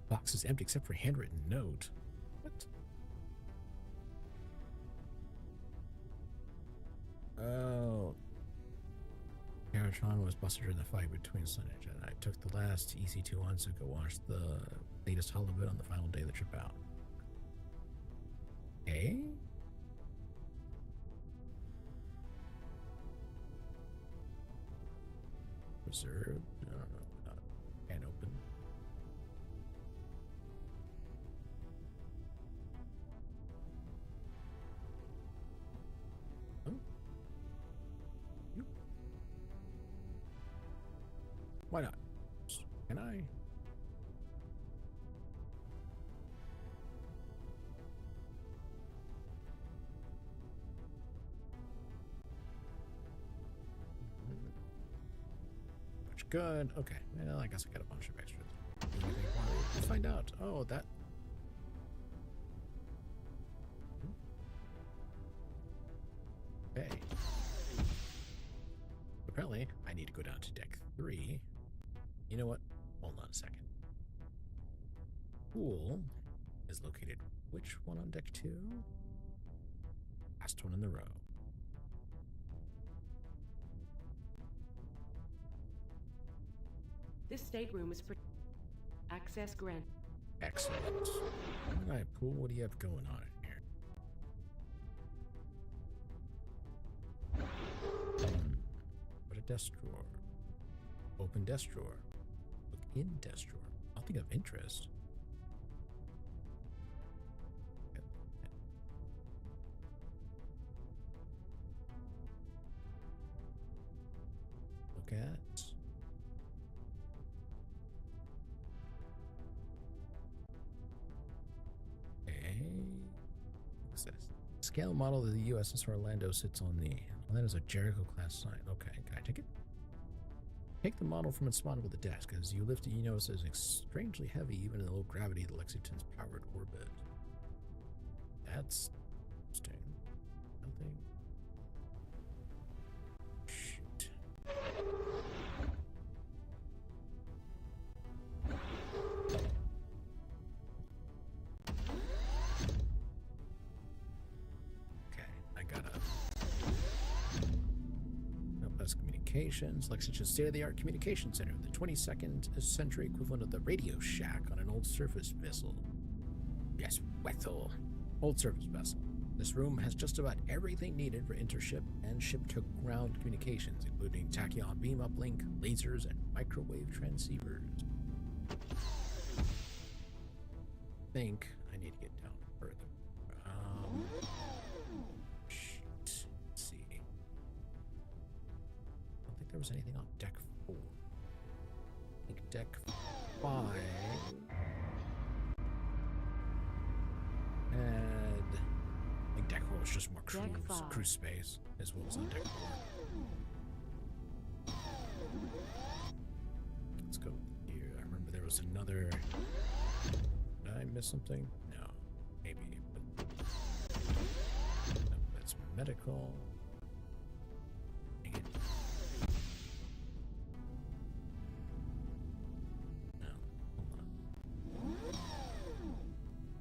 Box is empty except for a handwritten note. What? Oh. Aerotron was busted during the fight between Sun and Jedi. I took the last EC-21 to go watch the latest holobit on the final day of the trip out. Okay. Reserved. No, not. Can't open. Oh. Why not? Can I? Good. Okay. Well, I guess I got a bunch of extras. Let's find out. Oh, that. Okay. Apparently, I need to go down to Deck 3. You know what? Hold on a second. Pool is located which one on Deck 2? Last one in the row. This stateroom is access granted. Excellent. All right, Pool, what do you have going on in here? What a desk drawer. Open desk drawer. Look in desk drawer. Nothing of interest. Look at. What's this? Scale model of the USS Orlando sits on the Orlando's a Jericho class sign. Okay, can I take it? Take the model from its spot with the desk. As you lift it, you notice it's strangely heavy, even in the low gravity of the Lexington's powered orbit. That's interesting. Nothing. Shoot. Communications, Lexington's state-of-the-art communication center, the 22nd century equivalent of the Radio Shack on an old surface vessel. Yes, vessel. Old surface vessel. This room has just about everything needed for intership and ship-to-ground communications, including tachyon beam uplink, lasers, and microwave transceivers. I think I need to get down further. There was anything on deck 4. I think deck 5 had, I think deck 4 was just more crew space as well as on deck 4. Let's go here. I remember there was another. Did I miss something? No, maybe. But no, that's medical.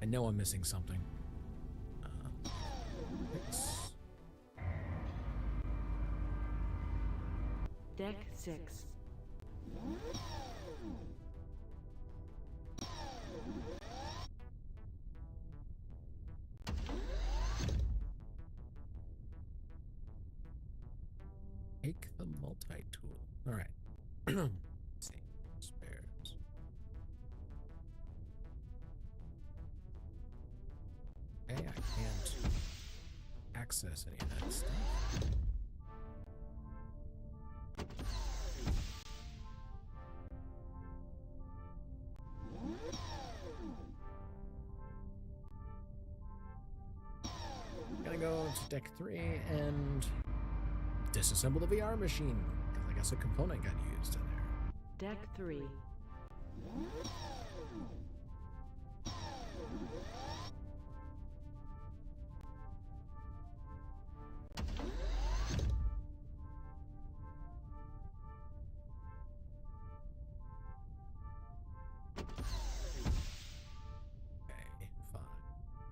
I know I'm missing something. Deck 6. Take the multi-tool. All right. Let's see. Spares. Okay, I can't access any of that stuff. Gotta go to deck 3 and disassemble the VR machine, because I guess a component got used in there. Deck 3.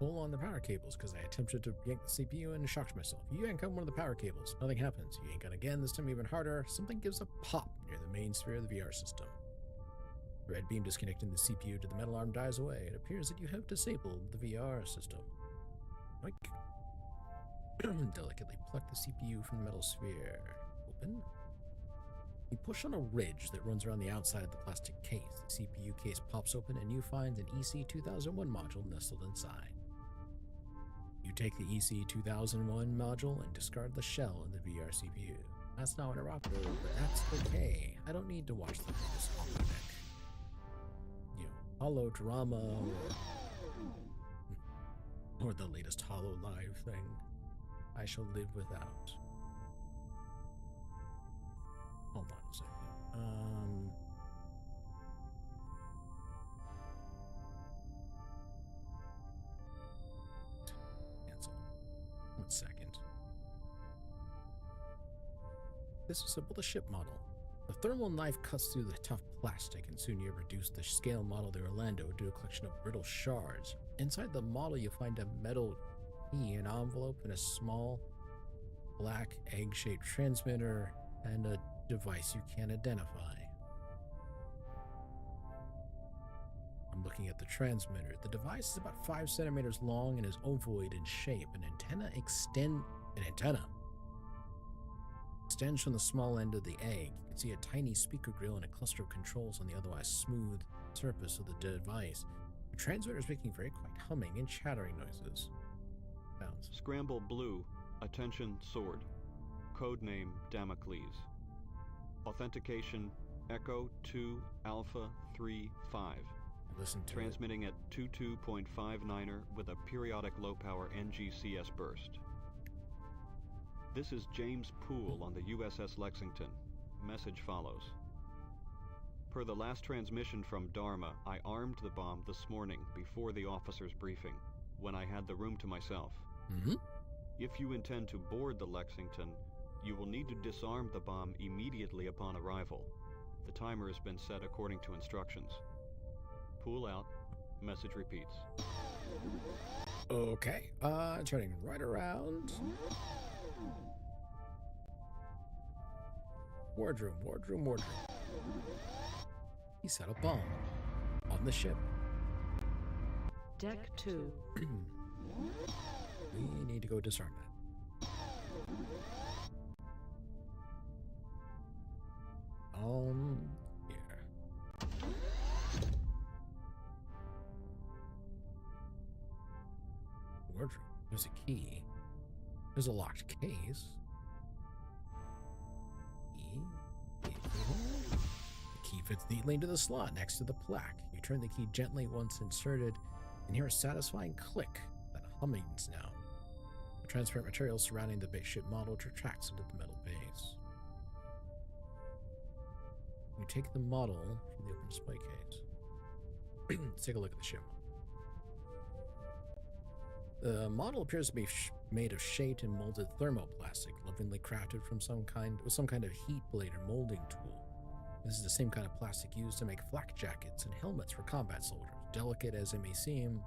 Pull on the power cables because I attempted to yank the CPU and shocked myself. You yank on one of the power cables. Nothing happens. You yank on again, this time even harder. Something gives a pop near the main sphere of the VR system. The red beam disconnecting the CPU to the metal arm dies away. It appears that you have disabled the VR system. Like, delicately pluck the CPU from the metal sphere. Open. You push on a ridge that runs around the outside of the plastic case. The CPU case pops open and you find an EC2001 module nestled inside. You take the EC2001 module and discard the shell in the VR CPU. That's not interoperable, but that's okay. I don't need to watch the latest holodeck. Holodrama or the latest HoloLive thing. I shall live without. Hold on a second. Cancel. 1 second. Disassemble the ship model. The thermal knife cuts through the tough plastic, and soon you have reduced the scale model of the Orlando to a collection of brittle shards. Inside the model, you find a metal key, an envelope, and a small black egg-shaped transmitter, and a device you can't identify. looking at the transmitter. The device is about 5 centimeters long and is ovoid in shape. An antenna extends from the small end of the egg. You can see a tiny speaker grill and a cluster of controls on the otherwise smooth surface of the device. The transmitter is making very quiet humming and chattering noises. Sounds. Scramble Blue, attention Sword. Codename Damocles. Authentication Echo 2 Alpha 3 5. Listen to transmitting at 22.59er with a periodic low power NGCS burst. This is James Poole on the USS Lexington. Message follows. Per the last transmission from Dharma, I armed the bomb this morning before the officer's briefing, when I had the room to myself. If you intend to board the Lexington, you will need to disarm the bomb immediately upon arrival. The timer has been set according to instructions. Pool out. Message repeats. Okay, turning right around. Wardroom. He set a bomb on the ship. Deck 2. We need to go disarm that. Here. Wardroom. There's a key. There's a locked case. The key fits neatly into the slot next to the plaque. You turn the key gently once inserted and hear a satisfying click. That humming sound. The transparent material surrounding the base ship model retracts into the metal base. You take the model from the open display case. Let's take a look at the ship. The model appears to be made of shaped and molded thermoplastic, lovingly crafted from some kind of heat blade or molding tool. This is the same kind of plastic used to make flak jackets and helmets for combat soldiers. Delicate as it may seem,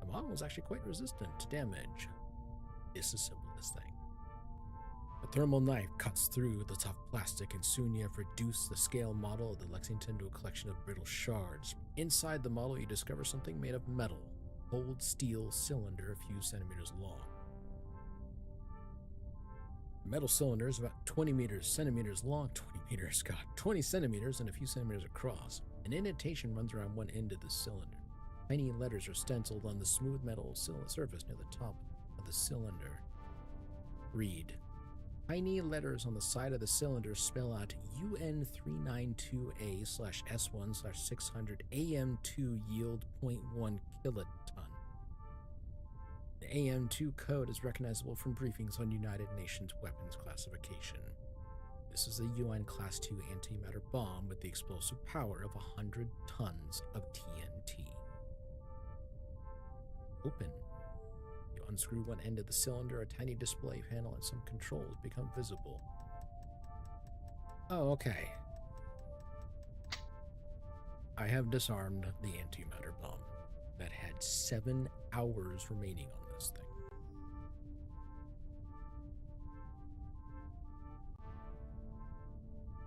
the model is actually quite resistant to damage. Disassemble this thing. A thermal knife cuts through the tough plastic, and soon you have reduced the scale model of the Lexington to a collection of brittle shards. Inside the model, you discover something made of metal. Cold steel cylinder a few centimeters long. The metal cylinder is about 20 centimeters long, 20 centimeters and a few centimeters across. An indentation runs around one end of the cylinder. Tiny letters are stenciled on the smooth metal surface near the top of the cylinder. Read. Tiny letters on the side of the cylinder spell out UN392A/S1/600 AM2 yield 0.1 kiloton. The AM2 code is recognizable from briefings on United Nations weapons classification. This is a UN Class II antimatter bomb with the explosive power of 100 tons of TNT. Open. You unscrew one end of the cylinder, a tiny display panel and some controls become visible. Oh, okay. I have disarmed the antimatter bomb that had 7 hours remaining on this thing.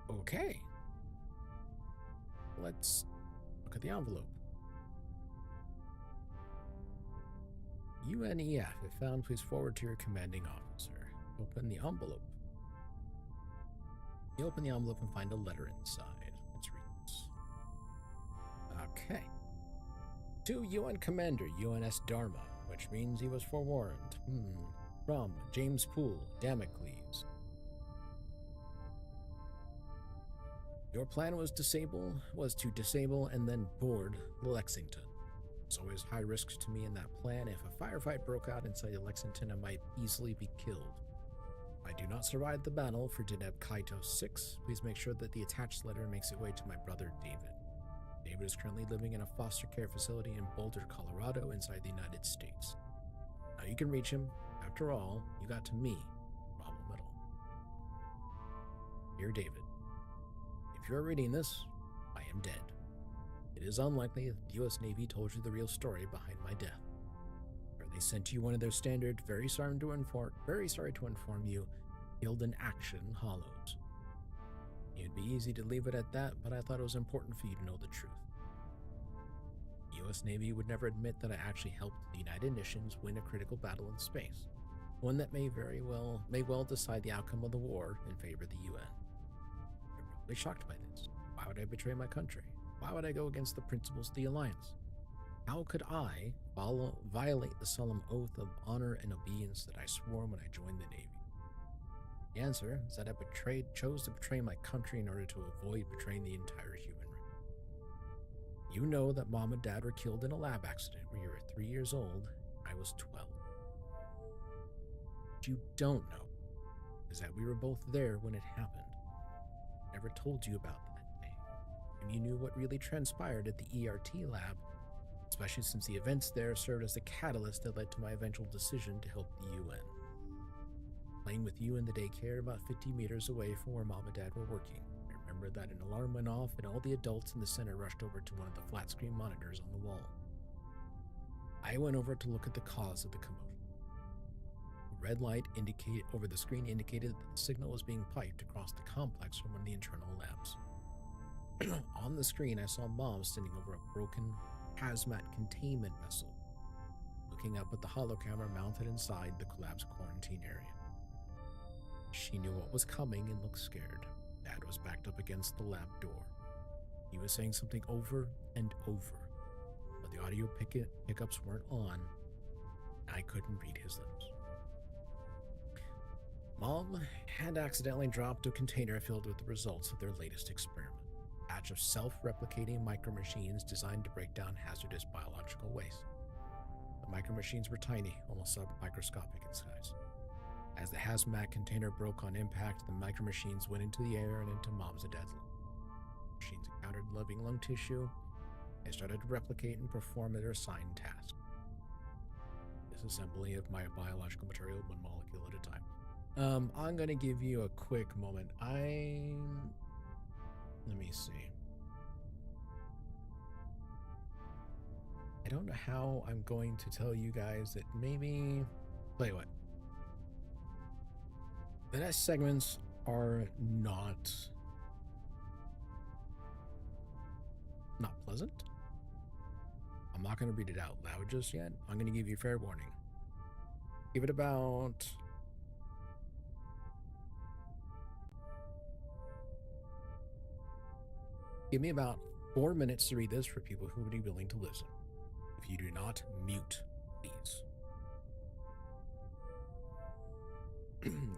Okay. Let's look at the envelope. UNEF, if found, please forward to your commanding officer. Open the envelope. You open the envelope and find a letter inside. Let's read this. Okay. To UN Commander, UNS Dharma, which means he was forewarned. From James Poole, Damocles. Your plan was to disable and then board Lexington. There's always high risks to me in that plan. If a firefight broke out inside the Lexington, I might easily be killed. If I do not survive the battle for Deneb Kaito 6, please make sure that the attached letter makes its way to my brother David. David is currently living in a foster care facility in Boulder, Colorado, inside the United States. Now you can reach him. After all, you got to me, Rommel Middle. Dear David, if you're reading this, I am dead. It is unlikely that the U.S. Navy told you the real story behind my death. Or they sent you one of their standard, very sorry to inform you, killed in action hollows. It'd be easy to leave it at that, but I thought it was important for you to know the truth. The US Navy would never admit that I actually helped the United Nations win a critical battle in space, one that may well decide the outcome of the war in favor of the UN. They're probably shocked by this. Why would I betray my country? Why would I go against the principles of the Alliance? How could I violate the solemn oath of honor and obedience that I swore when I joined the Navy? The answer is that I chose to betray my country in order to avoid betraying the entire human race. You know that Mom and Dad were killed in a lab accident when you were 3 years old. I was 12. What you don't know is that we were both there when it happened. I never told you about that day, and you knew what really transpired at the ERT lab, especially since the events there served as the catalyst that led to my eventual decision to help the UN. Playing with you in the daycare about 50 meters away from where Mom and Dad were working, I remember that an alarm went off and all the adults in the center rushed over to one of the flat screen monitors on the wall. I went over to look at the cause of the commotion. The red light over the screen indicated that the signal was being piped across the complex from one of the internal labs. On the screen, I saw Mom standing over a broken hazmat containment vessel, looking up at the holocamera mounted inside the collapsed quarantine area. She knew what was coming and looked scared. Dad was backed up against the lab door. He was saying something over and over, but the audio pickups weren't on. I couldn't read his lips. Mom had accidentally dropped a container filled with the results of their latest experiment, a batch of self-replicating micromachines designed to break down hazardous biological waste. The micromachines were tiny, almost microscopic in size. As the hazmat container broke on impact, the micromachines went into the air and into Mom's and Dad's lungs. Machines encountered living lung tissue. They started to replicate and perform their assigned task. Disassembly of my biological material one molecule at a time. I'm going to give you a quick moment. Let me see. I don't know how I'm going to tell you guys that maybe... Play what? The next segments are not pleasant. I'm not going to read it out loud just yet. I'm going to give you a fair warning. Give it about... Give me about 4 minutes to read this for people who would be willing to listen. If you do not, mute, please.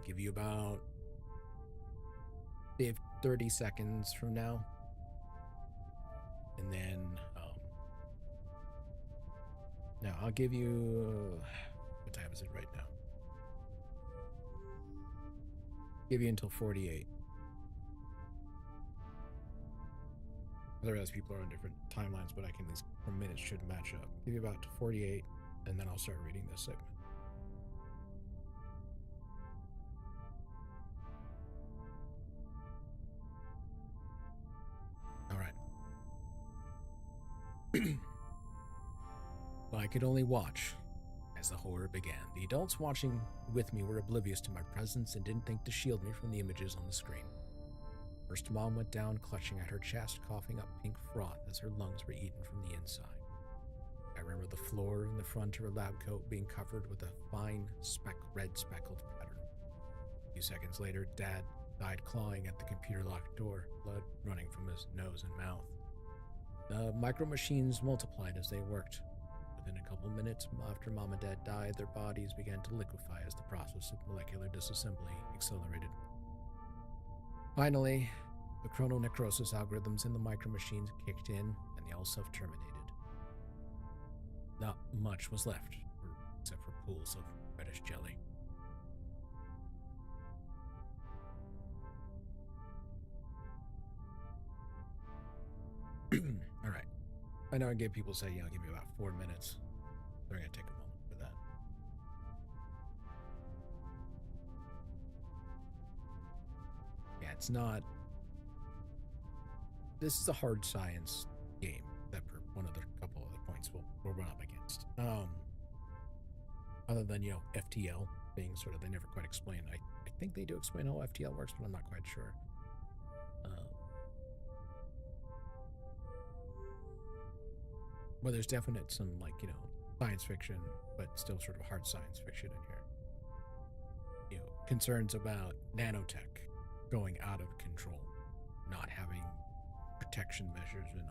Give you about 30 seconds from now. And then, now I'll give you, what time is it right now? Give you until 48. I realize people are on different timelines, but I can, these minutes should match up. Give you about 48, and then I'll start reading this segment. All right. Well, I could only watch as the horror began. The adults watching with me were oblivious to my presence and didn't think to shield me from the images on the screen. First, Mom went down, clutching at her chest, coughing up pink froth as her lungs were eaten from the inside. I remember the floor in the front of her lab coat being covered with a fine, red speckled pattern. A few seconds later, Dad died clawing at the computer-locked door, blood running from his nose and mouth. The micro-machines multiplied as they worked. Within a couple minutes after Mom and Dad died, their bodies began to liquefy as the process of molecular disassembly accelerated. Finally, the chrononecrosis algorithms in the micro-machines kicked in, and they all self-terminated. Not much was left, except for pools of reddish jelly. All right. I know I gave people say, I'll give you about 4 minutes. They're going to take a moment for that. Yeah, it's not... This is a hard science game, except for couple other points we'll run up against. Other than, FTL being sort of, they never quite explain. I think they do explain how FTL works, but I'm not quite sure. But there's definite some, like, you know, science fiction, but still sort of hard science fiction in here. You know, concerns about nanotech going out of control, not having protection measures, you know.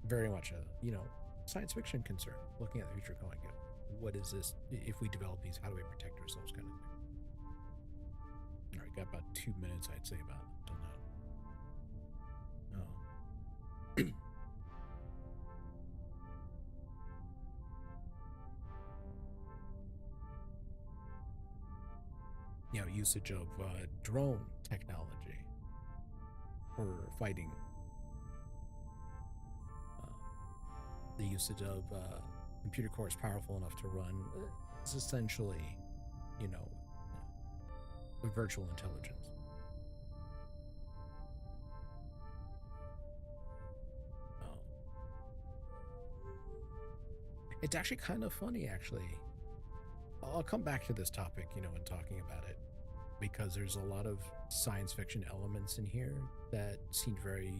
Very much a, you know, science fiction concern, looking at the future going, what is this? If we develop these, how do we protect ourselves, kind of thing. All right, got about 2 minutes, I'd say, about on that. You know, usage of drone technology for fighting. The usage of computer cores powerful enough to run is essentially, you know, a virtual intelligence. It's actually kind of funny, actually. I'll come back to this topic, you know, in talking about it, because there's a lot of science fiction elements in here that seem very,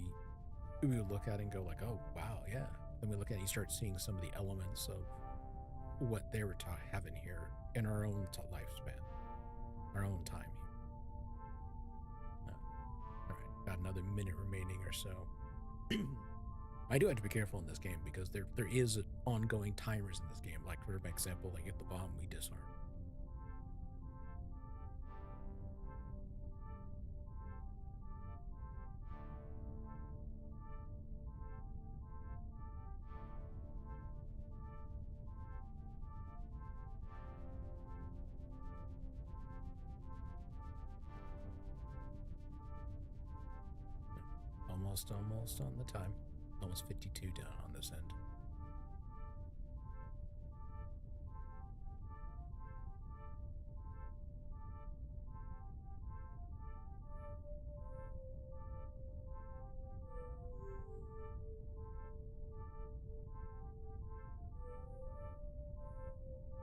we would look at it and go like, oh, wow, yeah. Then we look at it, you start seeing some of the elements of what they were having here in our own lifespan, our own time here. All right, got another minute remaining or so. I do have to be careful in this game because there is ongoing timers in this game. Like, for example, like if the bomb, we disarm. Almost on the time. Almost 52 down on this end.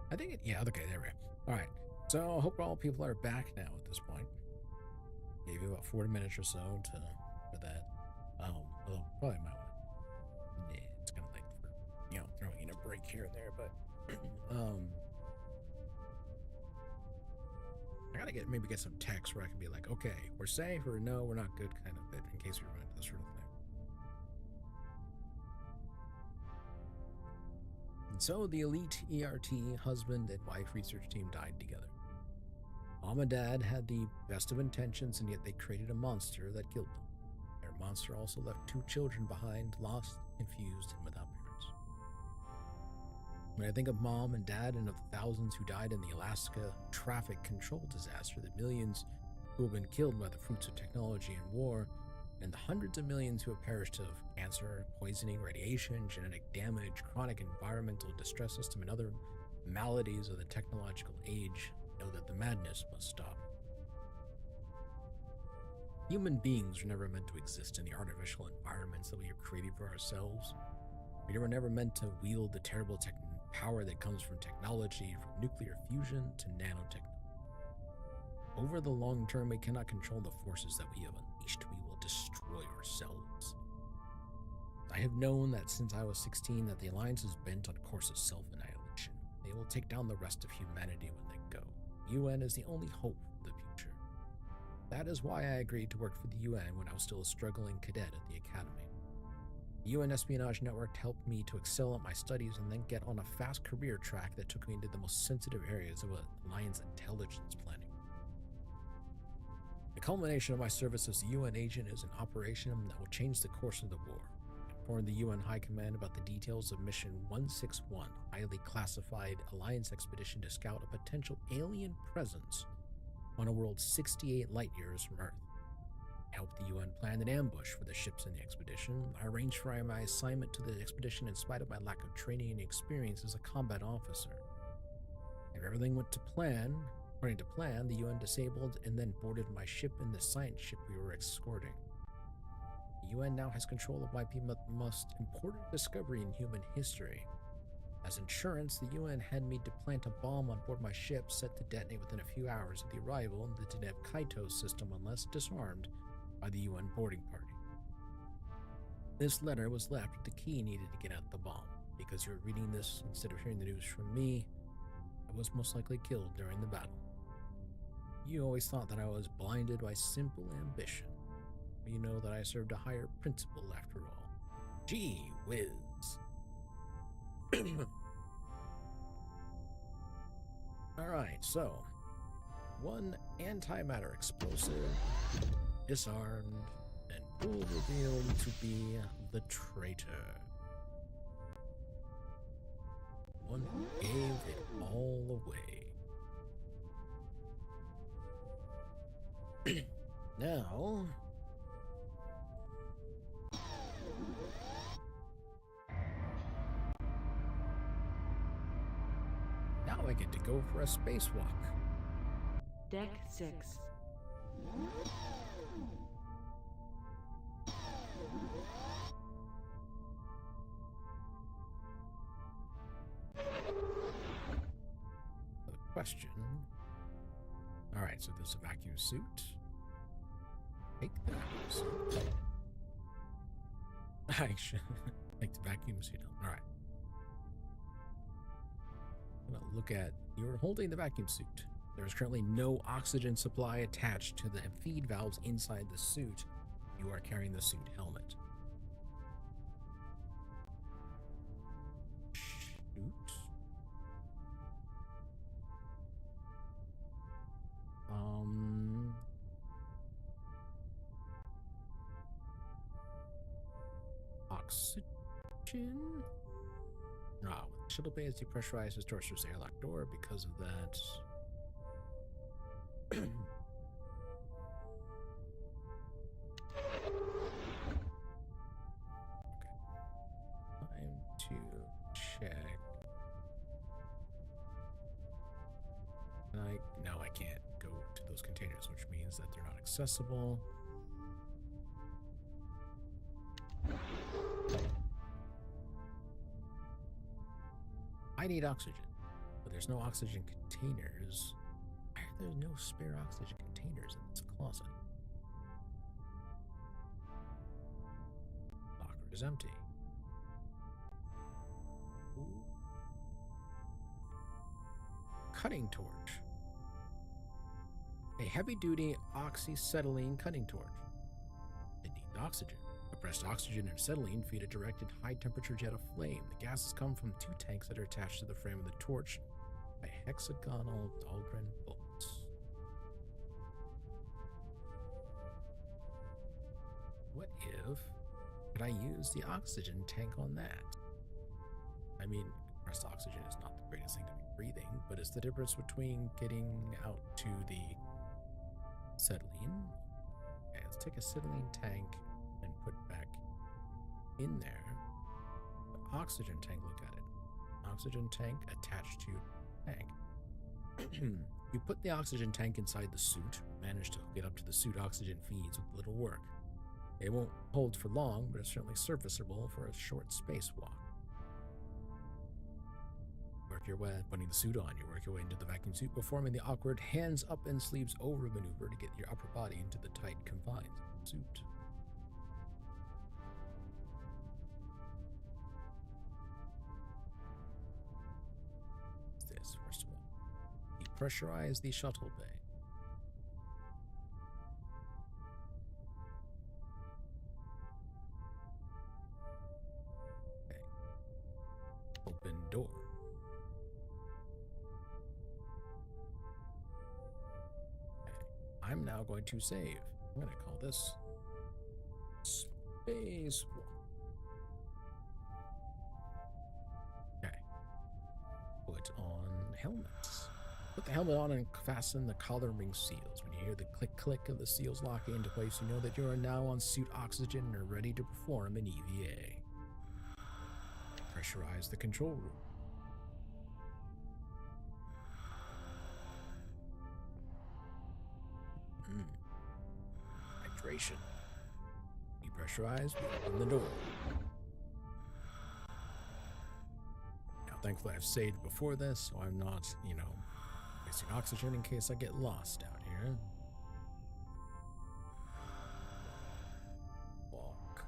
I think yeah, okay, there we go. All right, so I hope all people are back now at this point. Gave you about 40 minutes or so for that. Although probably might want to, it's kind of late for, you know, throwing in a break here and there, but I gotta maybe get some text where I can be like, okay, we're safe, or no, we're not good, kind of bit, in case we run into this sort of thing. And so the elite ERT husband and wife research team died together. Mom and Dad had the best of intentions, and yet they created a monster that killed them. Their monster also left 2 children behind, lost, confused, and without parents. When I think of Mom and Dad and of the thousands who died in the Alaska traffic control disaster, the millions who have been killed by the fruits of technology and war, and the hundreds of millions who have perished of cancer, poisoning, radiation, genetic damage, chronic environmental distress system, and other maladies of the technological age, know that the madness must stop. Human beings were never meant to exist in the artificial environments that we have created for ourselves. We were never meant to wield the terrible power that comes from technology, from nuclear fusion to nanotechnology. Over the long term, we cannot control the forces that we have unleashed. We will destroy ourselves. I have known that since I was 16 that the Alliance is bent on a course of self-annihilation. They will take down the rest of humanity when they go. The UN is the only hope for the future. That is why I agreed to work for the UN when I was still a struggling cadet at the academy. The UN espionage network helped me to excel at my studies and then get on a fast career track that took me into the most sensitive areas of Alliance intelligence planning. The culmination of my service as a UN agent is an operation that will change the course of the war. I informed the UN High Command about the details of Mission 161, a highly classified Alliance expedition to scout a potential alien presence on a world 68 light years from Earth. I helped the UN plan an ambush for the ships in the expedition. I arranged for my assignment to the expedition in spite of my lack of training and experience as a combat officer. If everything went to plan, according to plan, the UN disabled and then boarded my ship and the science ship we were escorting. The UN now has control of the most important discovery in human history. As insurance, the UN had me to plant a bomb on board my ship set to detonate within a few hours of the arrival in the Deneb Kaito system unless disarmed by the UN boarding party. This letter was left with the key needed to get out the bomb. Because you're reading this instead of hearing the news from me, I was most likely killed during the battle. You always thought that I was blinded by simple ambition. But you know that I served a higher principle after all. Gee whiz. Alright, so one antimatter explosive, disarmed, and Poole revealed to be the traitor. One who gave it all away. Now, I get to go for a spacewalk. Deck 6. The question. Alright, so there's a vacuum suit. Take the vacuum suit. I should take the vacuum suit on. Alright. Look at, you're holding the vacuum suit. There is currently no oxygen supply attached to the feed valves inside the suit. You are carrying the suit helmet. Shoot. Oxygen? No, shuttle bay is depressurized as torturous airlock door because of that. Okay. Time to check. No, I can't go to those containers, which means that they're not accessible. I need oxygen, but there's no oxygen containers. Why are there no spare oxygen containers in this closet? Locker is empty. Ooh. Cutting torch. A heavy-duty oxyacetylene cutting torch. It needs oxygen. Compressed oxygen and acetylene feed a directed high-temperature jet of flame. The gases come from 2 tanks that are attached to the frame of the torch by hexagonal Dahlgren bolts. What if could I use the oxygen tank on that? I mean, compressed oxygen is not the greatest thing to be breathing, but it's the difference between getting out to the acetylene. Okay, let's take a acetylene tank and put back in there. The oxygen tank, look at it. Oxygen tank attached to tank. You put the oxygen tank inside the suit, manage to hook it up to the suit oxygen feeds with little work. It won't hold for long, but it's certainly serviceable for a short spacewalk. Work your way, putting the suit on, you work your way into the vacuum suit, performing the awkward hands up and sleeves over maneuver to get your upper body into the tight confines of the suit. First of all, depressurize the shuttle bay. Okay. Open door. Okay. I'm now going to save. I'm going to call this Spacewalk. Okay. Put on helmets. Put the helmet on and fasten the collar ring seals. When you hear the click of the seals locking into place, you know that you are now on suit oxygen and are ready to perform an EVA. Pressurize the control room. Hydration. Depressurize, we open the door. Thankfully, I've saved before this, so I'm not, wasting oxygen in case I get lost out here. Walk.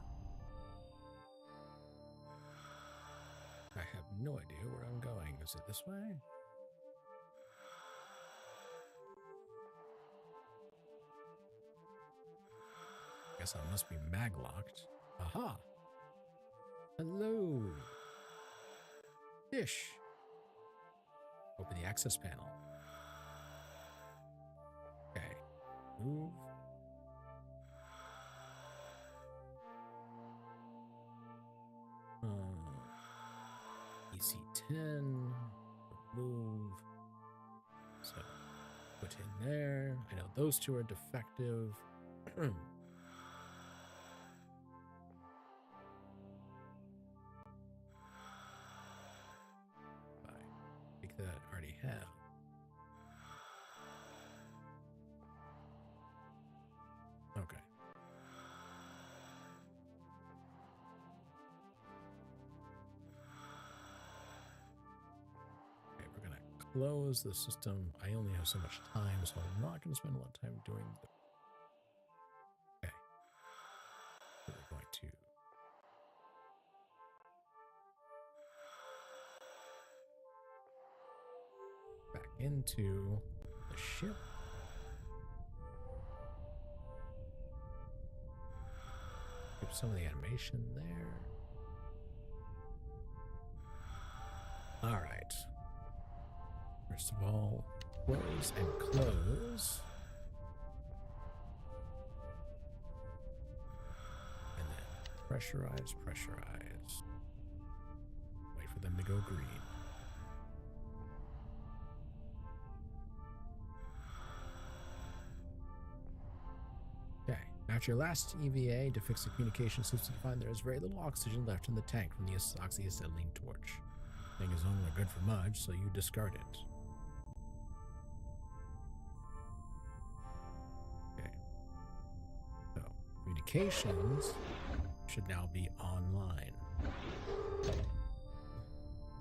have no idea where I'm going. Is it this way? Guess I must be mag-locked. Aha! Hello! Fish! Open the access panel. Okay. Move. EC10. Remove. So, put in there. I know those two are defective. That I already have. Okay. Okay, we're gonna close the system. I only have so much time, so I'm not gonna spend a lot of time doing the. Okay. We're going to. Back into the ship. Keep some of the animation there. All right. First of all, close and close. And then pressurize, pressurize. Wait for them to go green. After your last EVA to fix the communication system, you find there is very little oxygen left in the tank from the oxyacetylene torch. Thing is no longer good for much, so you discard it. Okay. So, communications should now be online.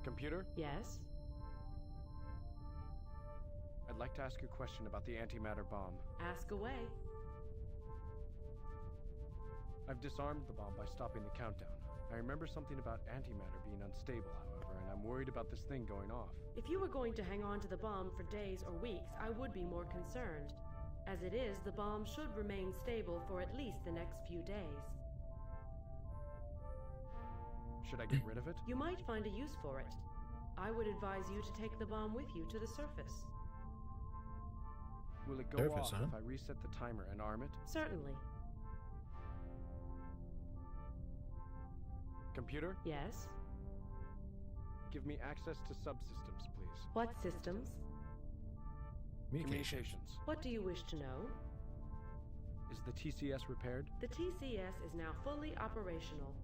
Computer? Yes? I'd like to ask you a question about the antimatter bomb. Ask away. I've disarmed the bomb by stopping the countdown. I remember something about antimatter being unstable, however, and I'm worried about this thing going off. If you were going to hang on to the bomb for days or weeks, I would be more concerned. As it is, the bomb should remain stable for at least the next few days. Should I get rid of it? You might find a use for it. I would advise you to take the bomb with you to the surface. Will it go off if I reset the timer and arm it? Certainly. Computer? Yes? Give me access to subsystems, please. What systems? Communications. What do you wish to know? Is the TCS repaired? The TCS is now fully operational.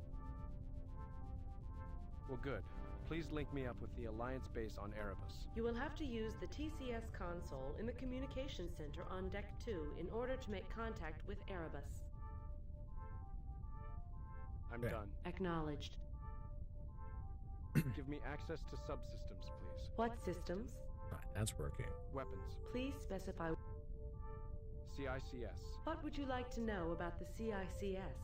Well, good. Please link me up with the Alliance base on Erebus. You will have to use the TCS console in the Communications Center on Deck 2 in order to make contact with Erebus. I'm done. Acknowledged. Give me access to subsystems, please. What systems? Right, that's working. Weapons. Please specify. CICS. What would you like to know about the CICS?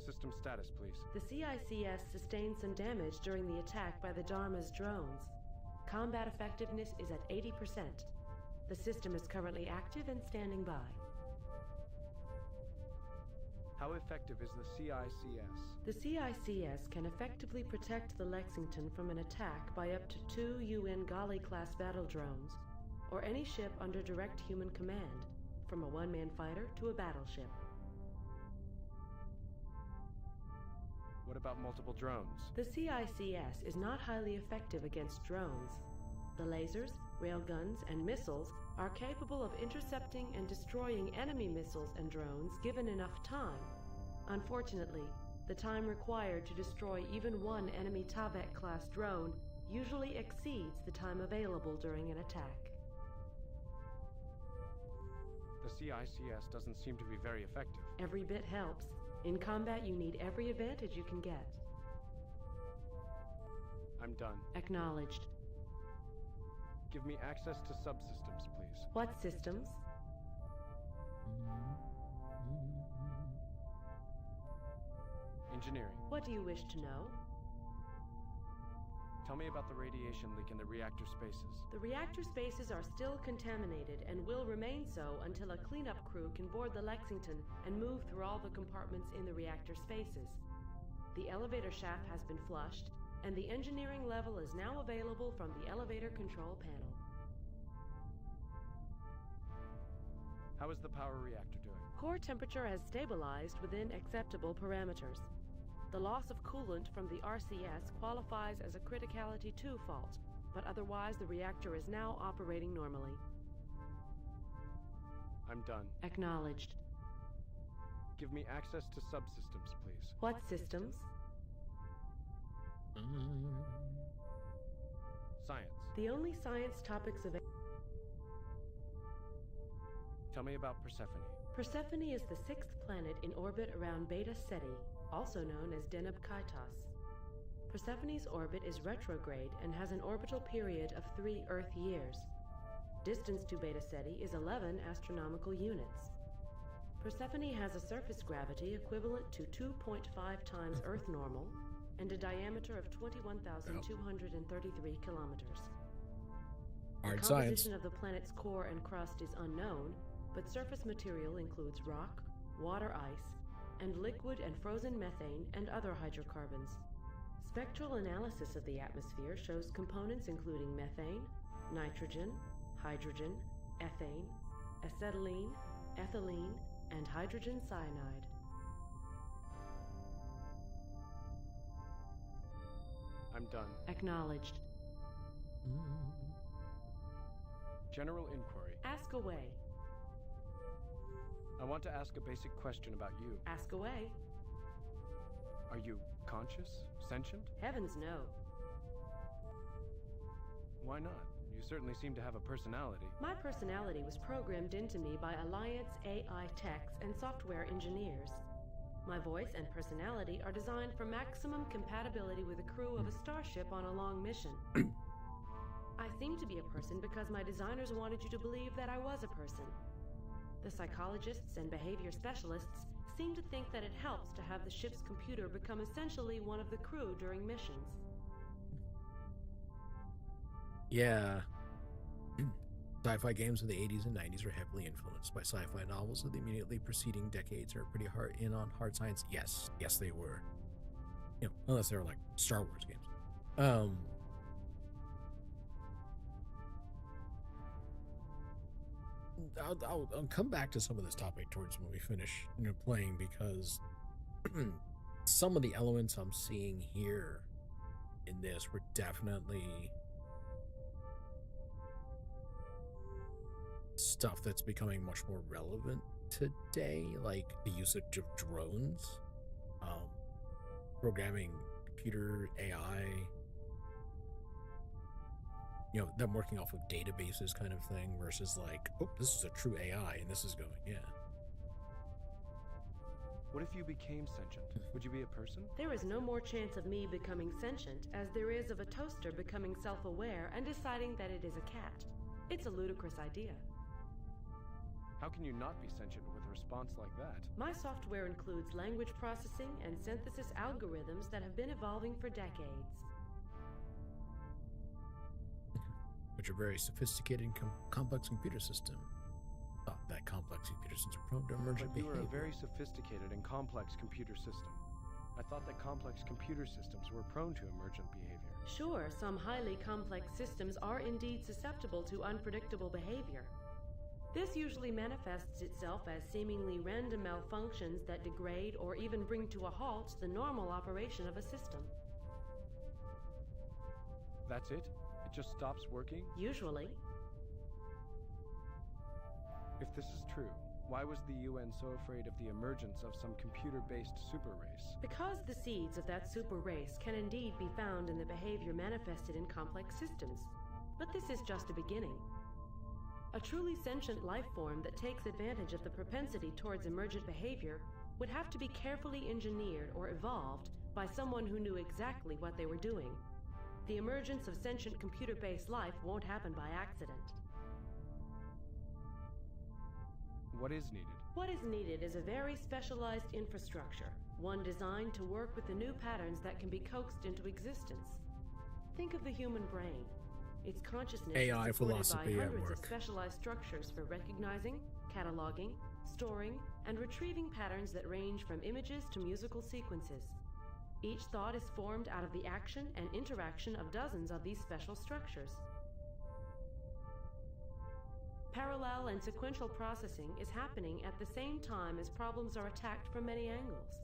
System status, please. The CICS sustained some damage during the attack by the Dharma's drones. Combat effectiveness is at 80%. The system is currently active and standing by. How effective is the CICS? The CICS can effectively protect the Lexington from an attack by up to 2 UN Gali-class battle drones, or any ship under direct human command, from a one-man fighter to a battleship. What about multiple drones? The CICS is not highly effective against drones. The lasers, railguns, and missiles are capable of intercepting and destroying enemy missiles and drones given enough time. Unfortunately, the time required to destroy even one enemy Tabet-class drone usually exceeds the time available during an attack. The CICS doesn't seem to be very effective. Every bit helps. In combat, you need every advantage you can get. I'm done. Acknowledged. Give me access to subsystems, please. What systems? Engineering. What do you wish to know? Tell me about the radiation leak in the reactor spaces. The reactor spaces are still contaminated and will remain so until a cleanup crew can board the Lexington and move through all the compartments in the reactor spaces. The elevator shaft has been flushed, and the engineering level is now available from the elevator control panel. How is the power reactor doing? Core temperature has stabilized within acceptable parameters. The loss of coolant from the RCS qualifies as a criticality 2 fault, but otherwise the reactor is now operating normally. I'm done. Acknowledged. Give me access to subsystems, please. What systems? Science. The only science topics available. Tell me about Persephone. Persephone is the 6th planet in orbit around Beta Ceti, also known as Deneb Kaitos. Persephone's orbit is retrograde and has an orbital period of 3 Earth years. Distance to Beta Ceti is 11 astronomical units. Persephone has a surface gravity equivalent to 2.5 times Earth normal and a diameter of 21,233 kilometers. Hard The science. composition of the planet's core and crust is unknown, but surface material includes rock, water ice, and liquid and frozen methane and other hydrocarbons. Spectral analysis of the atmosphere shows components including methane, nitrogen, hydrogen, ethane, acetylene, ethylene, and hydrogen cyanide. I'm done. Acknowledged. General inquiry. Ask away. I want to ask a basic question about you. Ask away. Are you conscious? Sentient? Heavens no. Why not? You certainly seem to have a personality. My personality was programmed into me by Alliance AI techs and software engineers. My voice and personality are designed for maximum compatibility with a crew of a starship on a long mission. I seem to be a person because my designers wanted you to believe that I was a person. The psychologists and behavior specialists seem to think that it helps to have the ship's computer become essentially one of the crew during missions. Yeah. Sci-fi games of the 80s and 90s are heavily influenced by sci-fi novels of the immediately preceding decades are pretty hard in on hard science. Yes, they were. You know, unless they were like Star Wars games. I'll come back to some of this topic towards when we finish, playing, because some of the elements I'm seeing here in this were definitely stuff that's becoming much more relevant today, like the usage of drones, programming computer AI, them working off of databases kind of thing, versus like, oh, this is a true AI and this is going, yeah. What if you became sentient? Would you be a person? There is no more chance of me becoming sentient as there is of a toaster becoming self-aware and deciding that it is a cat. It's a ludicrous idea. How can you not be sentient with a response like that? My software includes language processing and synthesis algorithms that have been evolving for decades. Which are very sophisticated and complex computer system. That complex computer systems are prone to emergent But you behavior. are a very sophisticated and complex computer system. I thought that complex computer systems were prone to emergent behavior. Sure, some highly complex systems are indeed susceptible to unpredictable behavior. This usually manifests itself as seemingly random malfunctions that degrade or even bring to a halt the normal operation of a system. That's it? It just stops working? Usually. If this is true, why was the UN so afraid of the emergence of some computer-based super race? Because the seeds of that super race can indeed be found in the behavior manifested in complex systems. But this is just a beginning. A truly sentient life form that takes advantage of the propensity towards emergent behavior would have to be carefully engineered or evolved by someone who knew exactly what they were doing. The emergence of sentient computer-based life won't happen by accident. What is needed? What is needed is a very specialized infrastructure, one designed to work with the new patterns that can be coaxed into existence. Think of the human brain. Its consciousness AI is supported philosophy by at hundreds work. of specialized structures for recognizing, cataloging, storing, and retrieving patterns that range from images to musical sequences. Each thought is formed out of the action and interaction of dozens of these special structures. Parallel and sequential processing is happening at the same time as problems are attacked from many angles.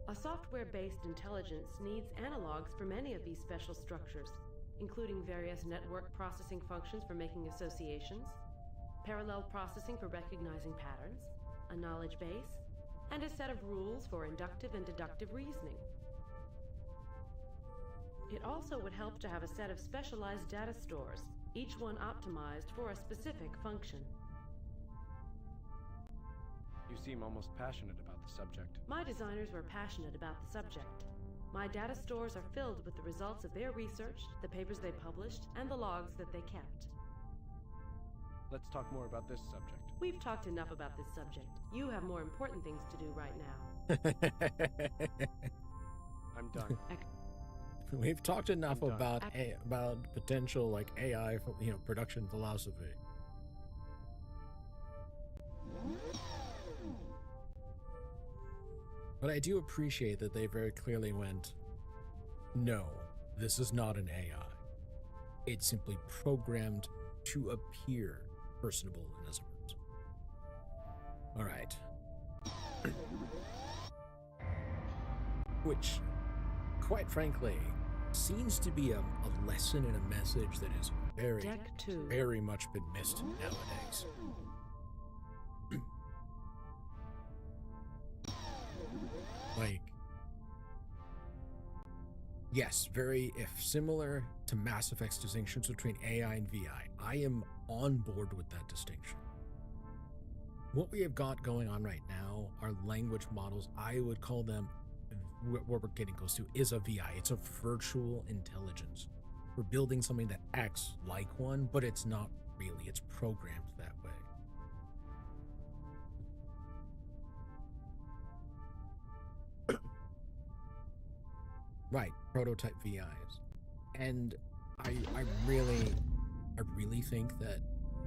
A software-based intelligence needs analogs for many of these special structures, including various network processing functions for making associations, parallel processing for recognizing patterns, a knowledge base, and a set of rules for inductive and deductive reasoning. It also would help to have a set of specialized data stores, each one optimized for a specific function. You seem almost passionate about the subject. My designers were passionate about the subject. My data stores are filled with the results of their research, the papers they published, and the logs that they kept. Let's talk more about this subject. We've talked enough about this subject. You have more important things to do right now. I'm done. We've talked enough about potential like AI, production philosophy. But I do appreciate that they very clearly went, no, this is not an AI. It's simply programmed to appear personable in its words. All right. Which, quite frankly, seems to be a lesson and a message that is very much been missed nowadays. Like, yes, if similar to Mass Effect's distinctions between AI and VI, I am on board with that distinction. What we have got going on right now are language models. I would call them, what we're getting close to is a VI. It's a virtual intelligence. We're building something that acts like one, but it's not really. It's programmed that way. Right, prototype VIs. And I really think that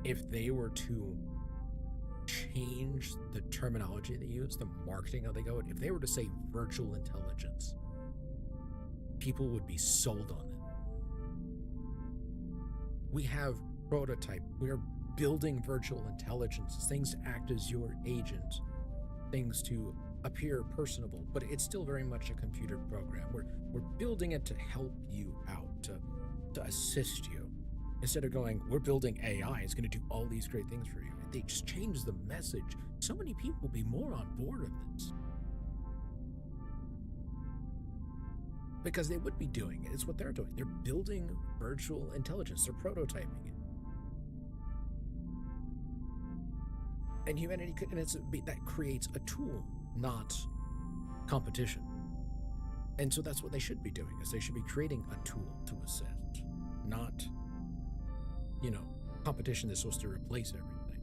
if they were to change the terminology they use, the marketing how they go, if they were to say virtual intelligence, people would be sold on it. We have prototype. We are building virtual intelligences, things to act as your agent, things to appear personable, but it's still very much a computer program. We're building it to help you out, to assist you. Instead of going, we're building AI, it's going to do all these great things for you. If they just change the message, so many people will be more on board with this. Because they would be doing it. It's what they're doing. They're building virtual intelligence. They're prototyping it. And humanity could, and that creates a tool, not competition. And so that's what they should be doing, is they should be creating a tool to assist, not, competition that's supposed to replace everything.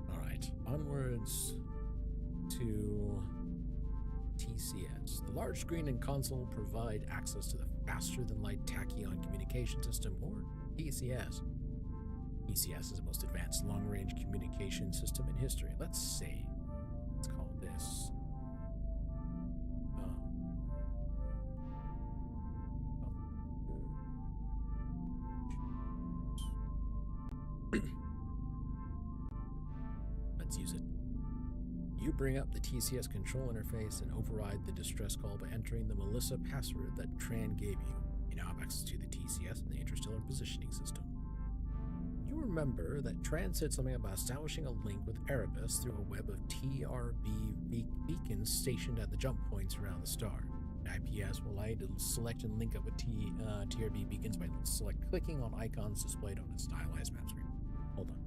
All right, onwards to TCS. The large screen and console provide access to the faster-than-light tachyon communication system, or TCS. TCS is the most advanced long-range communication system in history. Let's save. Let's call this... Let's use it. You bring up the TCS control interface and override the distress call by entering the Melissa password that Tran gave you. You now have access to the TCS and the interstellar positioning system. You remember that Tran said something about establishing a link with Erebus through a web of TRB beacons stationed at the jump points around the star. IPS will allow you to select and link up with TRB beacons by clicking on icons displayed on a stylized map screen. Hold on.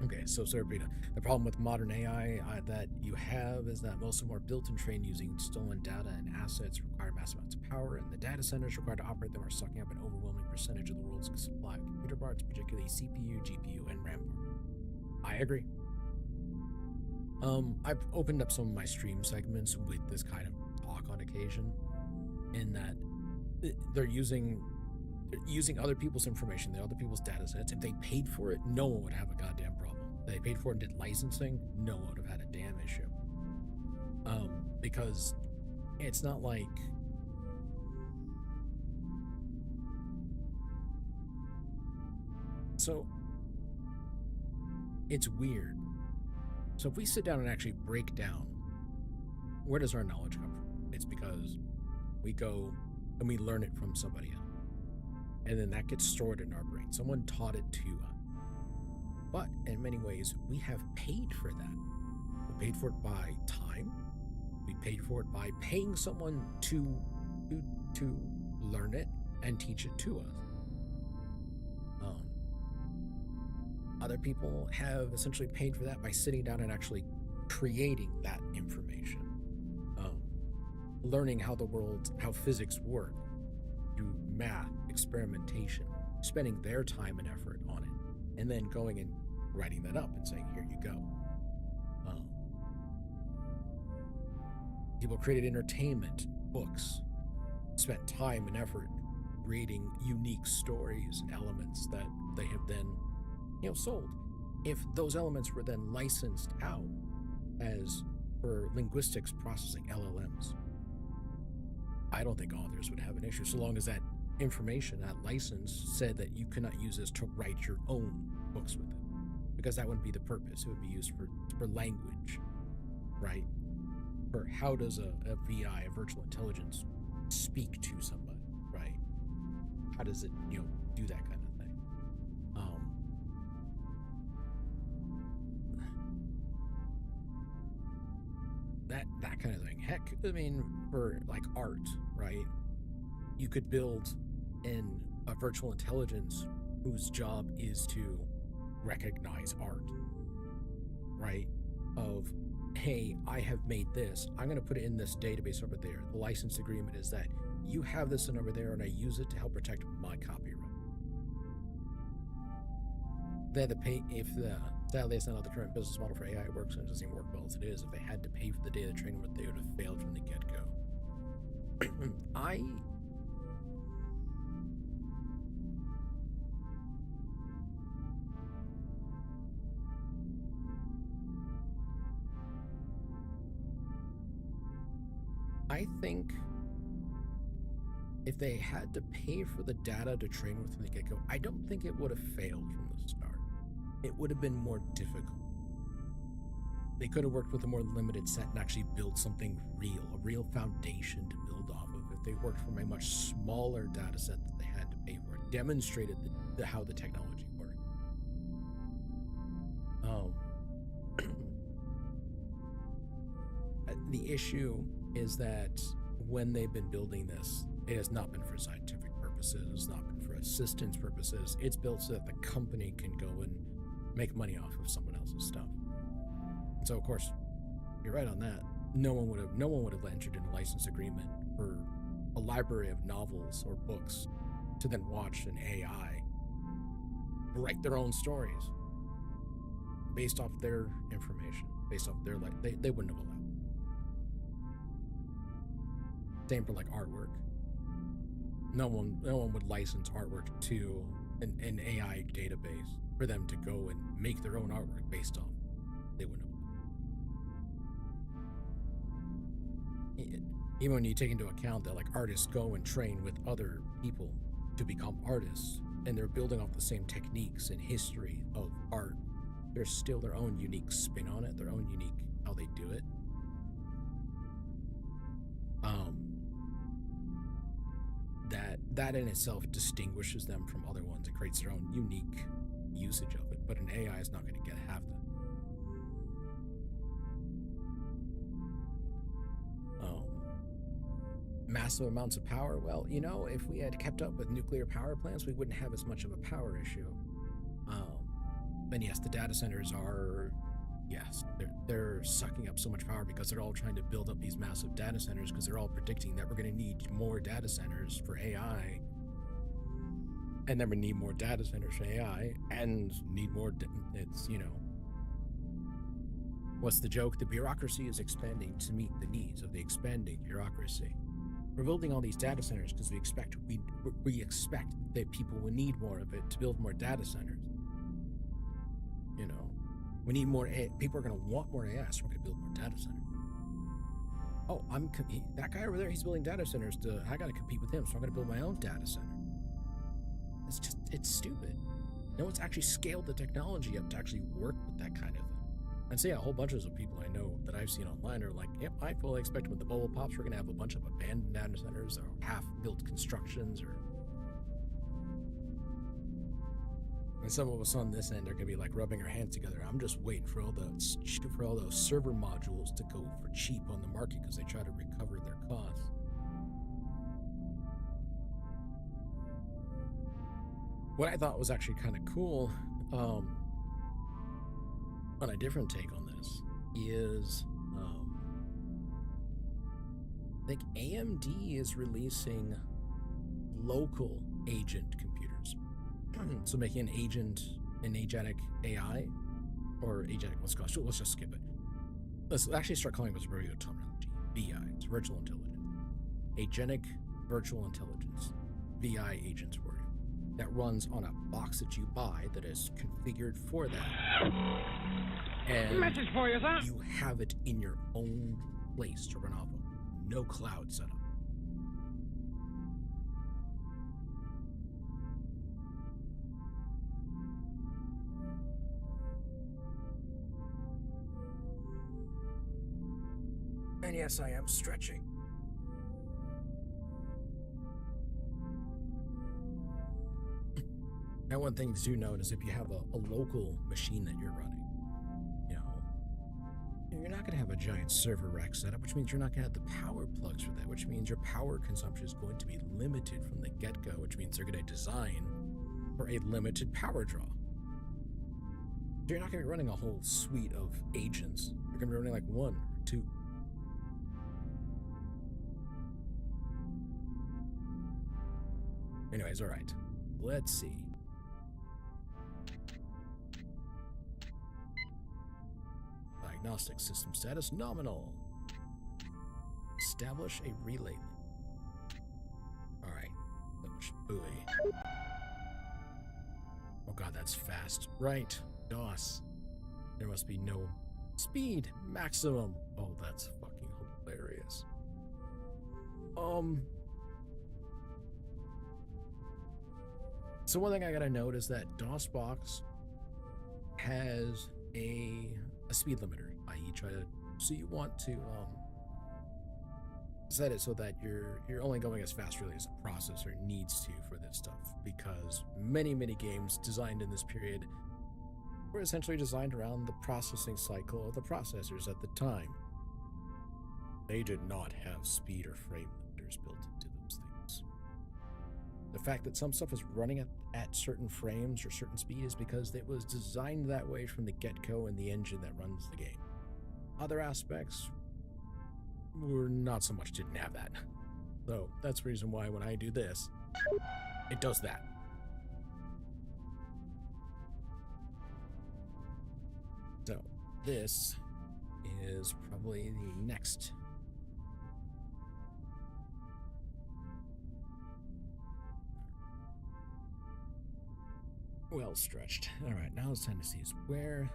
Okay, so Serpina, the problem with modern AI that you have is that most of them are built and trained using stolen data, and assets require massive amounts of power, and the data centers required to operate them are sucking up an overwhelming percentage of the world's supply of computer parts, particularly CPU, GPU, and RAM part. I agree. I've opened up some of my stream segments with this kind of talk on occasion, in that they're using other people's information, the other people's data sets. If they paid for it, no one would have a goddamn problem. If they paid for it and did licensing, no one would have had a damn issue. Because it's not like so it's weird. So if we sit down and actually break down, where does our knowledge come from? It's because we go and we learn it from somebody else. And then that gets stored in our brain. Someone taught it to us. But in many ways, we have paid for that. We paid for it by time. We paid for it by paying someone to learn it and teach it to us. Other people have essentially paid for that by sitting down and actually creating that information. Learning how physics work through math, experimentation, spending their time and effort on it, and then going and writing that up and saying, here you go. People created entertainment, books, spent time and effort creating unique stories and elements that they have then sold. If those elements were then licensed out as for linguistics processing, LLMs, I don't think authors would have an issue, so long as that information, that license, said that you cannot use this to write your own books with it, because that wouldn't be the purpose. It would be used for language, right? For how does a VI, a virtual intelligence, speak to somebody, right? How does it, do that kind of thing? That kind of thing. Heck, I mean, for like art, right? You could build in a virtual intelligence whose job is to recognize art, right? Of, hey, I have made this. I'm going to put it in this database over there. The license agreement is that you have this in over there, and I use it to help protect my copyright. They had to pay, sadly, it's not how the current business model for AI works, and it doesn't even work well as it is. If they had to pay for the data training, they would have failed from the get-go. I think if they had to pay for the data to train with from the get-go, I don't think it would have failed from the start. It would have been more difficult. They could have worked with a more limited set and actually built something real, a real foundation to build off of. If they worked from a much smaller data set that they had to pay for, it demonstrated how the technology worked. The issue is that when they've been building this, it has not been for scientific purposes, it's not been for assistance purposes. It's built so that the company can go and make money off of someone else's stuff. And so, of course, you're right on that. No one would have entered in a license agreement for a library of novels or books to then watch an AI write their own stories based off their information, based off their life. They wouldn't have allowed. Same for like artwork. No one would license artwork to an AI database for them to go and make their own artwork based off. They wouldn't have. Even when you take into account that like artists go and train with other people to become artists, and they're building off the same techniques and history of art, there's still their own unique spin on it, their own unique how they do it. That in itself distinguishes them from other ones. It creates their own unique usage of it, but an AI is not going to get half that. Massive amounts of power. Well, if we had kept up with nuclear power plants, we wouldn't have as much of a power issue. And yes, the data centers are, yes, they're sucking up so much power because they're all trying to build up these massive data centers because they're all predicting that we're going to need more data centers for AI. And then we need more data centers for AI and need more, it's, you know, what's the joke? The bureaucracy is expanding to meet the needs of the expanding bureaucracy. We're building all these data centers because we expect that people will need more of it to build more data centers. You know, we need more AI. People are going to want more AI, so we're going to build more data centers. Oh, that guy over there, he's building data centers. I got to compete with him, so I'm going to build my own data center. It's stupid. No one's actually scaled the technology up to actually work with that kind of thing. And so yeah, a whole bunch of people I know that I've seen online are like, yep, I fully expect when the bubble pops, we're going to have a bunch of abandoned data centers or half-built constructions, and some of us on this end are going to be like rubbing our hands together. I'm just waiting for all those server modules to go for cheap on the market because they try to recover their costs. What I thought was actually kind of cool, on a different take on this, is I think AMD is releasing local agent computers. So making an agentic AI, or agentic, let's just skip it. Let's actually start calling this radio terminology. VI, it's virtual intelligence. Agentic virtual intelligence, VI agents for you. That runs on a box that you buy that is configured for that. And message for you, sir. You have it in your own place to run off of. No cloud setup. And yes, I am stretching. Now, one thing to note is if you have a local machine that you're running, you know, you're not going to have a giant server rack setup, which means you're not going to have the power plugs for that, which means your power consumption is going to be limited from the get-go, which means they're going to design for a limited power draw. So you're not going to be running a whole suite of agents. You're going to be running like one or two. Anyways, all right. Let's see. Diagnostic system status nominal. Establish a relay link. All right. Establish buoy. Oh god, that's fast. Right. DOS. There must be no speed maximum. Oh, that's fucking hilarious. So one thing I gotta note is that DOSBox has a speed limiter, i.e. so you want to set it so that you're only going as fast really as a processor needs to for this stuff, because many games designed in this period were essentially designed around the processing cycle of the processors at the time. They did not have speed or frame limiters built into those things. The fact that some stuff is running at certain frames or certain speed is because it was designed that way from the get-go in the engine that runs the game. Other aspects were not so much, didn't have that. So that's the reason why when I do this, it does that. So this is probably the next. Well stretched. All right, now it's time to see where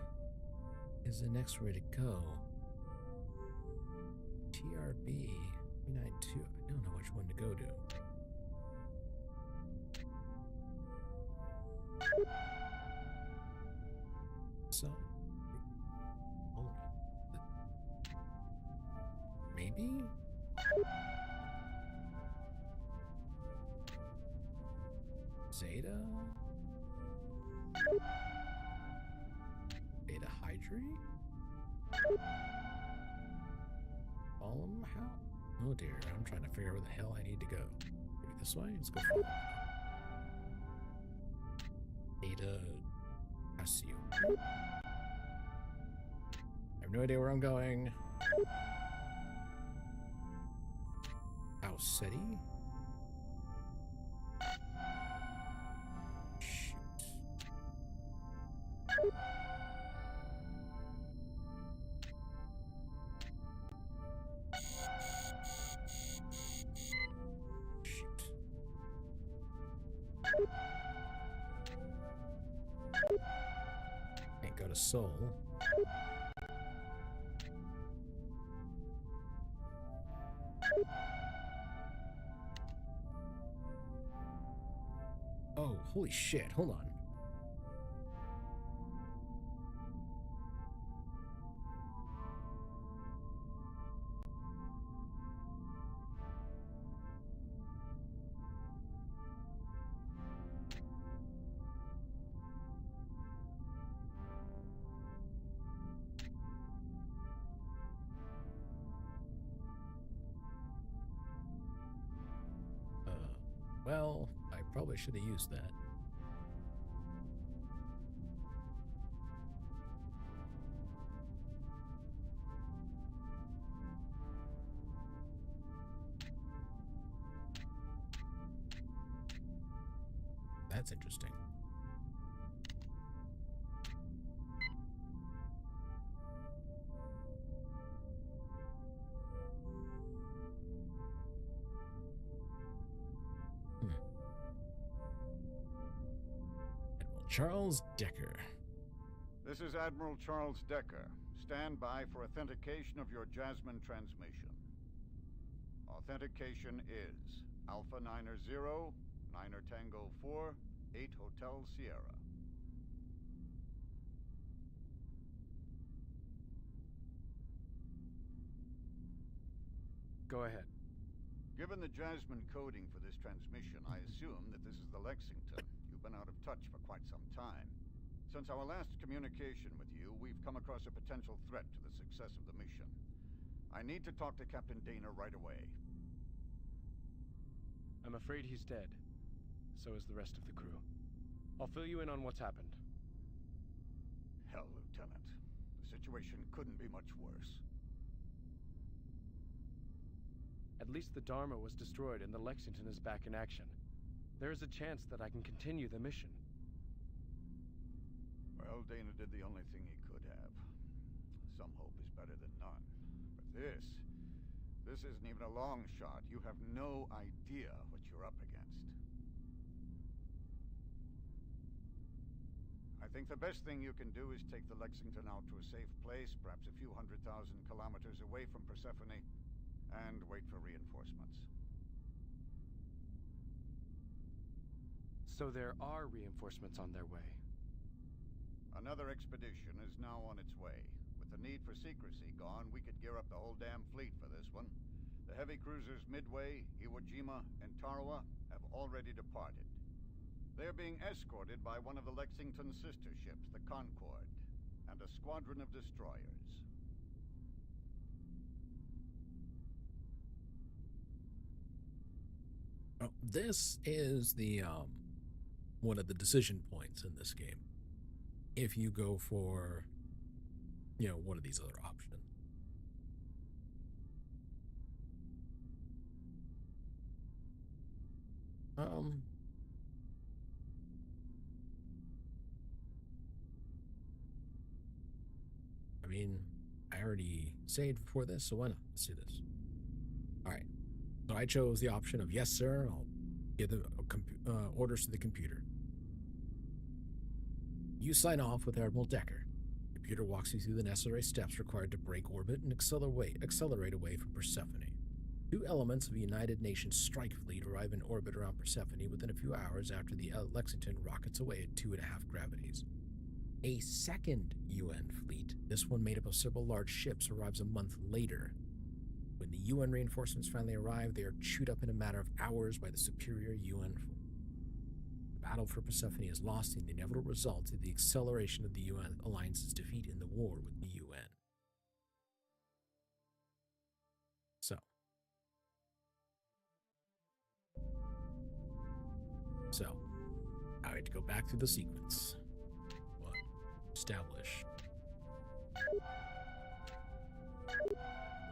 is the next way to go. TRB 392. I don't know which one to go to. So, hold on. Maybe? Zeta? Beta Hydri? Column? How? Oh dear, I'm trying to figure out where the hell I need to go. Maybe this way? Let's go for Beta I see you. I have no idea where I'm going. City? Shoot. Can't go to Seoul. Oh, holy shit, hold on. Well, I probably should have used that. That's interesting. Admiral Charles Decker. This is Admiral Charles Decker. Stand by for authentication of your Jasmine transmission. Authentication is Alpha 90, Niner Tango 4, 8 Hotel Sierra. Go ahead. Given the Jasmine coding for this transmission, I assume that this is the Lexington. You've been out of touch for quite some time. Since our last communication with you, we've come across a potential threat to the success of the mission. I need to talk to Captain Dana right away. I'm afraid he's dead. So is the rest of the crew. I'll fill you in on what's happened. Hell, Lieutenant. The situation couldn't be much worse. At least the Dharma was destroyed and the Lexington is back in action. There is a chance that I can continue the mission. Well, Dana did the only thing he could have. Some hope is better than none. But this isn't even a long shot. You have no idea what you're up against. I think the best thing you can do is take the Lexington out to a safe place, perhaps a few 100,000 kilometers away from Persephone, and wait for reinforcements. So there are reinforcements on their way. Another expedition is now on its way. With the need for secrecy gone, we could gear up the whole damn fleet for this one. The heavy cruisers Midway, Iwo Jima, and Tarawa have already departed. They are being escorted by one of the Lexington's sister ships, the Concord, and a squadron of destroyers. Oh, this is the one of the decision points in this game. If you go for, you know, one of these other options. I mean, I already saved before this, so why not? Let's do this. All right. So I chose the option of yes, sir. I'll give the orders to the computer. You sign off with Admiral Decker. The computer walks you through the necessary steps required to break orbit and accelerate away from Persephone. 2 elements of a United Nations strike fleet arrive in orbit around Persephone within a few hours after the Lexington rockets away at 2.5 gravities. A second UN fleet, this one made up of several large ships, arrives a month later. When the UN reinforcements finally arrive, they are chewed up in a matter of hours by the superior UN fleet. The battle for Persephone is lost in the inevitable result of the acceleration of the UN Alliance's defeat in the war with the UN. So, I had to go back through the sequence. 1, establish.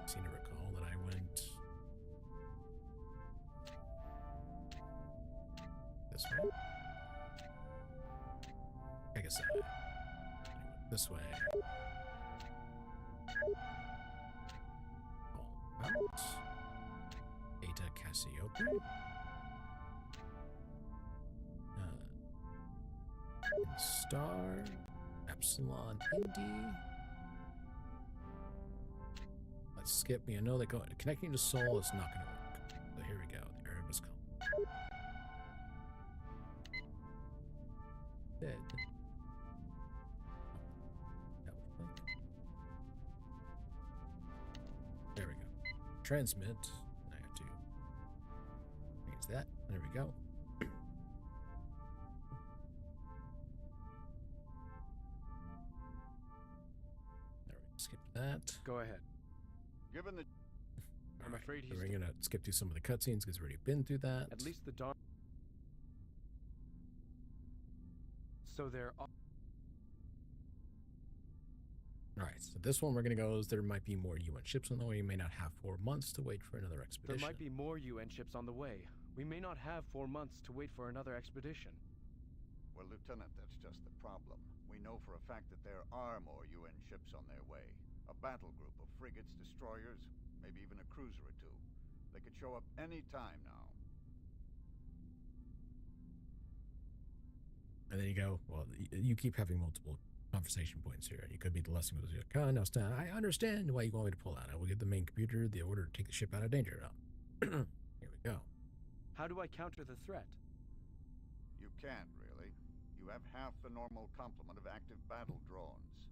Seem to recall that I went this way. I guess this way. All out. Eta Cassiope. Star. Epsilon Indy. Let's skip me. I know that connecting to Sol is not going to work. So here we go. The Arab has come. Dead. There we go. Transmit. I have to change that. There we go. There we go. Skip that. Go ahead. Given the... I'm afraid he's... We're going to skip through some of the cutscenes because we've already been through that. At least the dawn... So there are... Alright, so this one we're going to go is there might be more UN ships on the way. You may not have 4 months to wait for another expedition. There might be more UN ships on the way. We may not have 4 months to wait for another expedition. Well, Lieutenant, that's just the problem. We know for a fact that there are more UN ships on their way. A battle group of frigates, destroyers, maybe even a cruiser or two. They could show up any time now. And then you go, well, you keep having multiple conversation points here. You could be the lesson goes, now stand. I understand why you want me to pull out. I will give the main computer the order to take the ship out of danger. Here we go. How do I counter the threat? You can't, really. You have half the normal complement of active battle drones.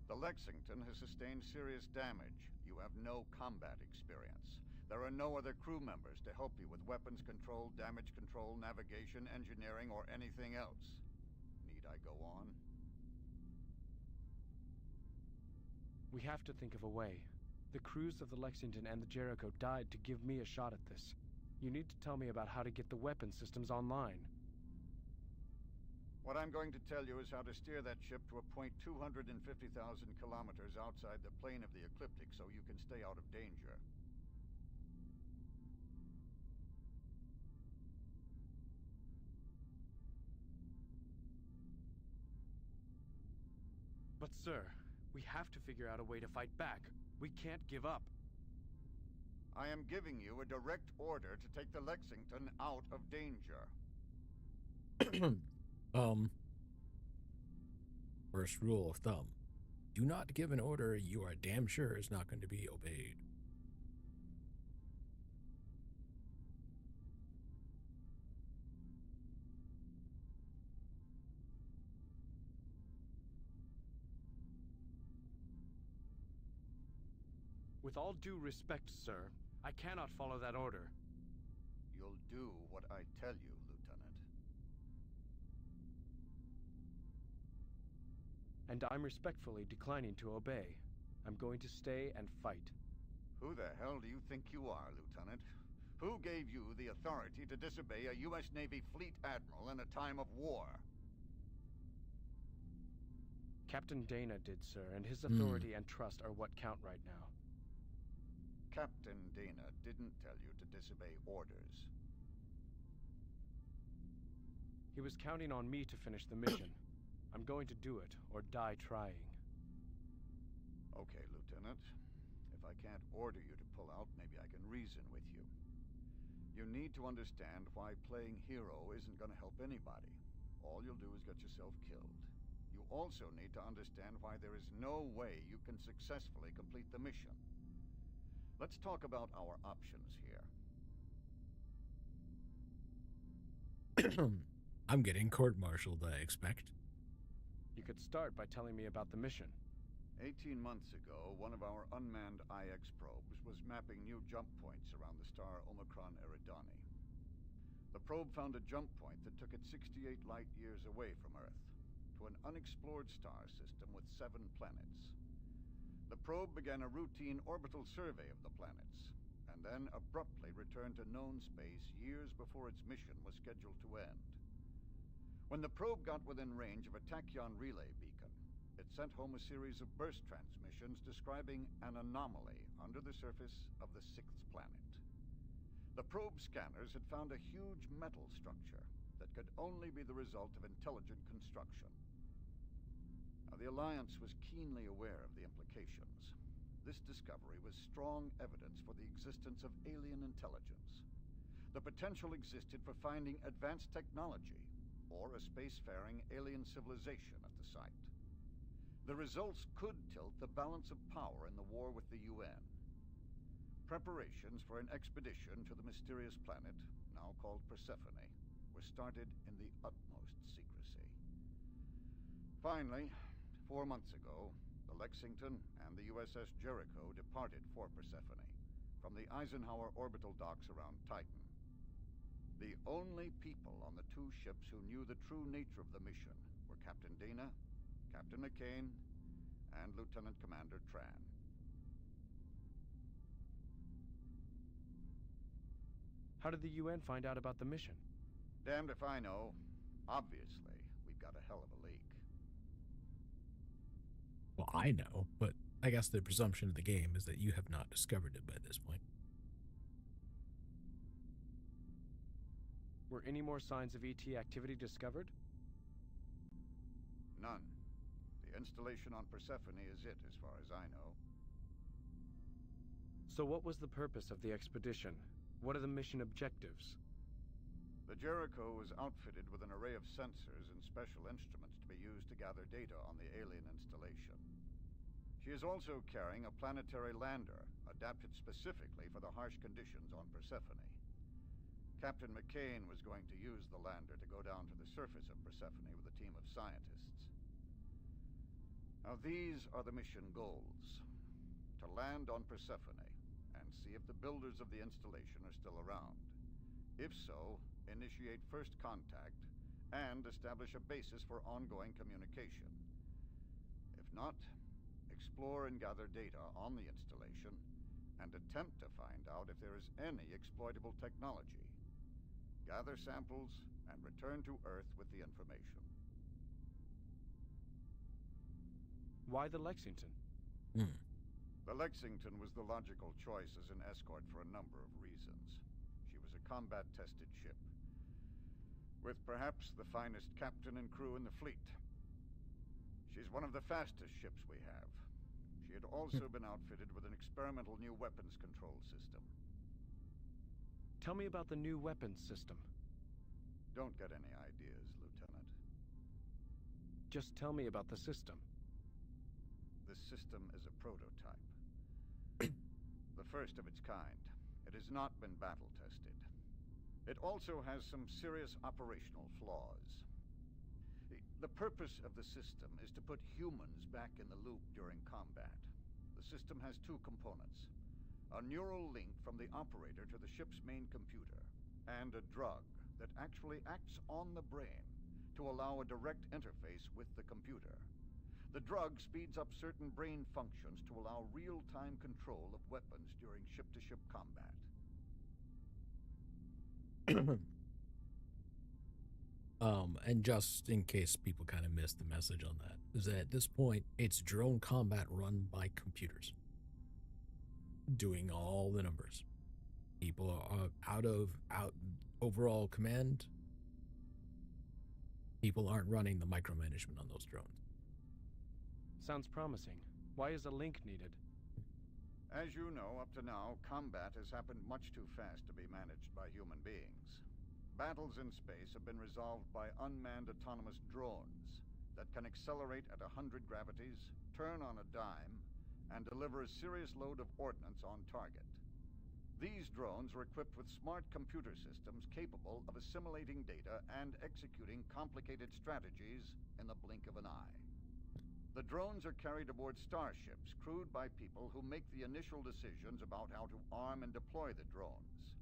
The Lexington has sustained serious damage. You have no combat experience. There are no other crew members to help you with weapons control, damage control, navigation, engineering, or anything else. Need I go on? We have to think of a way. The crews of the Lexington and the Jericho died to give me a shot at this. You need to tell me about how to get the weapon systems online. What I'm going to tell you is how to steer that ship to a point 250,000 kilometers outside the plane of the ecliptic so you can stay out of danger. But sir, we have to figure out a way to fight back. We can't give up. I am giving you a direct order to take the Lexington out of danger. First rule of thumb. Do not give an order you are damn sure is not going to be obeyed. With all due respect, sir, I cannot follow that order. You'll do what I tell you, Lieutenant. And I'm respectfully declining to obey. I'm going to stay and fight. Who the hell do you think you are, Lieutenant? Who gave you the authority to disobey a U.S. Navy fleet admiral in a time of war? Captain Dana did, sir, and his authority and trust are what count right now. Captain Dana didn't tell you to disobey orders. He was counting on me to finish the mission. I'm going to do it, or die trying. Okay, Lieutenant. If I can't order you to pull out, maybe I can reason with you. You need to understand why playing hero isn't going to help anybody. All you'll do is get yourself killed. You also need to understand why there is no way you can successfully complete the mission. Let's talk about our options here. I'm getting court-martialed, I expect. You could start by telling me about the mission. 18 months ago, one of our unmanned IX probes was mapping new jump points around the star Omicron Eridani. The probe found a jump point that took it 68 light-years away from Earth, to an unexplored star system with 7 planets. The probe began a routine orbital survey of the planets, and then abruptly returned to known space years before its mission was scheduled to end. When the probe got within range of a tachyon relay beacon, It sent home a series of burst transmissions describing an anomaly under the surface of the sixth planet. The probe scanners had found a huge metal structure that could only be the result of intelligent construction. Now, the Alliance was keenly aware of the implications. This discovery was strong evidence for the existence of alien intelligence. The potential existed for finding advanced technology or a spacefaring alien civilization at the site. The results could tilt the balance of power in the war with the UN. Preparations for an expedition to the mysterious planet, now called Persephone, were started in the utmost secrecy. Finally, 4 months ago, the Lexington and the USS Jericho departed for Persephone from the Eisenhower orbital docks around Titan. The only people on the two ships who knew the true nature of the mission were Captain Dana, Captain McCain, and Lieutenant Commander Tran. How did the UN find out about the mission? Damned if I know. Obviously, we've got a hell of a leak. Well, I know, but I guess the presumption of the game is that you have not discovered it by this point. Were any more signs of ET activity discovered? None. The installation on Persephone is it, as far as I know. So what was the purpose of the expedition? What are the mission objectives? The Jericho was outfitted with an array of sensors and special instruments to be used to gather data on the alien installation. She is also carrying a planetary lander, adapted specifically for the harsh conditions on Persephone. Captain McCain was going to use the lander to go down to the surface of Persephone with a team of scientists. Now, these are the mission goals. To land on Persephone and see if the builders of the installation are still around. If so, initiate first contact and establish a basis for ongoing communication. If not, explore and gather data on the installation and attempt to find out if there is any exploitable technology. Gather samples and return to Earth with the information. Why the Lexington? The Lexington was the logical choice as an escort for a number of reasons. She was a combat-tested ship, with perhaps the finest captain and crew in the fleet. She's one of the fastest ships we have. She had also been outfitted with an experimental new weapons control system. Tell me about the new weapons system. Don't get any ideas, Lieutenant. Just tell me about the system. This system is a prototype. The first of its kind. It has not been battle-tested. It also has some serious operational flaws. The purpose of the system is to put humans back in the loop during combat. The system has two components. A neural link from the operator to the ship's main computer, and a drug that actually acts on the brain to allow a direct interface with the computer. The drug speeds up certain brain functions to allow real-time control of weapons during ship-to-ship combat. And just in case people kind of missed the message on that, is that at this point, it's drone combat run by computers. Doing all the numbers. People are out overall command. People aren't running the micromanagement on those drones. Sounds promising. Why is a link needed? As you know, up to now, combat has happened much too fast to be managed by human beings. Battles in space have been resolved by unmanned autonomous drones that can accelerate at 100 gravities, turn on a dime, and deliver a serious load of ordnance on target. These drones are equipped with smart computer systems capable of assimilating data and executing complicated strategies in the blink of an eye. The drones are carried aboard starships crewed by people who make the initial decisions about how to arm and deploy the drones.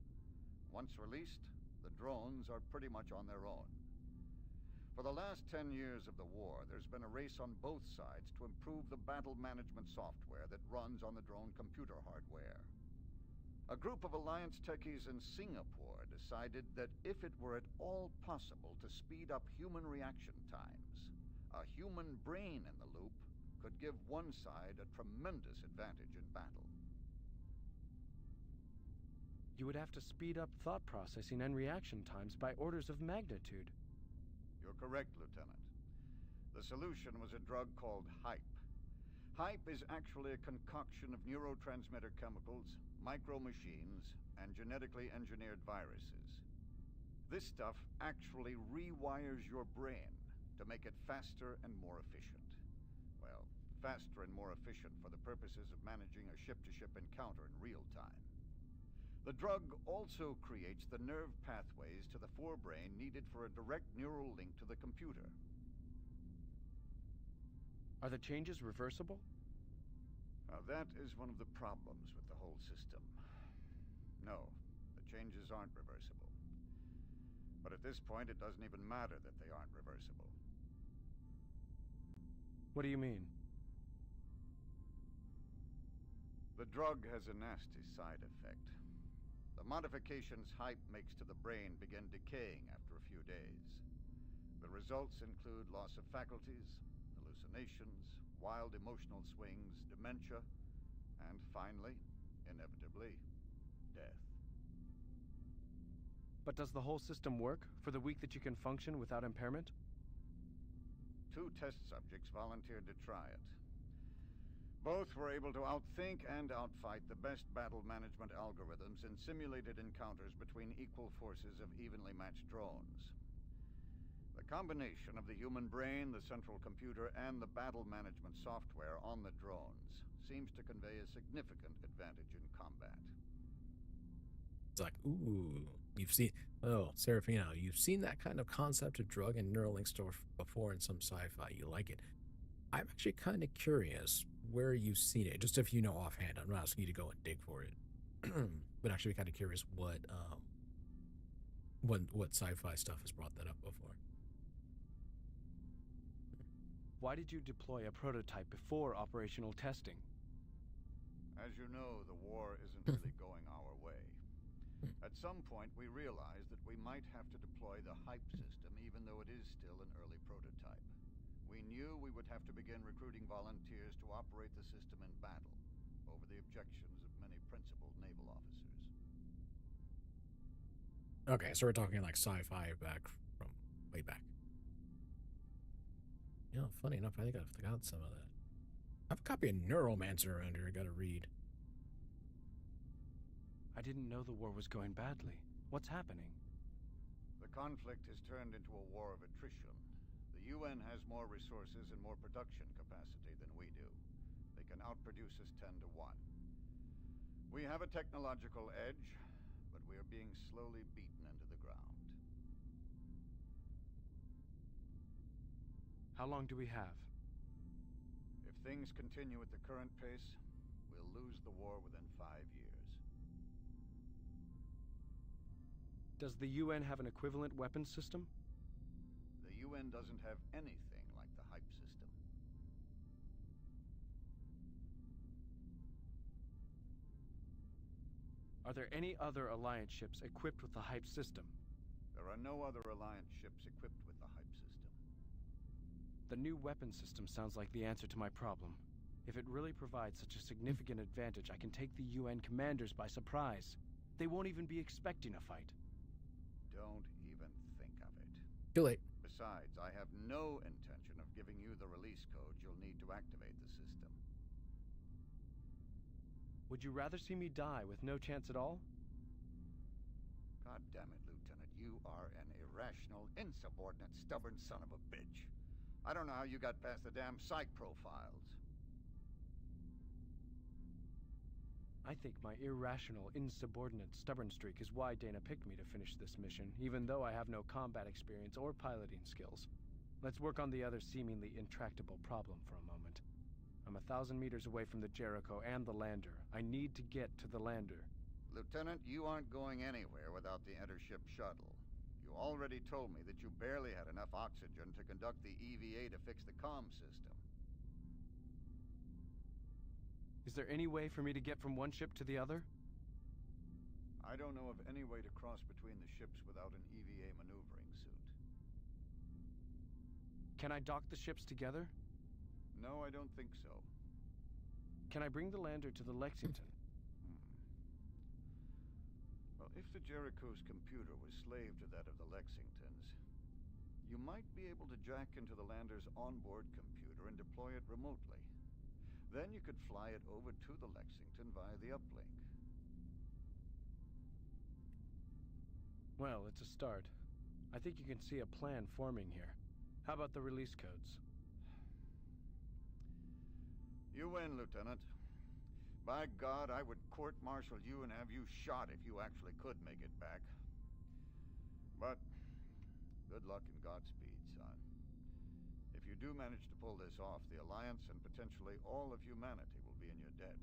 Once released, the drones are pretty much on their own. For the last 10 years of the war, there's been a race on both sides to improve the battle management software that runs on the drone computer hardware. A group of Alliance techies in Singapore decided that if it were at all possible to speed up human reaction times, a human brain in the loop could give one side a tremendous advantage in battle. You would have to speed up thought processing and reaction times by orders of magnitude. You're correct, Lieutenant. The solution was a drug called HYPE. HYPE is actually a concoction of neurotransmitter chemicals, micro-machines, and genetically engineered viruses. This stuff actually rewires your brain to make it faster and more efficient. Well, faster and more efficient for the purposes of managing a ship-to-ship encounter in real time. The drug also creates the nerve pathways to the forebrain needed for a direct neural link to the computer. Are the changes reversible? Now, that is one of the problems with the whole system. No, the changes aren't reversible. But at this point, it doesn't even matter that they aren't reversible. What do you mean? The drug has a nasty side effect. The modifications HYPE makes to the brain begin decaying after a few days. The results include loss of faculties, hallucinations, wild emotional swings, dementia, and finally, inevitably, death. But does the whole system work for the week that you can function without impairment? 2 test subjects volunteered to try it. Both were able to outthink and outfight the best battle management algorithms in simulated encounters between equal forces of evenly matched drones. The combination of the human brain, the central computer, and the battle management software on the drones seems to convey a significant advantage in combat. It's like, ooh, Serafino, you've seen that kind of concept of drug and Neuralink stuff before in some sci-fi. You like it. I'm actually kind of curious where you've seen it. Just if you know offhand, I'm not asking you to go and dig for it, but actually kind of curious what sci-fi stuff has brought that up before. Why did you deploy a prototype before operational testing? As you know, the war isn't really going our way. At some point, we realized that we might have to deploy the HYPE system, even though it is still an early prototype. We knew we would have to begin recruiting volunteers to operate the system in battle, over the objections of many principled naval officers. Okay, so we're talking like sci-fi back from way back. You know, funny enough, I think I've got some of that. I have a copy of Neuromancer around here I gotta read. I didn't know the war was going badly. What's happening? The conflict has turned into a war of attrition. The UN has more resources and more production capacity than we do. They can outproduce us 10 to 1. We have a technological edge, but we are being slowly beaten into the ground. How long do we have? If things continue at the current pace, we'll lose the war within 5 years. Does the UN have an equivalent weapons system? The UN doesn't have anything like the HYPE system. Are there any other Alliance ships equipped with the HYPE system? There are no other Alliance ships equipped with the HYPE system. The new weapon system sounds like the answer to my problem. If it really provides such a significant advantage, I can take the UN commanders by surprise. They won't even be expecting a fight. Don't even think of it. Too late. Besides, I have no intention of giving you the release code you'll need to activate the system. Would you rather see me die with no chance at all? God damn it, Lieutenant. You are an irrational, insubordinate, stubborn son of a bitch. I don't know how you got past the damn psych profiles. I think my irrational, insubordinate, stubborn streak is why Dana picked me to finish this mission, even though I have no combat experience or piloting skills. Let's work on the other seemingly intractable problem for a moment. I'm 1,000 meters away from the Jericho and the lander. I need to get to the lander. Lieutenant, you aren't going anywhere without the intership shuttle. You already told me that you barely had enough oxygen to conduct the EVA to fix the comm system. Is there any way for me to get from one ship to the other? I don't know of any way to cross between the ships without an EVA maneuvering suit. Can I dock the ships together? No, I don't think so. Can I bring the lander to the Lexington? Well, if the Jericho's computer was slave to that of the Lexington's, you might be able to jack into the lander's onboard computer and deploy it remotely. Then you could fly it over to the Lexington via the uplink. Well, it's a start. I think you can see a plan forming here. How about the release codes? You win, Lieutenant. By God, I would court-martial you and have you shot if you actually could make it back. But good luck and Godspeed, son. If you do manage to pull this off, the Alliance and potentially all of humanity will be in your debt.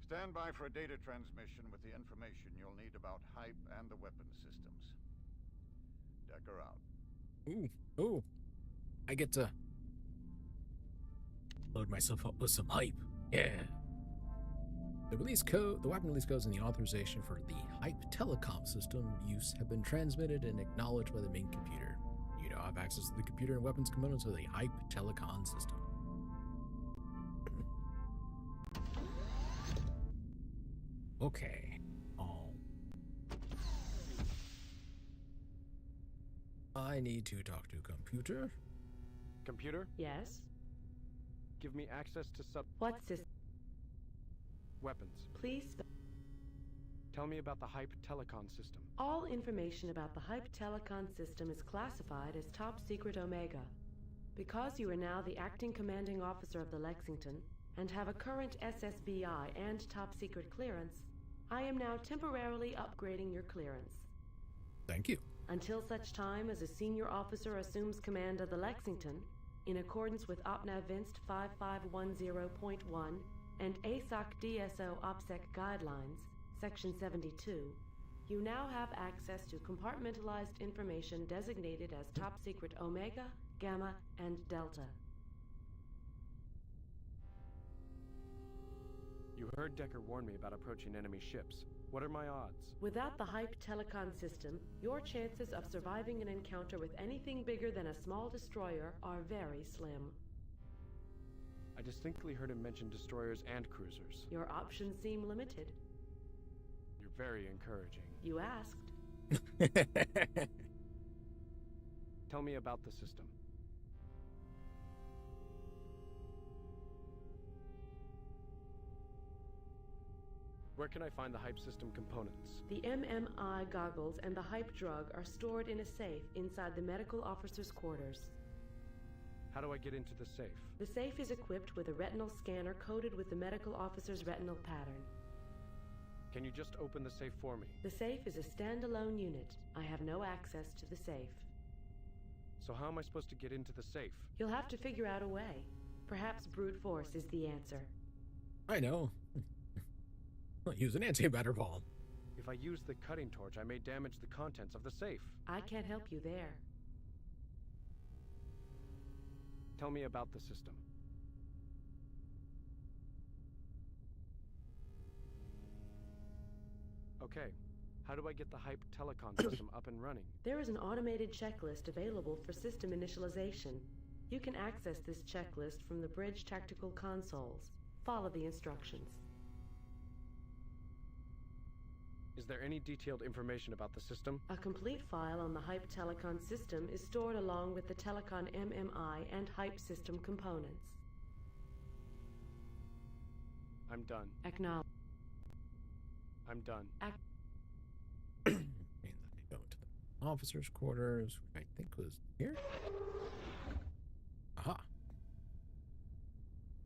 Stand by for a data transmission with the information you'll need about Hype and the weapon systems. Decker out. Ooh. I get to load myself up with some hype. Yeah. The weapon release codes and the authorization for the Hype telecom system use have been transmitted and acknowledged by the main computer. You now have access to the computer and weapons components of the Hype telecom system. Okay. I need to talk to computer. Computer? Yes? Give me access to What system? weapons. Please. Tell me about the Hype telecom system. All information about the Hype telecom system is classified as Top Secret Omega. Because you are now the acting commanding officer of the Lexington and have a current SSBI and Top Secret clearance, I am now temporarily upgrading your clearance. Thank you. Until such time as a senior officer assumes command of the Lexington, in accordance with OPNAV Vinst 5510.1 and ASOC DSO OPSEC Guidelines, Section 72, you now have access to compartmentalized information designated as Top Secret Omega, Gamma, and Delta. You heard Decker warn me about approaching enemy ships. What are my odds? Without the Hype telecom system, your chances of surviving an encounter with anything bigger than a small destroyer are very slim. I distinctly heard him mention destroyers and cruisers. Your options seem limited. You're very encouraging. You asked. Tell me about the system. Where can I find the Hype system components? The MMI goggles and the Hype drug are stored in a safe inside the medical officer's quarters. How do I get into the safe? The safe is equipped with a retinal scanner coated with the medical officer's retinal pattern. Can you just open the safe for me? The safe is a standalone unit. I have no access to the safe. So how am I supposed to get into the safe? You'll have to figure out a way. Perhaps brute force is the answer. I know. I'll use an antimatter bomb. If I use the cutting torch, I may damage the contents of the safe. I can't help you there. Tell me about the system. Okay, how do I get the Hype telecom system up and running? There is an automated checklist available for system initialization. You can access this checklist from the bridge tactical consoles. Follow the instructions. Is there any detailed information about the system? A complete file on the Hype telecom system is stored along with the telecom MMI and Hype system components. I'm done. Acknowledge. I'm done. Let me go to the officer's quarters, which I think was here. Aha.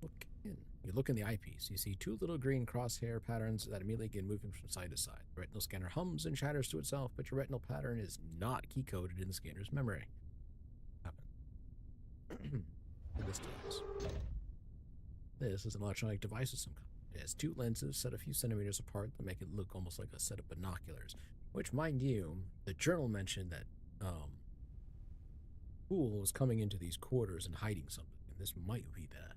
Look in. You look in the eyepiece. You see two little green crosshair patterns that immediately begin moving from side to side. The retinal scanner hums and chatters to itself, but your retinal pattern is not key-coded in the scanner's memory. This device. This is an electronic device of some kind. It has two lenses set a few centimeters apart that make it look almost like a set of binoculars, which, mind you, the journal mentioned that Poole was coming into these quarters and hiding something, and this might be that.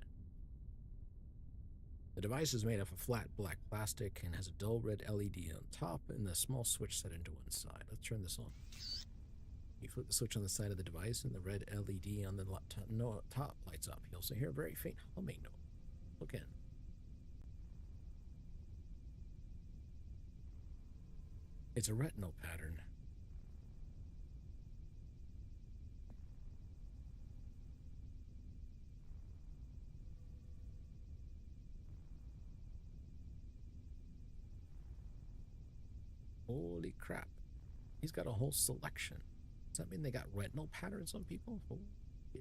The device is made of a flat black plastic and has a dull red LED on top and a small switch set into one side. Let's turn this on. You flip the switch on the side of the device, and the red LED on the top lights up. You also hear a very faint humming noise. Look in. It's a retinal pattern. Holy crap. He's got a whole selection. Does that mean they got retinal patterns on people? Oh, yeah.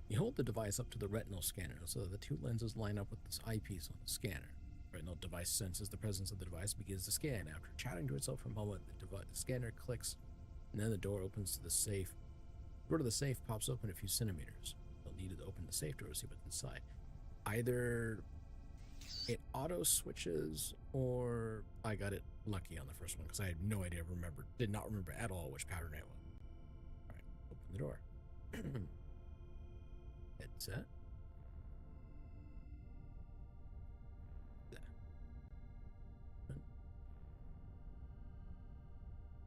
You hold the device up to the retinal scanner so that the two lenses line up with this eyepiece on the scanner. The retinal device senses the presence of the device, begins to scan. After chatting to itself for a moment, the scanner clicks, and then the door opens to the safe. The door to the safe pops open a few centimeters. You'll need to open the safe door to see what's inside. Either it auto switches, or I got it lucky on the first one because I had no idea, did not remember at all which pattern it was. All right, open the door. Headset.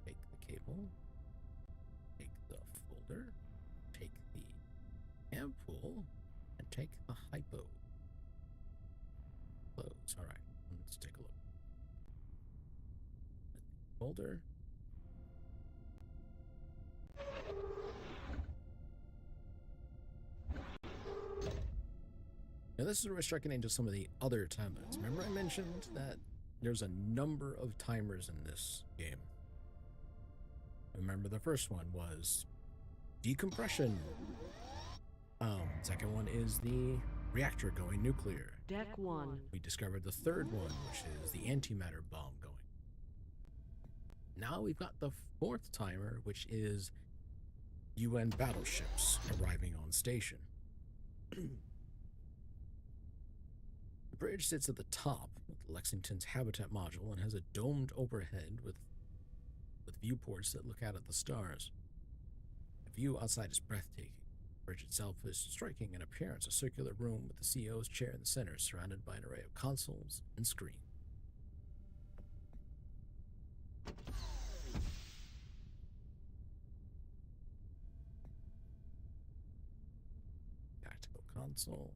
Take the cable. Take the folder. Take the ampule. And take the hypo. Close. Alright, let's take a look. Folder. Now this is where we're striking into some of the other time limits. Remember I mentioned that there's a number of timers in this game. Remember the first one was decompression. Second one is the reactor going nuclear. Deck 1. We discovered the third one, which is the antimatter bomb going. Now we've got the fourth timer, which is UN battleships arriving on station. The bridge sits at the top of Lexington's habitat module and has a domed overhead with viewports that look out at the stars. The view outside is breathtaking. The bridge itself is striking in appearance, a circular room with the CEO's chair in the center, surrounded by an array of consoles and screens. Tactical console.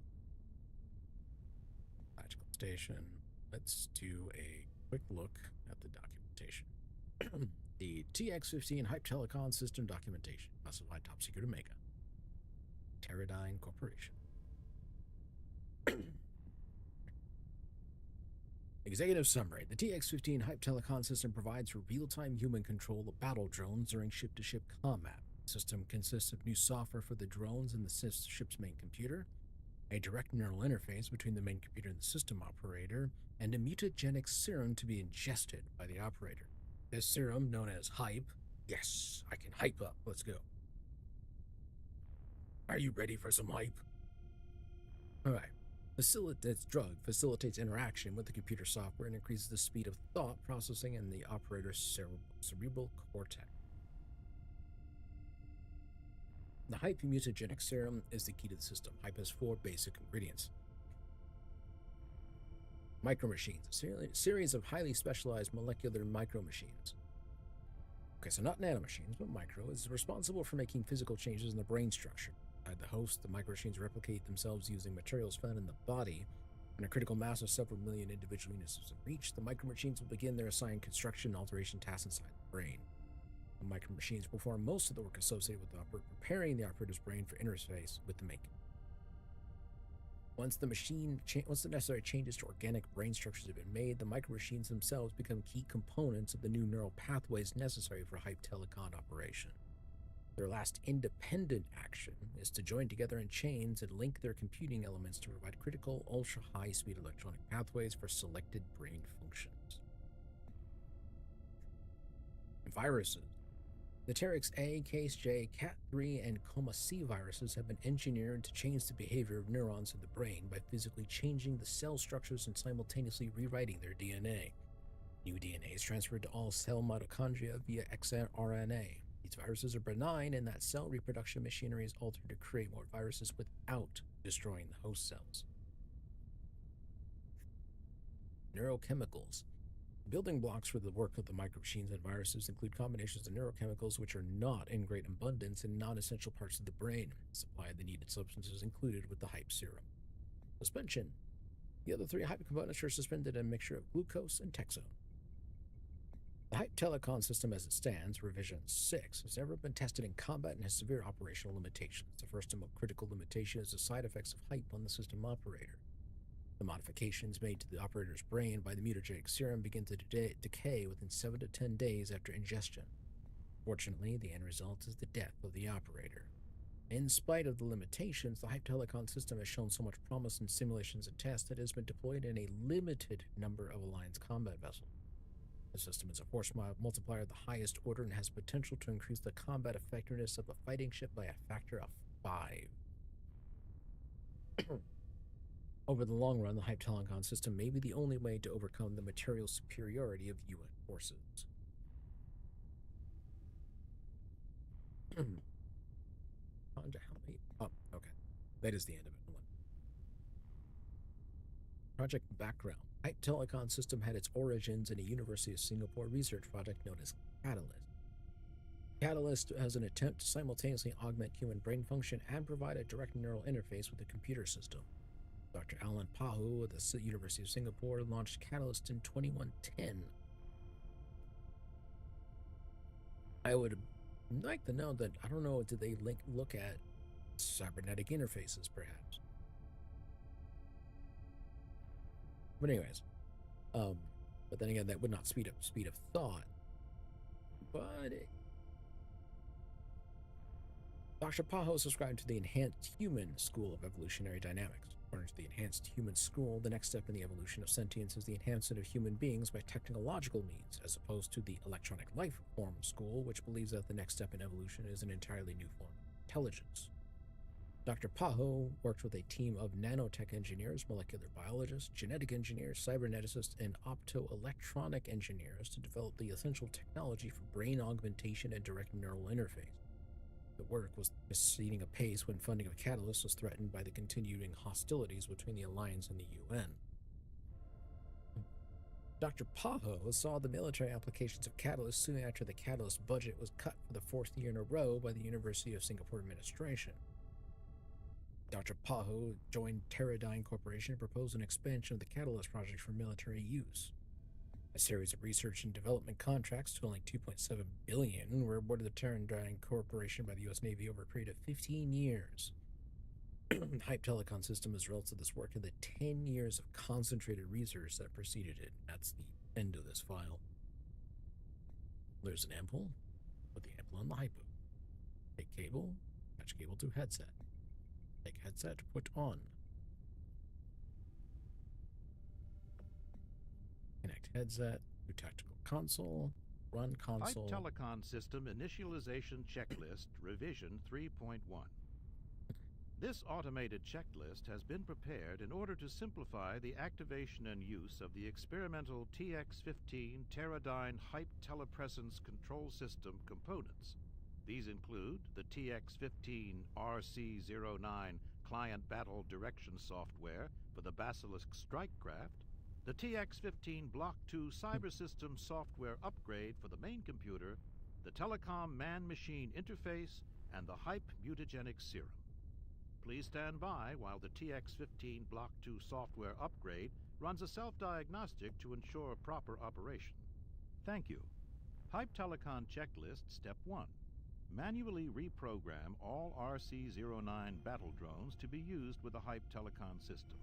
Tactical station. Let's do a quick look at the documentation. The TX-15 Hype Telecom System Documentation, classified top secret Omega. Teradyne Corporation. Executive summary. The TX-15 Hype Telecom System provides for real-time human control of battle drones during ship-to-ship combat. The system consists of new software for the drones and the ship's main computer, a direct neural interface between the main computer and the system operator, and a mutagenic serum to be ingested by the operator. This serum, known as Hype, yes, I can hype up, let's go. Are you ready for some hype? Alright. This drug facilitates interaction with the computer software and increases the speed of thought processing in the operator's cerebral cortex. The Hype mutagenic serum is the key to the system. Hype has 4 basic ingredients. Micromachines, a series of highly specialized molecular micromachines. Okay, so not nanomachines, but micro, is responsible for making physical changes in the brain structure. Inside the host, the micromachines replicate themselves using materials found in the body. When a critical mass of several million individual units is reached, the micromachines will begin their assigned construction and alteration tasks inside the brain. The micromachines perform most of the work associated with the operator, preparing the operator's brain for interface with the main. Once the necessary changes to organic brain structures have been made, the micromachines themselves become key components of the new neural pathways necessary for Hype telecom operation. Their last independent action is to join together in chains and link their computing elements to provide critical, ultra-high-speed electronic pathways for selected brain functions. Viruses. The Terex A, Case J, Cat3, and Coma C viruses have been engineered to change the behavior of neurons in the brain by physically changing the cell structures and simultaneously rewriting their DNA. New DNA is transferred to all cell mitochondria via xRNA. These viruses are benign in that cell reproduction machinery is altered to create more viruses without destroying the host cells. Neurochemicals. Building blocks for the work of the micromachines and viruses include combinations of neurochemicals which are not in great abundance in non-essential parts of the brain. Supply of the needed substances included with the hype serum. Suspension. The other three hype components are suspended in a mixture of glucose and texone. The hype telecon system as it stands, revision 6, has never been tested in combat and has severe operational limitations. The first and most critical limitation is the side effects of hype on the system operator. The modifications made to the operator's brain by the mutagenic serum begin to decay within 7 to 10 days after ingestion. Fortunately, the end result is the death of the operator. In spite of the limitations, the hype telecon system has shown so much promise in simulations and tests that it has been deployed in a limited number of Alliance combat vessels. The system is a force multiplier of the highest order and has potential to increase the combat effectiveness of a fighting ship by a factor of 5. Over the long run, the hype telecon system may be the only way to overcome the material superiority of UN forces. Oh, okay. That is the end of it. Project background. Hype telecon system had its origins in a University of Singapore research project known as Catalyst. Catalyst has an attempt to simultaneously augment human brain function and provide a direct neural interface with the computer system. Dr. Alan Pahu of the University of Singapore launched Catalyst in 2110. I would like to know that, I don't know, did they look at cybernetic interfaces, perhaps? But anyways, but then again, that would not speed up thought. But Dr. Paho subscribed to the Enhanced Human School of Evolutionary Dynamics. According to the Enhanced Human School, the next step in the evolution of sentience is the enhancement of human beings by technological means, as opposed to the Electronic Life Form School, which believes that the next step in evolution is an entirely new form of intelligence. Dr. Paho worked with a team of nanotech engineers, molecular biologists, genetic engineers, cyberneticists, and optoelectronic engineers to develop the essential technology for brain augmentation and direct neural interface. The work was proceeding apace when funding of Catalyst was threatened by the continuing hostilities between the Alliance and the UN. Dr. Paho saw the military applications of Catalyst soon after the Catalyst budget was cut for the 4th year in a row by the University of Singapore administration. Dr. Paho joined Teradyne Corporation and proposed an expansion of the Catalyst project for military use. A series of research and development contracts totaling $2.7 billion were awarded to Teradyne Corporation by the U.S. Navy over a period of 15 years. Hype Telecon system is a result of this work and the 10 years of concentrated research that preceded it. That's the end of this file. There's an ampoule. Put the ampoule on the hypo. Take cable, attach cable to headset. Take headset, put on. Connect headset to tactical console. Run console. Hype Telecon System Initialization Checklist Revision 3.1. This automated checklist has been prepared in order to simplify the activation and use of the experimental TX-15 Teradyne Hype Telepresence Control System components. These include the TX-15 RC-09 Client Battle Direction Software for the Basilisk Strike Craft, the TX-15 Block 2 Cyber System Software Upgrade for the main computer, the Telecom Man-Machine Interface, and the Hype Mutagenic Serum. Please stand by while the TX-15 Block 2 software upgrade runs a self-diagnostic to ensure proper operation. Thank you. Hype Telecon Checklist Step 1. Manually reprogram all RC-09 battle drones to be used with the Hype Telecon system.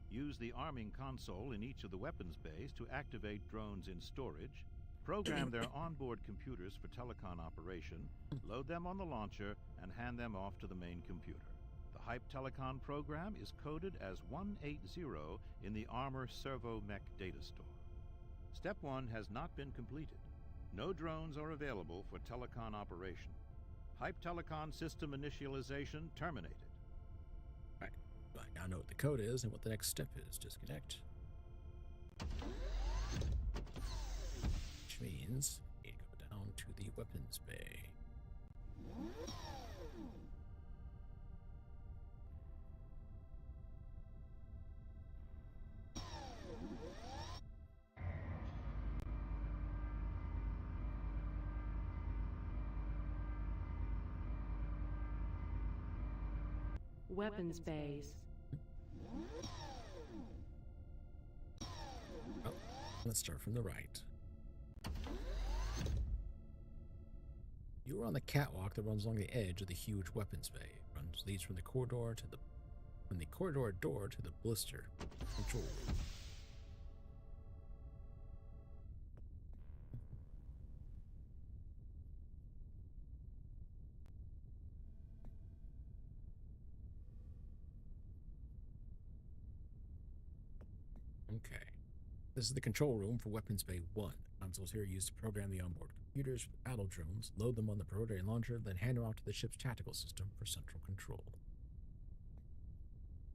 Use the arming console in each of the weapons bays to activate drones in storage, program their onboard computers for telecon operation, load them on the launcher, and hand them off to the main computer. The Hype Telecon program is coded as 180 in the Armor Servo Mech data store. Step 1 has not been completed. No drones are available for telecon operation. Hype Telecon system initialization terminated. Right. I now know what the code is and what the next step is. Disconnect. Which means I need to go down to the weapons bay. Weapons bays. Oh, let's start from the right. You are on the catwalk that runs along the edge of the huge weapons bay. It leads from the corridor door to the blister control room. Okay. This is the control room for Weapons Bay 1. Consoles here are used to program the onboard computers for battle drones, load them on the rotary launcher, then hand them off to the ship's tactical system for central control.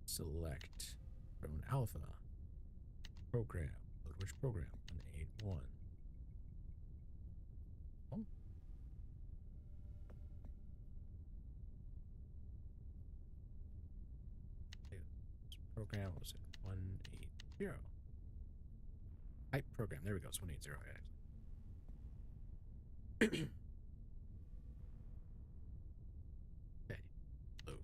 Select Drone Alpha. Program. Load which program? 181. Oh. Program was it? 180. Hype program. There we go. It's 180. Okay. Load.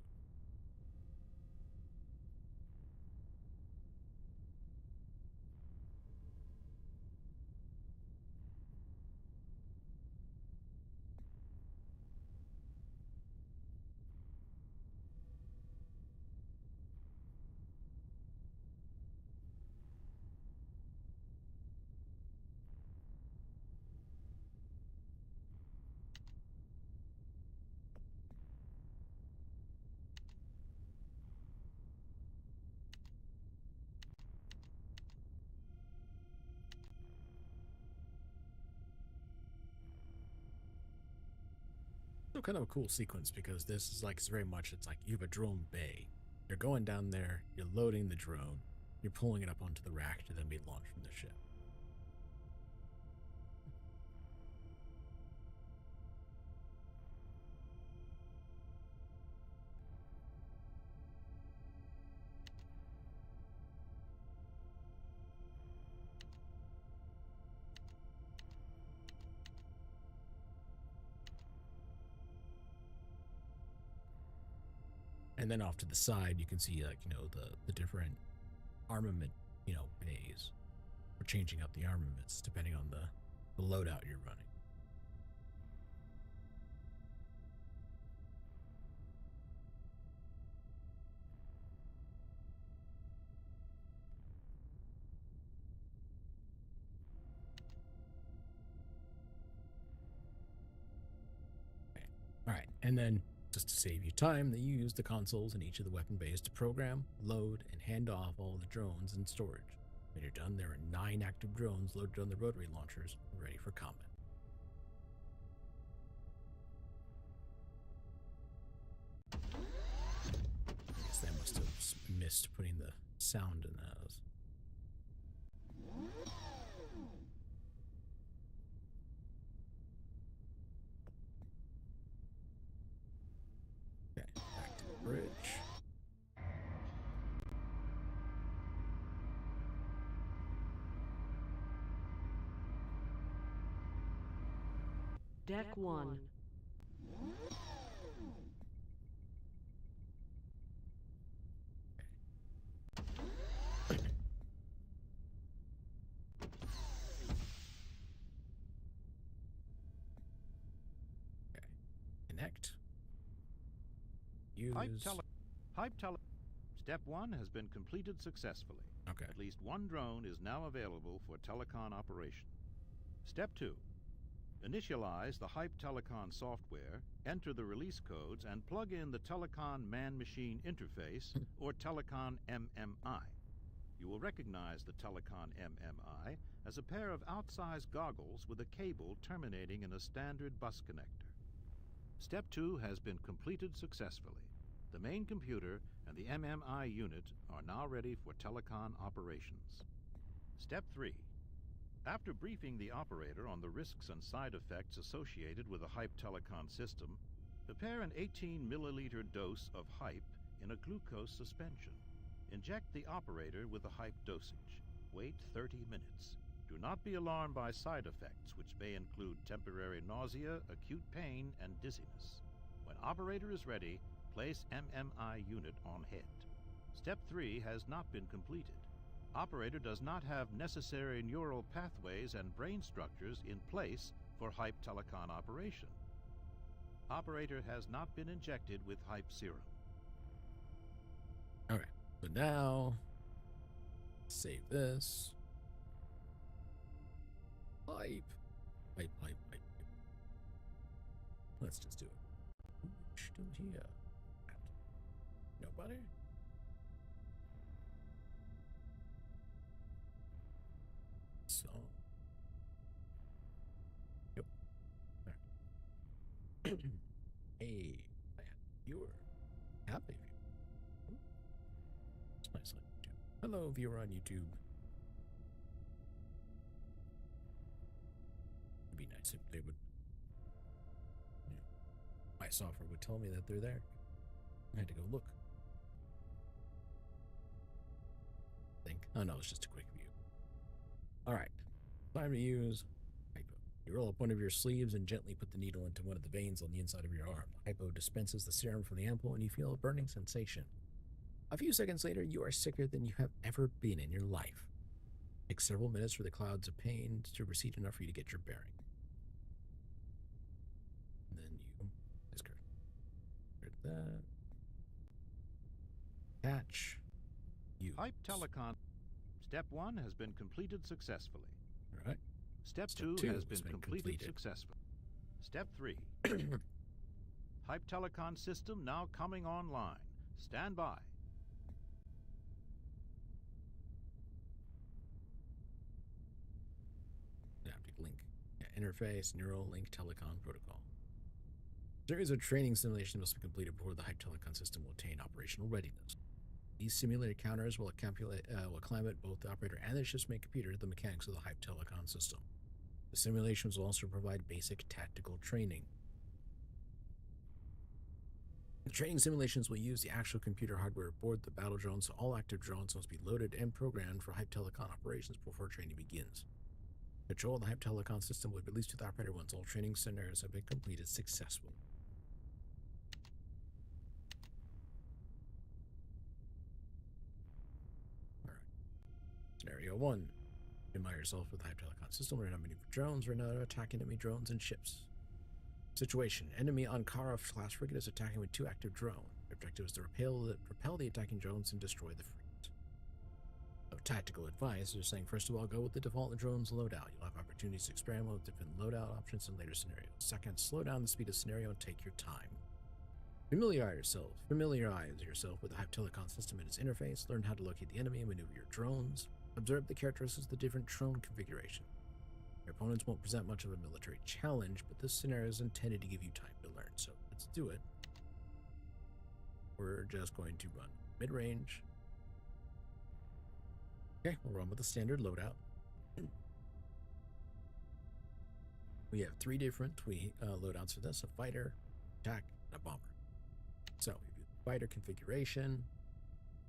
Kind of a cool sequence because this is like, it's very much, it's like you have a drone bay. You're going down there, you're loading the drone, you're pulling it up onto the rack to then be launched from the ship. And then off to the side, you can see, like, you know, the different armament, you know, bays. We're changing up the armaments depending on the loadout you're running. Okay. All right, and then just to save you time, that you use the consoles in each of the weapon bays to program, load, and hand off all the drones in storage. When you're done, there are 9 active drones loaded on the rotary launchers, ready for combat. I guess they must have missed putting the sound in those. Okay, back to the bridge. Deck 1. Connect. Use. Step 1 has been completed successfully. Okay. At least one drone is now available for telecon operation. Step 2. Initialize the Hype Telecon software, enter the release codes, and plug in the Telecon Man-Machine Interface, or Telecon MMI. You will recognize the Telecon MMI as a pair of outsized goggles with a cable terminating in a standard bus connector. Step 2 has been completed successfully. The main computer and the MMI unit are now ready for telecon operations. Step 3. After briefing the operator on the risks and side effects associated with the Hype Telecon system, Prepare an 18 milliliter dose of hype in a glucose suspension. Inject the operator with the hype dosage. Wait 30 minutes. Do not be alarmed by side effects, which may include temporary nausea, acute pain, and dizziness. When operator is ready, place MMI unit on head. Step 3 has not been completed. Operator does not have necessary neural pathways and brain structures in place for hype telecon operation. Operator has not been injected with hype serum. All right, so now save this. Hype. Let's just do it. Who's still here? Nobody? So. Yep. There. Hey, viewer. Happy viewer. It's nice on YouTube. Hello, viewer on YouTube. It'd be nice if they would. My software would tell me that they're there. I had to go look. Oh no, it's just a quick view. Alright. Time to use hypo. You roll up one of your sleeves and gently put the needle into one of the veins on the inside of your arm. Hypo dispenses the serum from the ampoule and you feel a burning sensation. A few seconds later, you are sicker than you have ever been in your life. It takes several minutes for the clouds of pain to recede enough for you to get your bearing. And then you discard that. Catch. You. Hype telecon. Step 1 has been completed successfully. All right. Step 2 has been completed successfully. Step 3. Hype telecon system now coming online. Stand by. Synaptic link. Yeah, interface, neural link telecon protocol. A series of training simulations must be completed before the hype telecon system will attain operational readiness. These simulated counters will acclimate both the operator and the ship's main computer to the mechanics of the hype telecon system. The simulations will also provide basic tactical training. The training simulations will use the actual computer hardware aboard the battle drones, so all active drones must be loaded and programmed for hype telecon operations before training begins. Control of the hype telecon system will be released to the operator once all training scenarios have been completed successfully. Scenario 1. Admire yourself with the hype telecon system. Learn how to maneuver drones. Learn how to attack enemy drones and ships. Situation. Enemy Ankara-class frigate is attacking with 2 active drones. The objective is to repel the attacking drones and destroy the frigate. So tactical advice is saying, first of all, go with the default drones loadout. You'll have opportunities to experiment with different loadout options in later scenarios. Second, slow down the speed of scenario and take your time. Familiarize yourself with the hype telecon system and its interface. Learn how to locate the enemy and maneuver your drones. Observe the characteristics of the different drone configuration. Your opponents won't present much of a military challenge, but this scenario is intended to give you time to learn, so let's do it. We're just going to run mid-range. Okay, we'll run with the standard loadout. We have 3 different loadouts for this: a fighter, attack, and a bomber. So we do fighter configuration.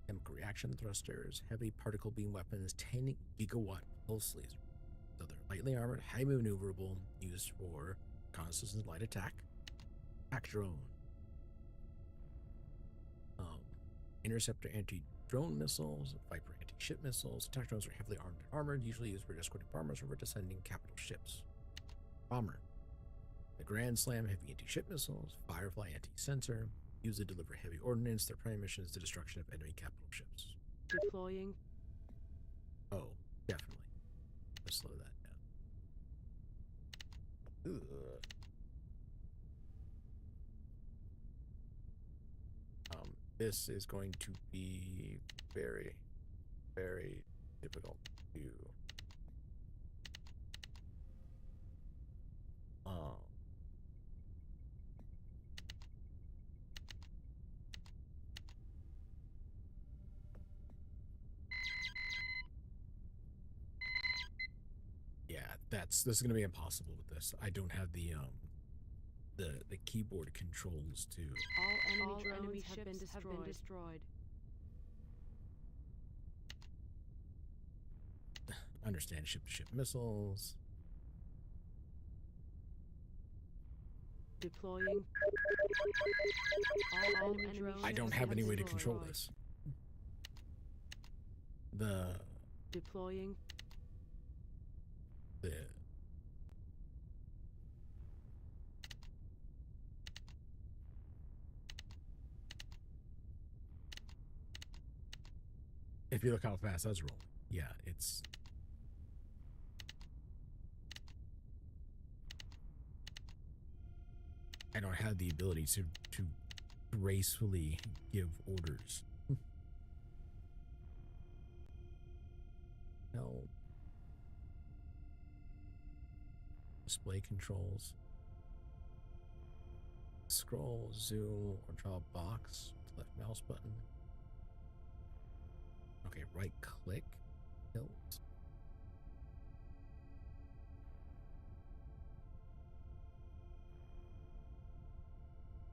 Chemical reaction thrusters, heavy particle beam weapons, 10 gigawatt pulse lasers. So they're lightly armored, high maneuverable, used for reconnaissance and light attack. Attack drone. Interceptor anti-drone missiles, Viper anti-ship missiles. Attack drones are heavily armored, usually used for escorting bombers over descending capital ships. Bomber. The Grand Slam heavy anti-ship missiles, Firefly anti-sensor. Used to deliver heavy ordnance. Their primary mission is the destruction of enemy capital ships. Deploying. Oh, definitely. Let's slow that down. This is going to be very, very difficult to yeah, this is going to be impossible with this. I don't have the the keyboard controls to All enemy ships have been destroyed. understand ship-to-ship missiles. Deploying. All enemy drones. I don't have any way to control this. Deploying. If you look how fast that's rolling, yeah, it's. I don't have the ability to gracefully give orders. No. Display controls. Scroll, zoom, or draw a box with the left mouse button. Okay, right click, tilt.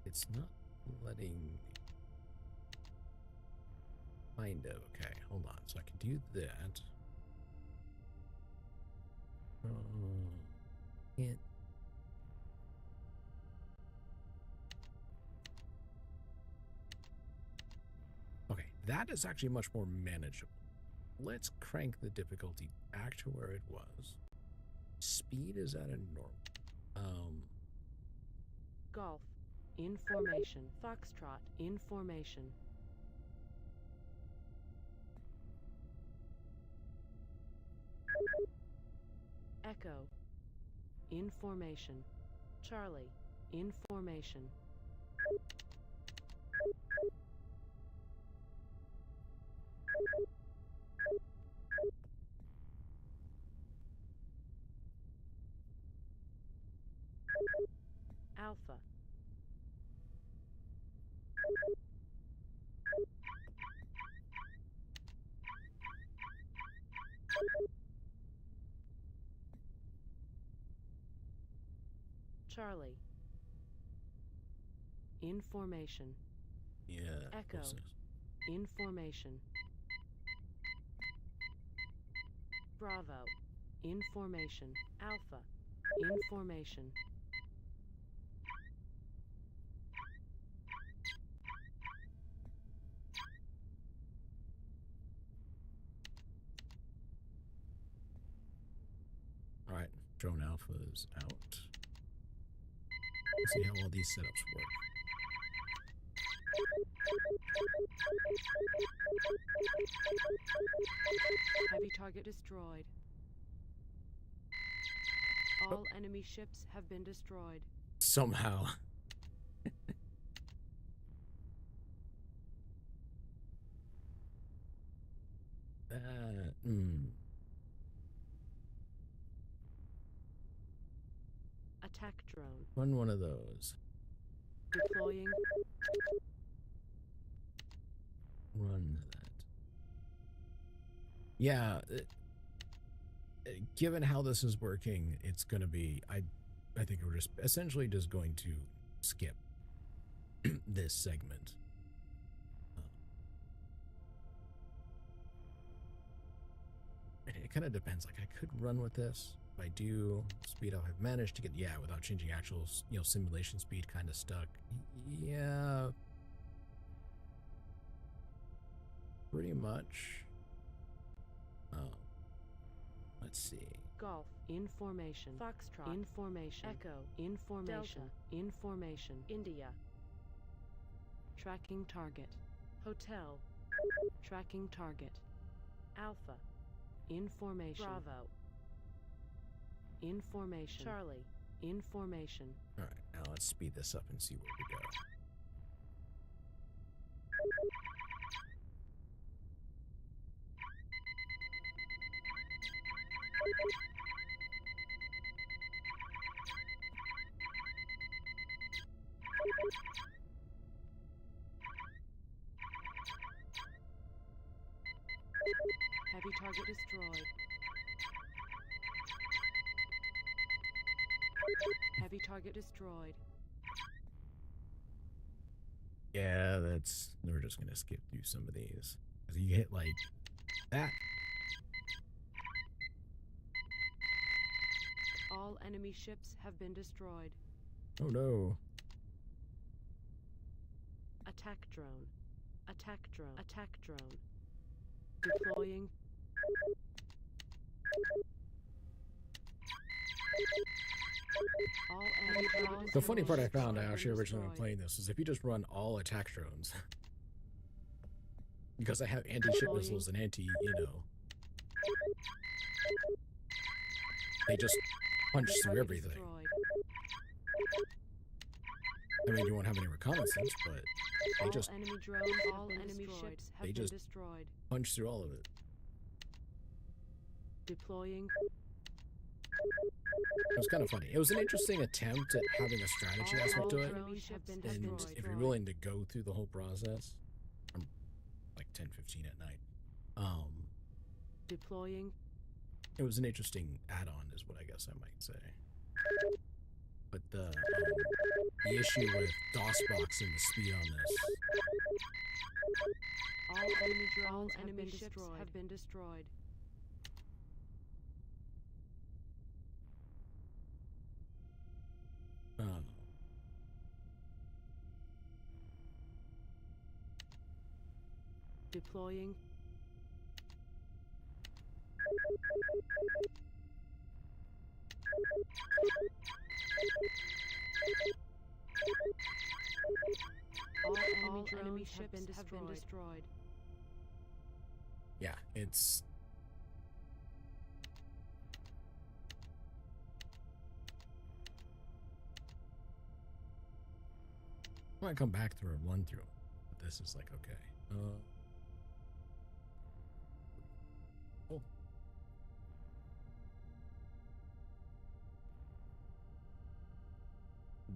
It's not letting. Kind of. Okay, hold on. So I can do that. Can't. Okay, that is actually much more manageable. Let's crank the difficulty back to where it was. Speed is at a normal. Golf. In formation. Foxtrot. In formation. Echo. In formation. Charlie. In formation. Alpha. Charlie. In formation. Yeah. Echo. In formation. Bravo. In formation. Alpha. In formation. All right, drone alpha is out. Let's see how all these setups work. Heavy target destroyed. All enemy ships have been destroyed. Somehow. Attack drone. Run one of those. Deploying. Run that. Yeah. Given how this is working, it's going to be, I think we're just essentially just going to skip this segment. It kind of depends. Like, I could run with this. If I do speed up, I've managed to get, yeah, without changing actual, simulation speed, kind of stuck. Yeah. Pretty much. Let's see. Golf. In formation. Foxtrot. In formation. Echo. In formation. Delta. In formation. India. Tracking target. Hotel. Tracking target. Alpha. In formation. Bravo. In formation. Charlie. In formation. All right, now let's speed this up and see where we go. Heavy target destroyed. Heavy target destroyed. Yeah, we're just gonna skip through some of these. Cause you hit like that. All enemy ships have been destroyed. Oh no. Attack drone. Attack drone. Attack drone. Deploying. All enemy drones. The funny part I found actually originally when playing this is if you just run all attack drones, because I have anti-ship missiles and they just punch through everything. I mean, you won't have any reconnaissance, but they just punch through all of it. Deploying. It was kind of funny. It was an interesting attempt at having a strategy aspect to it, and if you're willing to go through the whole process, from like 10:15 at night, deploying. It was an interesting add-on, is what I guess I might say. But the issue with DOSBox and the speed on this. All enemy ships have been destroyed. Deploying. All enemy ships have been destroyed. Yeah, it's... I might come back through and run through, but this is like, okay. Oh.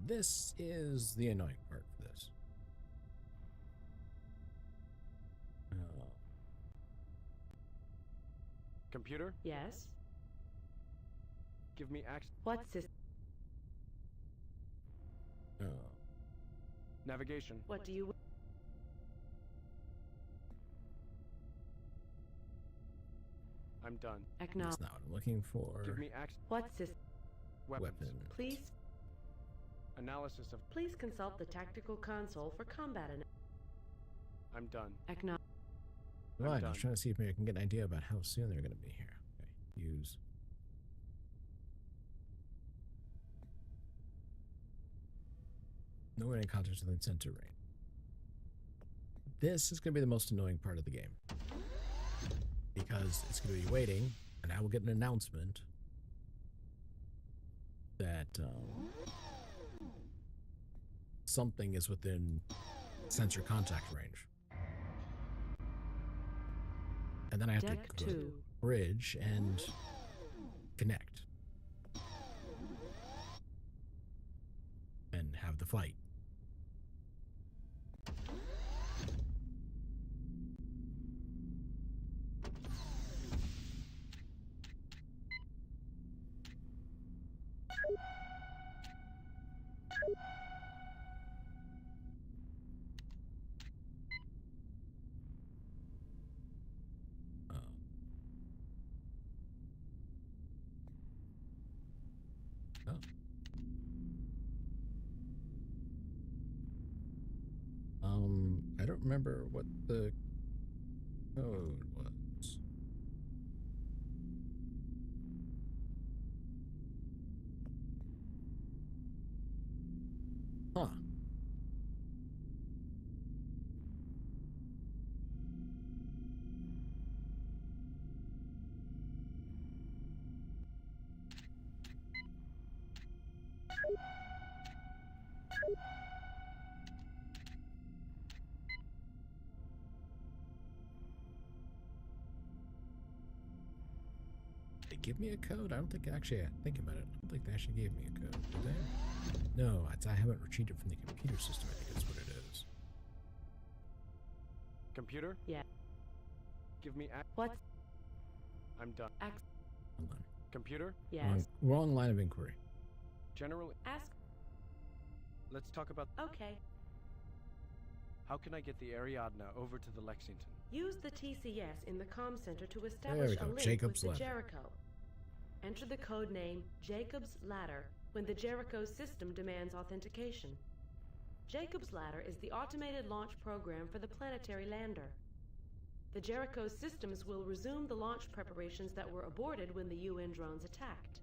This is the annoying part for this. Computer? Yes. Give me access. What's this? Navigation. What do you... I'm done. Acknowledge. That's not what I'm looking for. Give me access. What's this? Weapons. Please. Analysis of... Please consult the tactical console for combat I'm done. Acknowledge. Right, I was trying to see if maybe I can get an idea about how soon they're going to be here. Okay, use. No one in contact within center range. This is going to be the most annoying part of the game. Because it's going to be waiting, and I will get an announcement that something is within sensor contact range. And then I have to go to the bridge and connect. And have the fight. I don't remember what the code was. Huh. Give me a code? I don't think actually, think about it. I don't think they actually gave me a code, did they? No, I haven't retreated from the computer system. I think that's what it is. Computer? Yeah. Give me what? I'm done. Hold on. Computer? Yes. Wrong line of inquiry. Generally. Ask. Let's talk about. Okay. How can I get the Ariadne over to the Lexington? Use the TCS in the comm center to establish a link Jacob's with the ladder. Jericho. Enter the code name Jacob's Ladder when the Jericho's system demands authentication. Jacob's Ladder is the automated launch program for the planetary lander. The Jericho's systems will resume the launch preparations that were aborted when the UN drones attacked.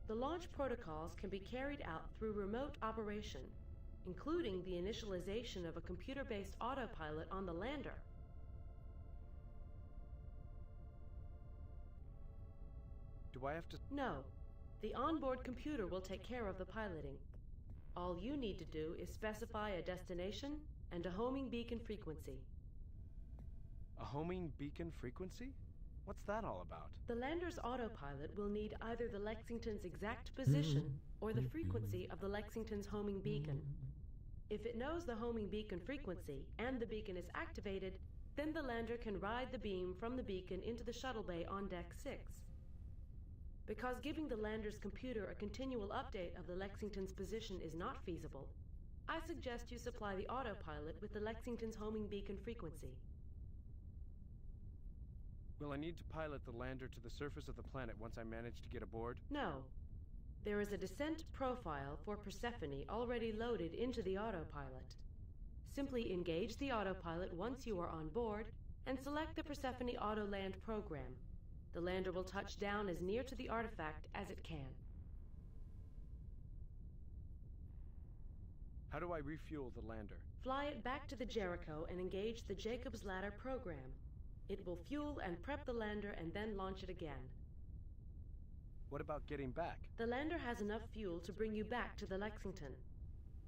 The launch protocols can be carried out through remote operation, including the initialization of a computer-based autopilot on the lander. Do I have to... No. The onboard computer will take care of the piloting. All you need to do is specify a destination and a homing beacon frequency. A homing beacon frequency? What's that all about? The lander's autopilot will need either the Lexington's exact position or the frequency of the Lexington's homing beacon. If it knows the homing beacon frequency and the beacon is activated, then the lander can ride the beam from the beacon into the shuttle bay on Deck 6. Because giving the lander's computer a continual update of the Lexington's position is not feasible, I suggest you supply the autopilot with the Lexington's homing beacon frequency. Will I need to pilot the lander to the surface of the planet once I manage to get aboard? No. There is a descent profile for Persephone already loaded into the autopilot. Simply engage the autopilot once you are on board and select the Persephone Auto Land program. The lander will touch down as near to the artifact as it can. How do I refuel the lander? Fly it back to the Jericho and engage the Jacob's Ladder program. It will fuel and prep the lander and then launch it again. What about getting back? The lander has enough fuel to bring you back to the Lexington.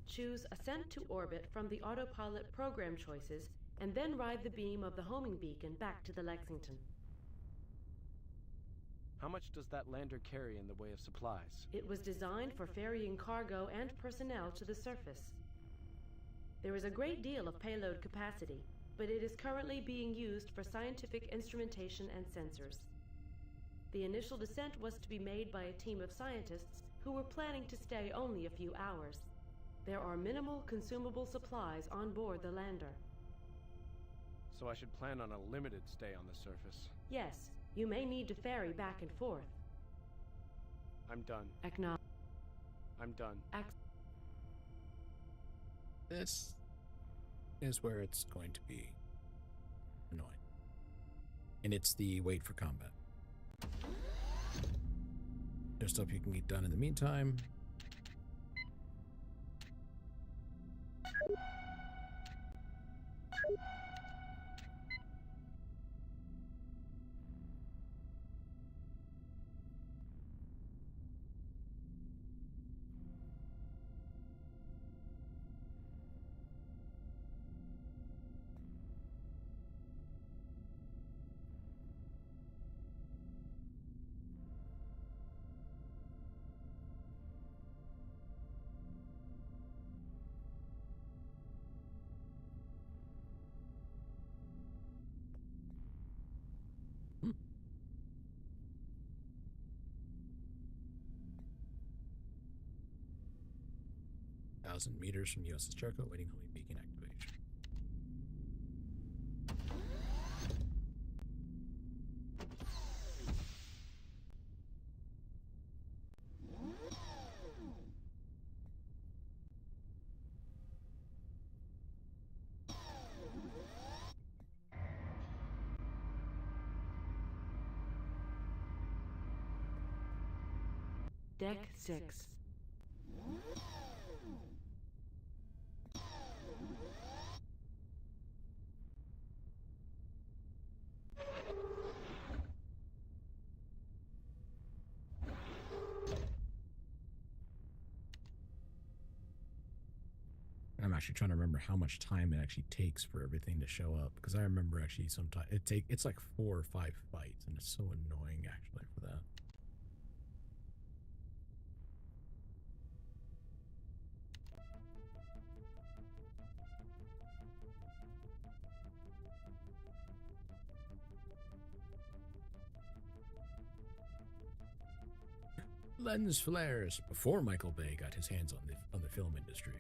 Choose Ascent to Orbit from the autopilot program choices and then ride the beam of the homing beacon back to the Lexington. How much does that lander carry in the way of supplies? It was designed for ferrying cargo and personnel to the surface. There is a great deal of payload capacity, but it is currently being used for scientific instrumentation and sensors. The initial descent was to be made by a team of scientists who were planning to stay only a few hours. There are minimal consumable supplies on board the lander. So I should plan on a limited stay on the surface. Yes, you may need to ferry back and forth. I'm done. Acknowledge. I'm done. This is where it's going to be annoying. And it's the wait for combat. There's stuff you can get done in the meantime. Meters from USS Jericho, waiting homing beacon activation. Deck 6. I'm actually trying to remember how much time it actually takes for everything to show up, because I remember actually sometimes it's like 4 or 5 fights, and it's so annoying actually for that. Lens flares before Michael Bay got his hands on the film industry.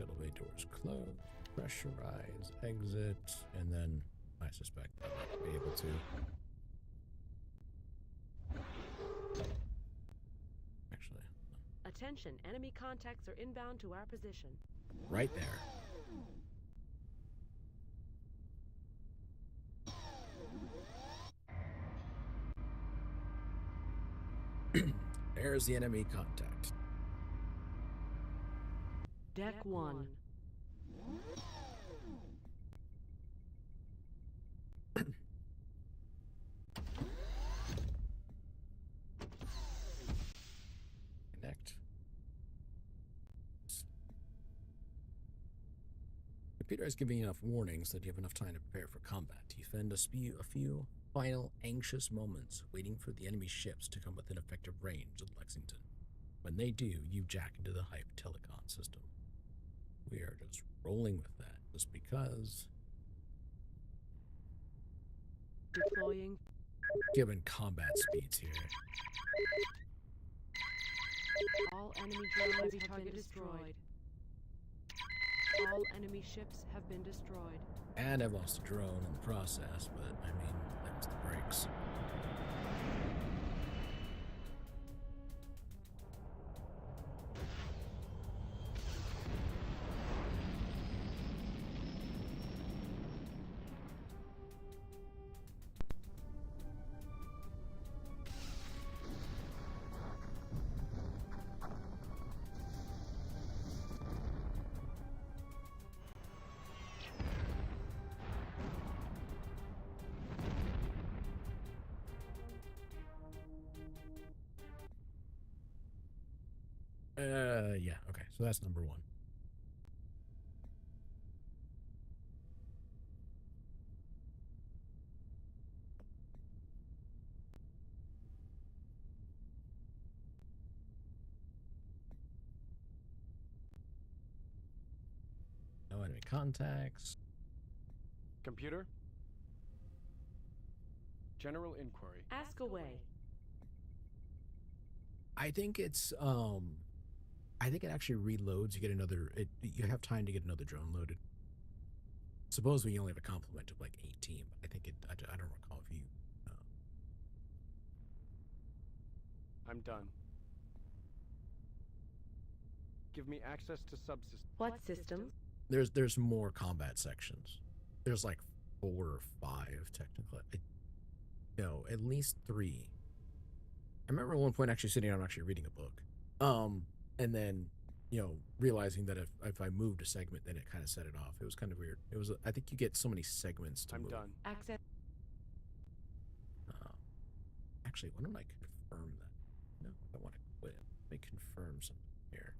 shuttle bay doors closed. Pressurize, exit, and then I suspect I might be able to. Actually. Attention, enemy contacts are inbound to our position. Right there. There's the enemy contact. Deck 1. Connect. Computer has given you enough warnings that you have enough time to prepare for combat. You spend a few final anxious moments waiting for the enemy ships to come within effective range of Lexington. When they do, you jack into the hype telecom system. We are just rolling with that, just because. Deploying. Given combat speeds here. All enemy drones have been destroyed. All enemy ships have been destroyed. And I've lost a drone in the process, but I mean, them's the breaks. Yeah, okay, so that's number one. No enemy contacts. Computer? General inquiry. Ask away. I think it's I think it actually reloads. You get another. You have time to get another drone loaded. Suppose we only have a complement of like 18. But I think it. I don't recall if you. I'm done. Give me access to subsystems. What systems? There's more combat sections. There's like 4 or 5 technically. No, at least 3. I remember at one point actually sitting down and actually reading a book. And then, realizing that if I moved a segment, then it kind of set it off. It was kind of weird. It was, I think you get so many segments to move. I'm done. Access. Actually, why don't I confirm that? No, I want to quit. Let me confirm something here.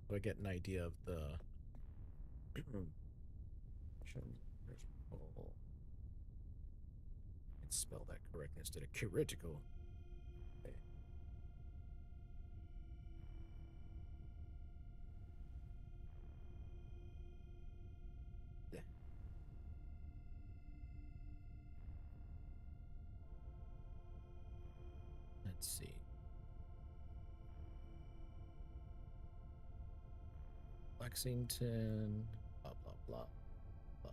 So I get an idea of the. Let's spell that correctly instead of critical. Okay. Let's see. Lexington, blah, blah, blah, blah.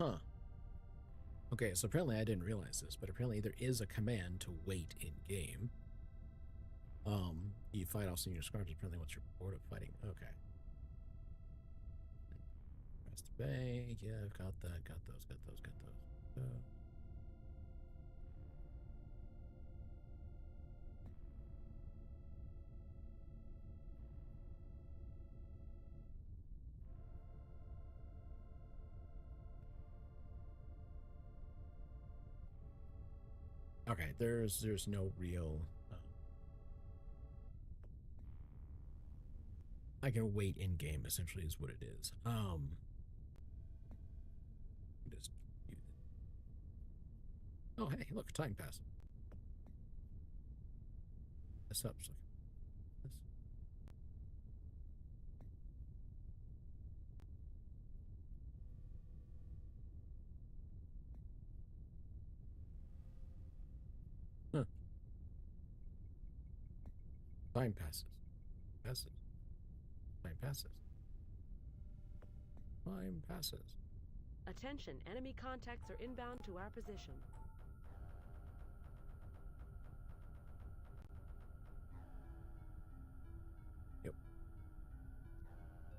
Huh. Okay, so apparently I didn't realize this, but apparently there is a command to wait in game. You fight off senior squadrons. Apparently, what's your board of fighting? Okay. Rest Bay. Yeah, I've got that. Got those. Okay, there's no real. I can wait in game. Essentially, is what it is. Just. Oh hey, look, time pass. this up. So this. Huh. Time passes. Passes. Time passes. Time passes. Attention, enemy contacts are inbound to our position. Yep.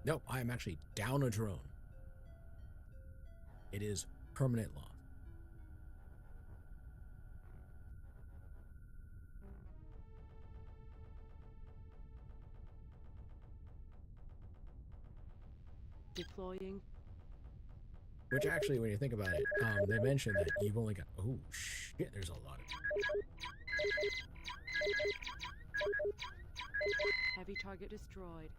No, I am actually down a drone. It is permanent loss. Deploying. Which actually, when you think about it, they mentioned that you've only got... Oh, shit, there's a lot of... Heavy target destroyed.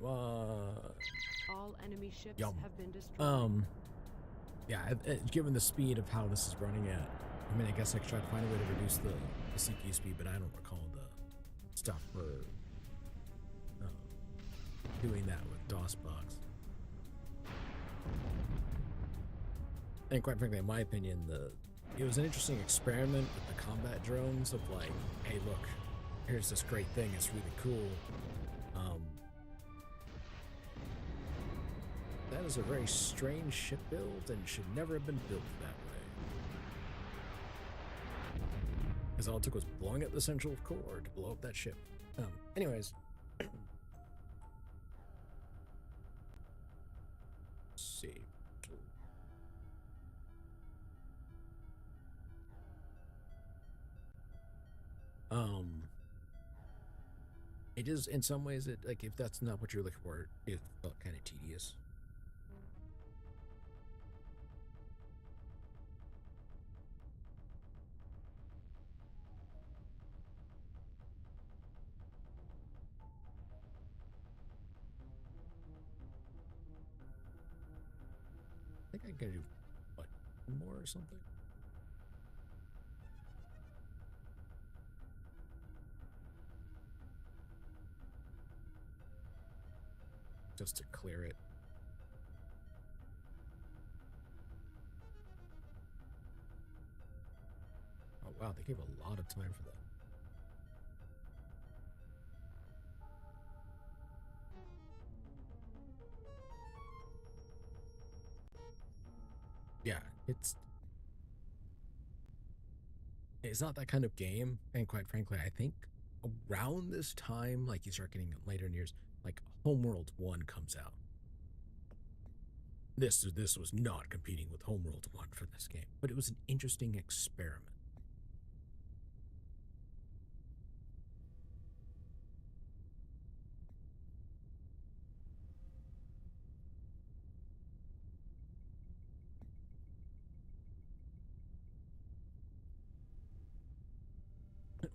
All enemy ships have been destroyed. Yeah, given the speed of how this is running at, I mean, I guess I could try to find a way to reduce the CPU speed, but I don't recall the stuff for doing that with DOS bugs. And quite frankly, in my opinion, it was an interesting experiment with the combat drones of like, hey, look, here's this great thing, it's really cool. That is a very strange ship build and should never have been built that way. Because all it took was blowing up the central core to blow up that ship. Anyways. Let's see. It is, in some ways, like, if that's not what you're looking for, it felt kind of tedious. I think I can do, what, one more or something? Just to clear it. Oh wow, they gave a lot of time for that. Yeah, it's not that kind of game, and quite frankly, I think around this time, like you start getting later in years, like Homeworld 1 comes out. This was not competing with Homeworld 1 for this game, but it was an interesting experiment.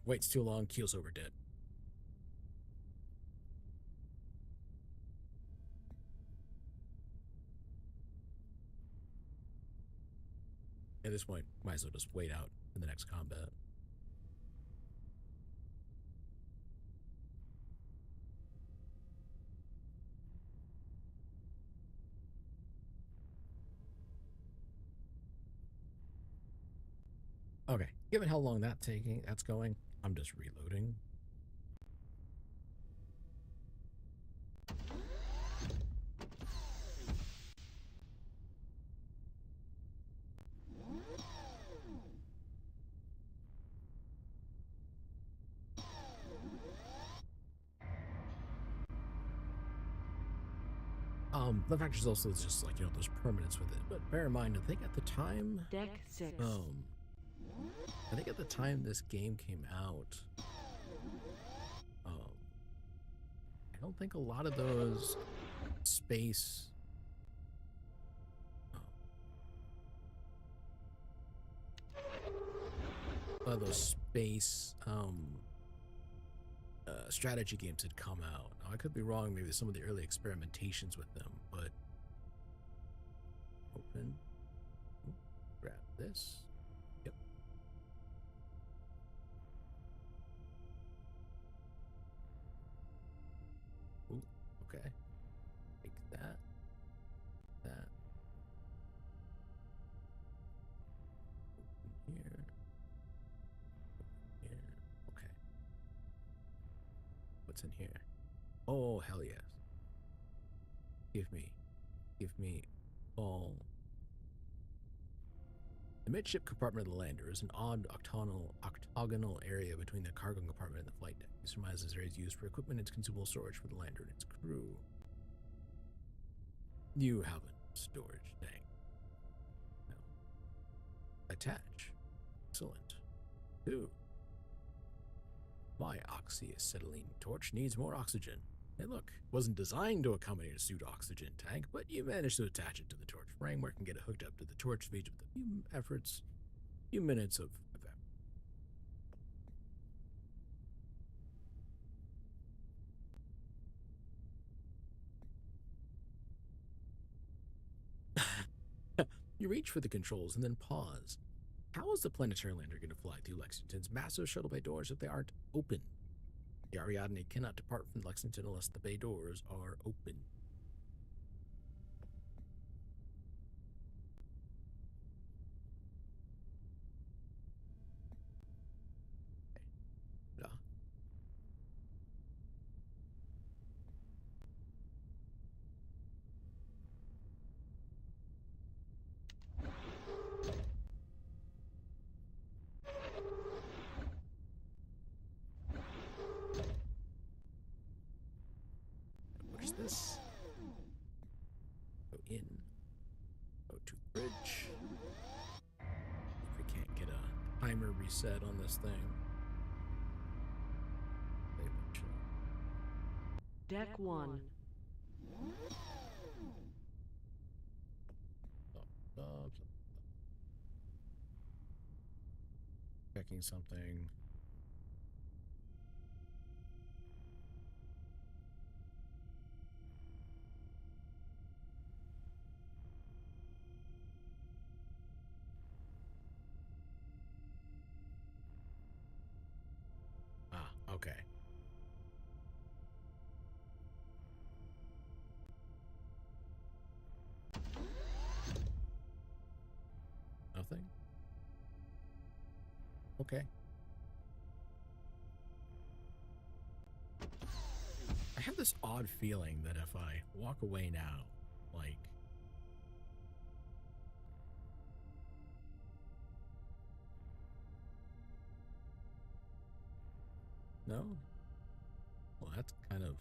Waits too long, keels over dead. At this point, might as well just wait out in the next combat. Okay, given how long that's going, I'm just reloading. The fact is also just like, there's permanence with it. But bear in mind, I think at the time... Deck 6. I think at the time this game came out, I don't think a lot of those space... strategy games had come out. Now, I could be wrong, maybe some of the early experimentations with them, but open, grab this, yep. what's in here. Oh, hell yes. Give me all. The midship compartment of the lander is an odd octagonal area between the cargo compartment and the flight deck. He surmises this area is used for equipment and consumable storage for the lander and its crew. You have a storage tank. No. Attach. Excellent. 2. My oxyacetylene torch needs more oxygen. Hey look, it wasn't designed to accommodate a suit oxygen tank, but you managed to attach it to the torch framework and get it hooked up to the torch feed with a few minutes of effort. You reach for the controls and then pause. How is the planetary lander going to fly through Lexington's massive shuttle bay doors if they aren't open? The Ariadne cannot depart from Lexington unless the bay doors are open. This. Go in. Go to bridge. If we can't get a timer reset on this thing. Deck 1. Checking something. Okay. Nothing? Okay. I have this odd feeling that if I walk away now, like... No? Well, that's kind of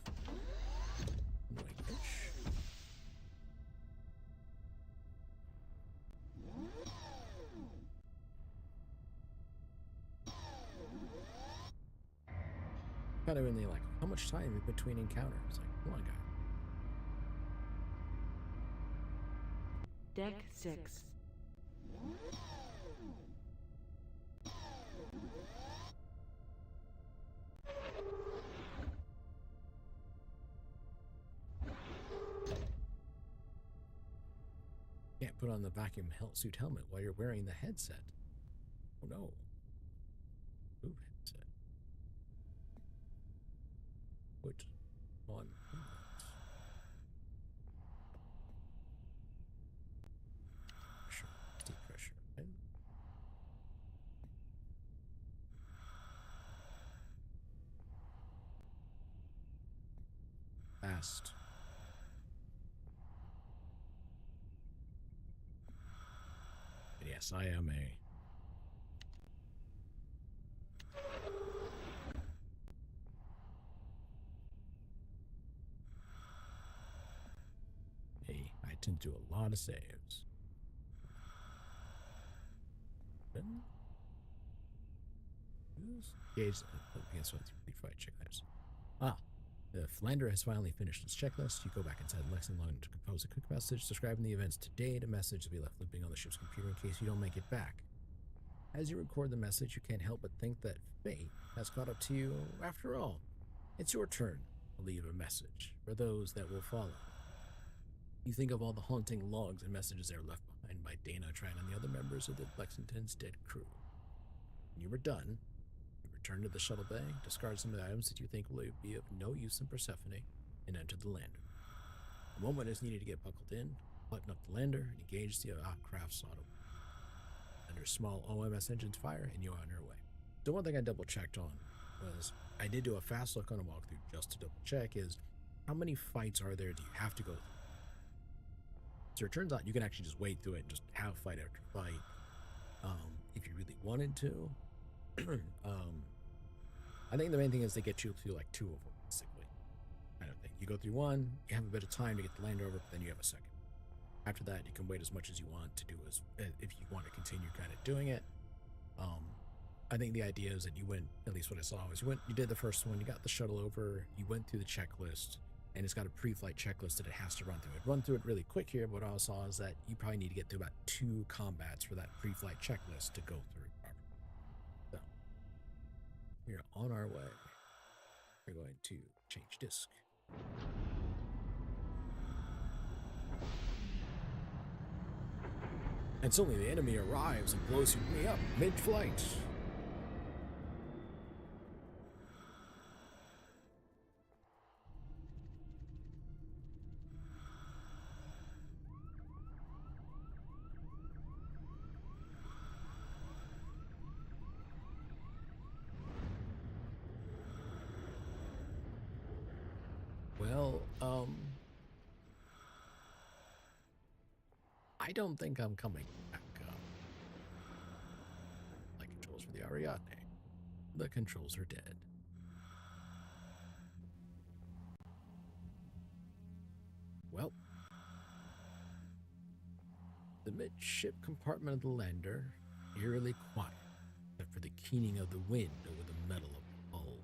annoying-ish. Kind of in the, like, how much time in between encounters? Like, come on, guy. Deck 6. Can't put on the vacuum suit helmet while you're wearing the headset. Oh no. Move headset. Put on helmet. Pressure. Deep pressure. Right? Fast. Yes, I am a... I tend to do a lot of saves. Gauge against 3 checklists. The Philander has finally finished its checklist. You go back inside Lexington Log to compose a quick message describing the events to date. A message will be left looping on the ship's computer in case you don't make it back. As you record the message, you can't help but think that fate has caught up to you after all. It's your turn to leave a message for those that will follow. You think of all the haunting logs and messages that are left behind by Dana, Tran, and the other members of the Lexington's dead crew. When you were done, you return to the shuttle bay, discard some of the items that you think will be of no use in Persephone, and enter the lander. A moment is needed to get buckled in, button up the lander, and engage the craft's auto. Under small OMS engines fire, and you're on your way. So one thing I double-checked on was I did do a fast look on a walkthrough just to double check is how many fights are there do you have to go through? So it turns out you can actually just wade through it and just have fight after fight if you really wanted to. I think the main thing is they get you through like 2 of them, basically. Kind of thing. You go through one, you have a bit of time to get the land over, but then you have a second. After that, you can wait as much as you want to do as if you want to continue kind of doing it. I think the idea is that you went, at least what I saw was you did the first one, you got the shuttle over, you went through the checklist, and it's got a pre-flight checklist that it has to run through. It run through it really quick here, but what I saw is that you probably need to get through about 2 combats for that pre-flight checklist to go through properly. So, we're on our way. We're going to change disc. And suddenly the enemy arrives and blows me up mid-flight. Well, I don't think I'm coming back up. Like controls for the Ariadne. The controls are dead. Well, the midship compartment of the lander, eerily quiet, except for the keening of the wind over the metal of the hull.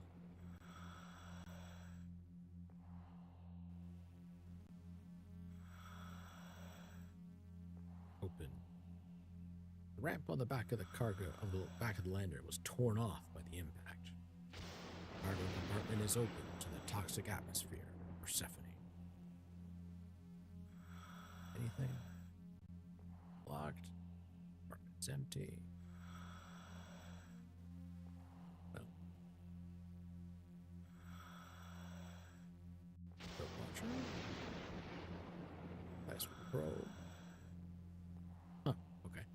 Open. The ramp on the back of the back of the lander was torn off by the impact. The cargo compartment is open to the toxic atmosphere of Persephone. Anything? Locked. Compartment's empty. Well. Probe launcher. Nice probe. Huh, okay.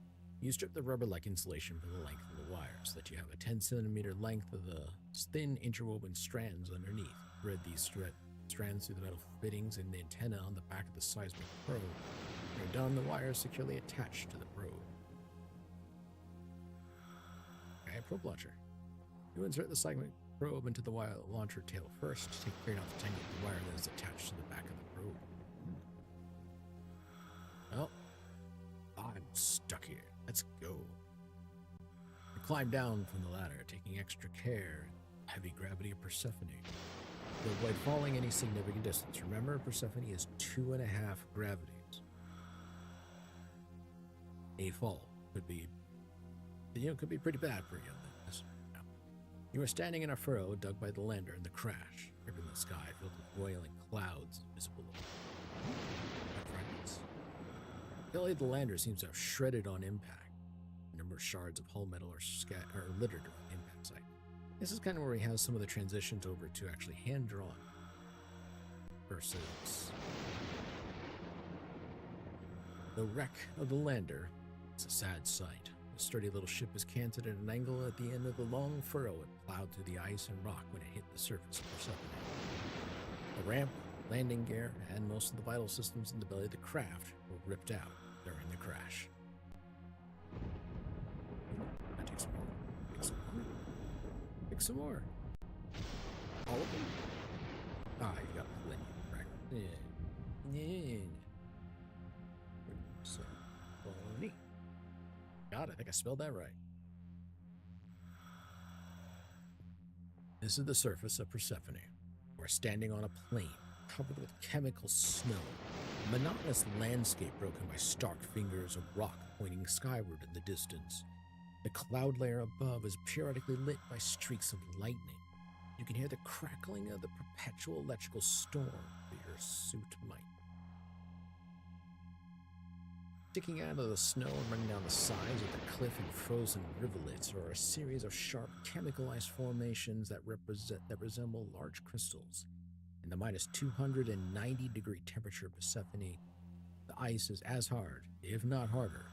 You strip the rubber-like insulation from the length of the wire so that you have a 10-centimeter length of the thin interwoven strands underneath. Thread these strands through the metal fittings and the antenna on the back of the seismic probe. When you're done, the wire is securely attached to the probe. Okay, probe launcher. You insert the seismic probe into the wire launcher tail first. Take care not to tangle the wire that is attached to the back of the probe. Well, I'm stuck here. Let's go. You climb down from the ladder, taking extra care. Heavy gravity of Persephone. To avoid falling any significant distance. Remember, Persephone is 2.5 gravities. A fall could be pretty bad for you. You are standing in a furrow dug by the lander in the crash, ripping the sky filled with roiling clouds visible. The belly of the lander seems to have shredded on impact. A number of shards of hull metal are littered around the impact site. This is kind of where he has some of the transitions over to actually hand-drawn versus the wreck of the lander. It's a sad sight. The sturdy little ship is canted at an angle at the end of the long furrow it plowed through the ice and rock when it hit the surface of Persephone. The ramp, landing gear, and most of the vital systems in the belly of the craft were ripped out during the crash. That takes some more. Take some more. Take some more. All of them? Ah, you got plenty. Right. Yeah. So, neat. God, I think I spelled that right. This is the surface of Persephone. We're standing on a plain covered with chemical snow. A monotonous landscape broken by stark fingers of rock pointing skyward in the distance. The cloud layer above is periodically lit by streaks of lightning. You can hear the crackling of the perpetual electrical storm that your suit might. Sticking out of the snow and running down the sides of the cliff and frozen rivulets are a series of sharp chemical ice formations that resemble large crystals. In the minus 290-degree temperature of Persephone, the ice is as hard, if not harder.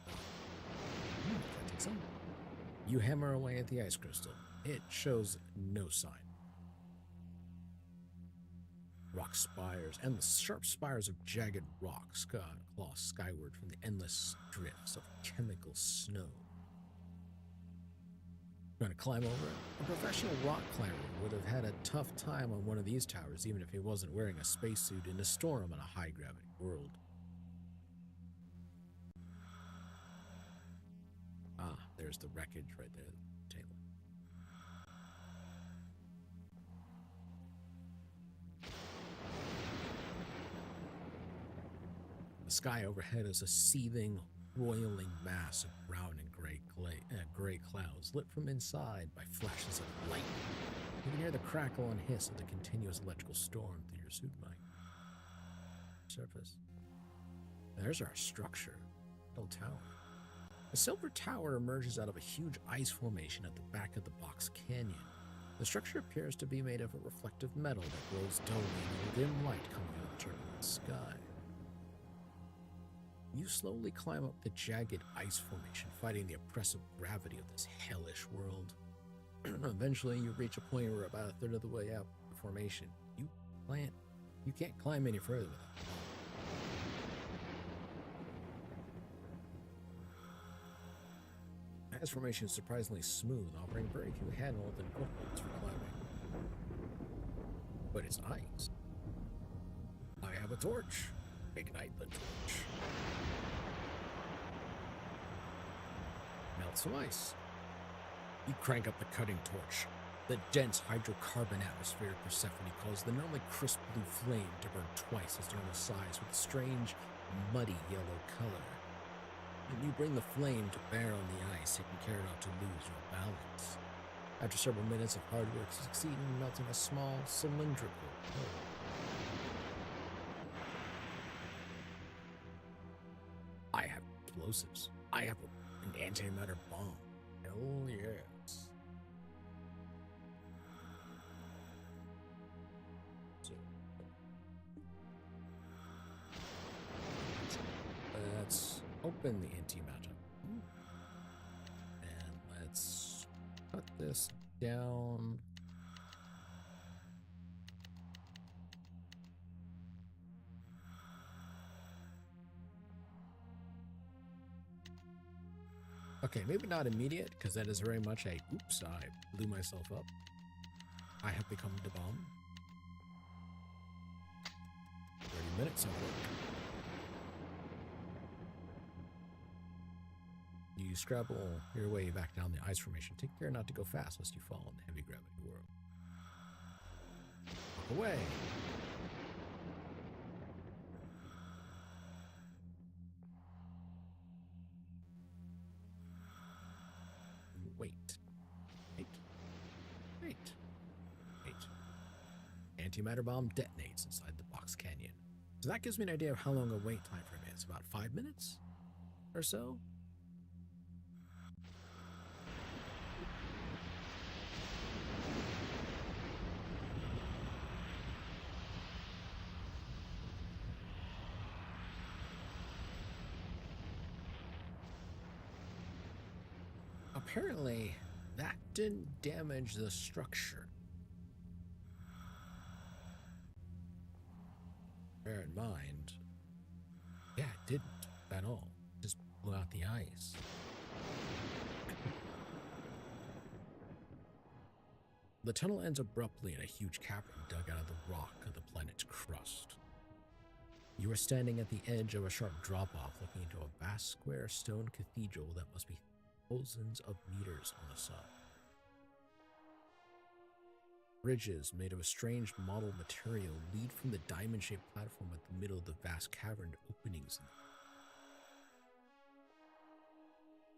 Can I take some? You hammer away at the ice crystal. It shows no sign. Rock spires and the sharp spires of jagged rocks claw skyward from the endless drifts of chemical snow. Trying to climb over it? A professional rock climber would have had a tough time on one of these towers, even if he wasn't wearing a spacesuit in a storm in a high-gravity world. Ah, there's the wreckage right there, Taylor. The sky overhead is a seething, roiling mass of brown and gray clouds lit from inside by flashes of lightning. You can hear the crackle and hiss of the continuous electrical storm through your suit mic. Surface. There's our structure. Little tower. A silver tower emerges out of a huge ice formation at the back of the box canyon. The structure appears to be made of a reflective metal that glows dully in the dim light coming out of the turbulent sky. You slowly climb up the jagged ice formation, fighting the oppressive gravity of this hellish world. Eventually, you reach a point where about a third of the way up the formation, you can't climb any further without the ice formation is surprisingly smooth, offering very few handholds and footholds for climbing. But it's ice. I have a torch. Ignite the torch. Melt some ice. You crank up the cutting torch. The dense hydrocarbon atmosphere of Persephone causes the normally crisp blue flame to burn twice its normal size with a strange, muddy yellow color. When you bring the flame to bear on the ice, it can care not to lose your balance. After several minutes of hard work, you succeed in melting a small, cylindrical hole. I have explosives. I have an antimatter bomb. Hell yes. So, let's open the antimatter. And let's cut this down. Okay, maybe not immediate, because that is very much a, oops, I blew myself up. I have become the bomb. 30 minutes of work. You scrabble your way back down the ice formation. Take care not to go fast, lest you fall in the heavy gravity world. Walk away. Antimatter bomb detonates inside the box canyon. So that gives me an idea of how long a wait time frame is. About 5 minutes or so? Apparently, that didn't damage the structure. Bear in mind, yeah, it didn't at all. Just blew out the ice. The tunnel ends abruptly in a huge cavern dug out of the rock of the planet's crust. You are standing at the edge of a sharp drop-off looking into a vast square stone cathedral that must be thousands of meters on the sun. Bridges made of a strange model material lead from the diamond-shaped platform at the middle of the vast cavern to openings.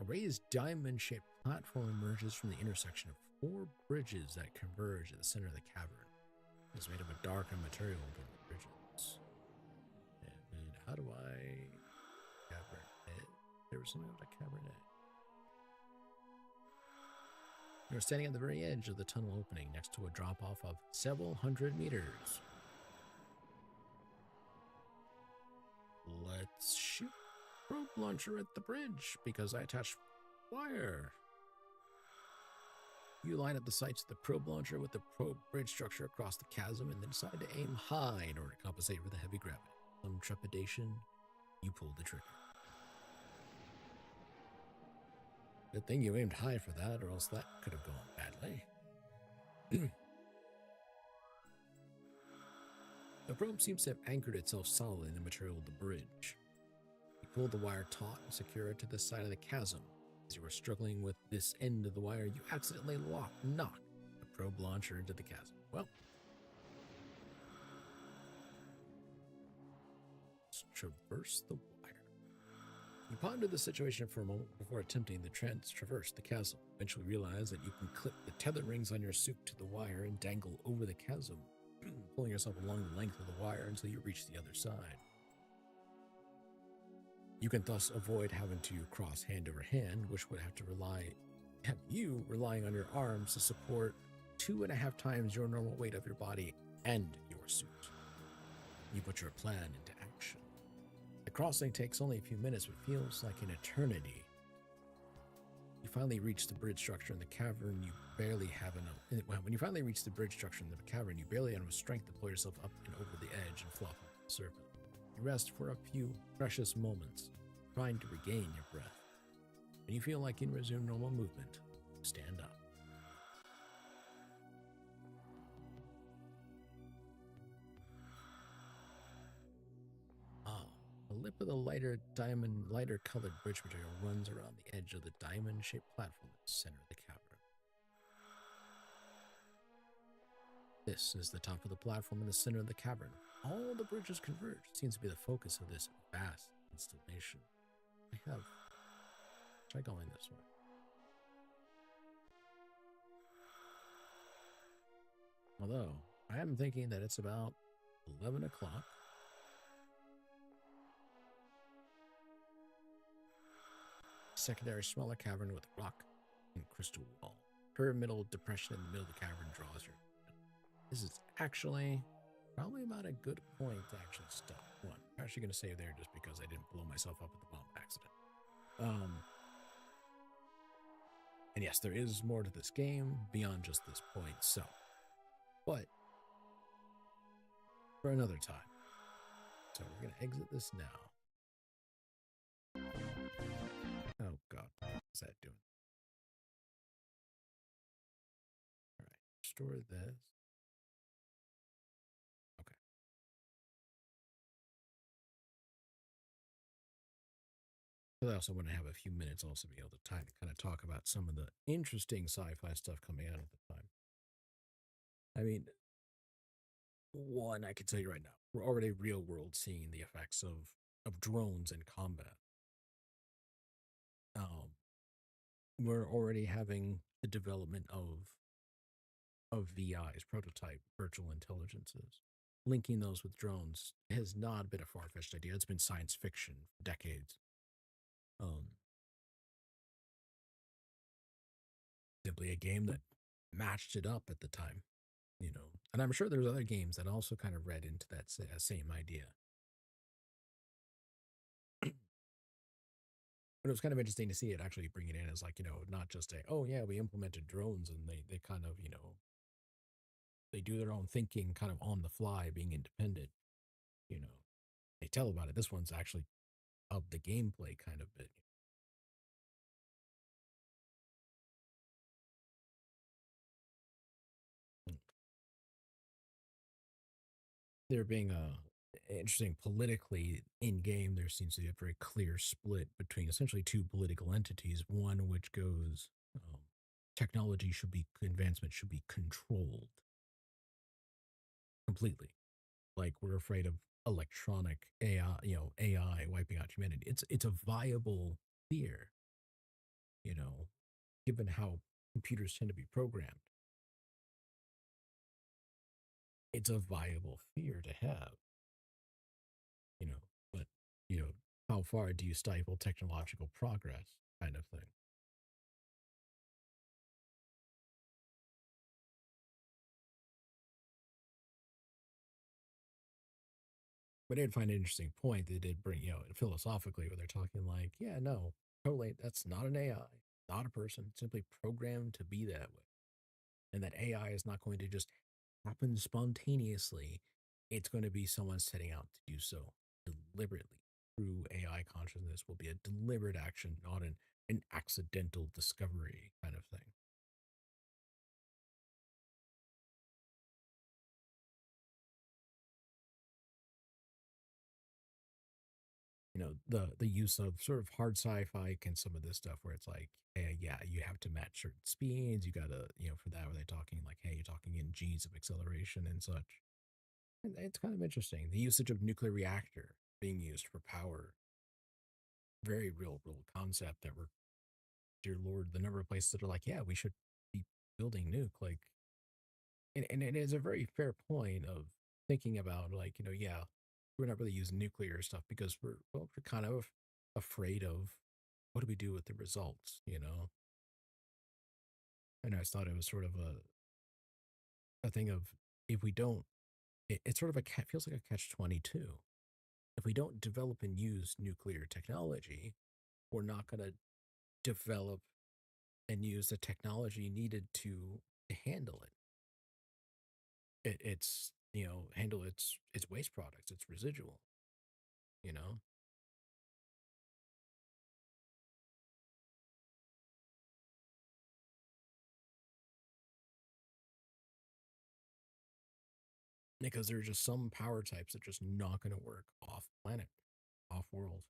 A raised diamond-shaped platform emerges from the intersection of 4 bridges that converge at the center of the cavern. It is made of a darker material than the bridges. And how do I... Cavern. There was something about a cavern. You're standing at the very edge of the tunnel opening next to a drop-off of several hundred meters. Let's shoot probe launcher at the bridge because I attached wire. You line up the sights of the probe launcher with the probe bridge structure across the chasm and then decide to aim high in order to compensate for the heavy gravity. Some trepidation, you pull the trigger. Good thing you aimed high for that, or else that could have gone badly. The probe seems to have anchored itself solidly in the material of the bridge. You pull the wire taut and secure it to the side of the chasm. As you were struggling with this end of the wire, you accidentally knock the probe launcher into the chasm. Well, let's traverse the wire. You ponder the situation for a moment before attempting to traverse the chasm. Eventually realize that you can clip the tether rings on your suit to the wire and dangle over the chasm, pulling yourself along the length of the wire until you reach the other side. You can thus avoid having to cross hand over hand, which would have you relying on your arms to support 2.5 times your normal weight of your body and your suit. You put your plan into action. The crossing takes only a few minutes, but feels like an eternity. You finally reach the bridge structure in the cavern. When you finally reach the bridge structure in the cavern, you barely have enough strength to pull yourself up and over the edge and flop off the surface. You rest for a few precious moments, trying to regain your breath. When you feel like you can resume normal movement, stand up. The lip of the lighter colored bridge material runs around the edge of the diamond-shaped platform at the center of the cavern. This is the top of the platform in the center of the cavern. All the bridges converge. It seems to be the focus of this vast installation. Try going this way. Although, I am thinking that it's about 11 o'clock. Secondary smaller cavern with rock and crystal wall. Pyramidal depression in the middle of the cavern draws your attention. This is actually probably about a good point to actually stop. One, I'm actually going to save there just because I didn't blow myself up with the bomb accident. And yes, there is more to this game beyond just this point, but for another time. So we're going to exit this now. Oh God, what's that doing? All right, restore this. Okay. I also want to have a few minutes also be able to kind of talk about some of the interesting sci-fi stuff coming out at the time. I mean, one, I can tell you right now, we're already real world seeing the effects of drones in combat. We're already having the development of VIs, prototype virtual intelligences. Linking those with drones has not been a far-fetched idea. It's been science fiction for decades. Simply a game that matched it up at the time, and I'm sure there's other games that also kind of read into that same idea. But it was kind of interesting to see it actually bring it in as not just oh yeah, we implemented drones and they kind of, they do their own thinking kind of on the fly, being independent, they tell about it. This one's actually of the gameplay kind of bit. There being interesting politically in game, there seems to be a very clear split between essentially two political entities. One which goes, technology advancement should be controlled completely. Like we're afraid of electronic AI, AI wiping out humanity. It's a viable fear, given how computers tend to be programmed. It's a viable fear to have, but, how far do you stifle technological progress kind of thing? But I did find an interesting point they did bring, philosophically, where they're talking like, yeah, no, totally, that's not an AI, not a person, simply programmed to be that way. and that AI is not going to just happen spontaneously. It's going to be someone setting out to do so deliberately. True AI consciousness will be a deliberate action, not an accidental discovery kind of thing. You know, the use of sort of hard sci-fi and some of this stuff where it's like, hey, yeah, you have to match certain speeds. You gotta, for that, where they're talking like, hey, you're talking in G's of acceleration and such. And it's kind of interesting. The usage of nuclear reactor being used for power. Very real concept that we're, dear Lord, the number of places that are like, yeah, we should be building nuke. Like, and it is a very fair point of thinking about like, yeah, we're not really using nuclear stuff because we're kind of afraid of what do we do with the results. And I thought it was sort of a thing of, if we don't, it's sort of feels like a catch-22. If we don't develop and use nuclear technology, we're not going to develop and use the technology needed to handle it's handle its waste products, its residual, you know because there are just some power types that are just not going to work off planet, off world.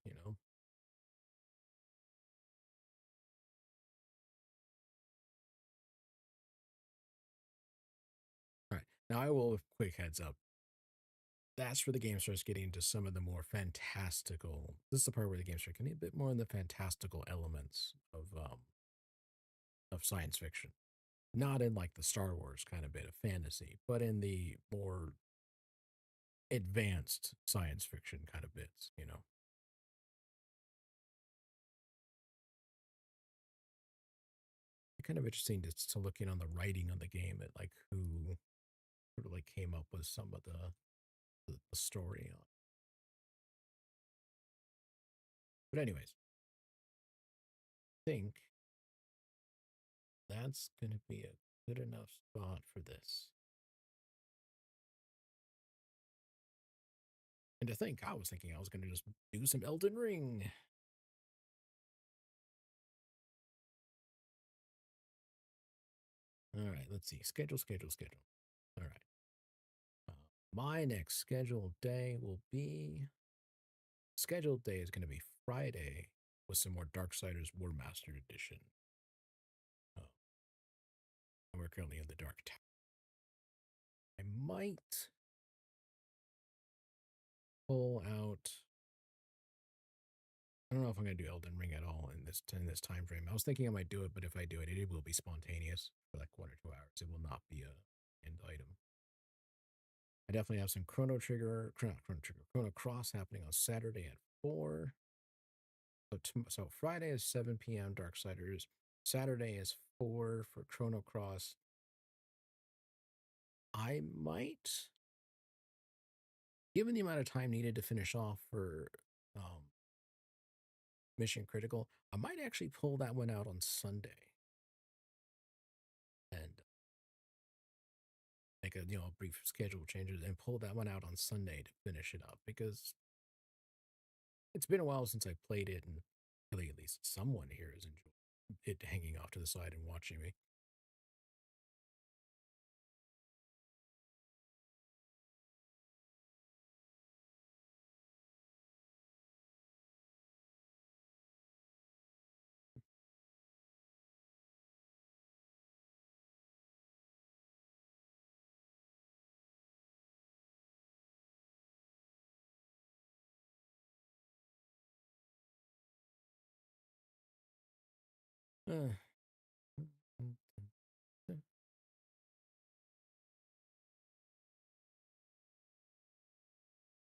All right, now I will, quick heads up, that's where the game starts getting into some of the more fantastical. This is the part where the game starts getting a bit more in the fantastical elements of science fiction, not in like the Star Wars kind of bit of fantasy, but in the more advanced science fiction kind of bits. Kind of interesting to look in on the writing on the game at like who sort of like came up with some of the story on. But anyways, I think that's gonna be a good enough spot for this. And to think, I was thinking I was gonna just do some Elden Ring. All right, let's see. Schedule. All right. My next scheduled day will be scheduled day is going to be Friday with some more Darksiders War Master Edition. Oh, and we're currently in the Dark Tower. I might pull out. I don't know if I'm going to do Elden Ring at all in this time frame. I was thinking I might do it, but if I do it, it will be spontaneous for like 1 or 2 hours. It will not be a end item. I definitely have some Chrono Cross happening on Saturday at 4. So Friday is 7 p.m. Darksiders. Saturday is 4 for Chrono Cross. I might, given the amount of time needed to finish off for Mission Critical, I might actually pull that one out on Sunday and make a brief schedule changes and pull that one out on Sunday to finish it up, because it's been a while since I played it, and really at least someone here is enjoying it hanging off to the side and watching me. Uh,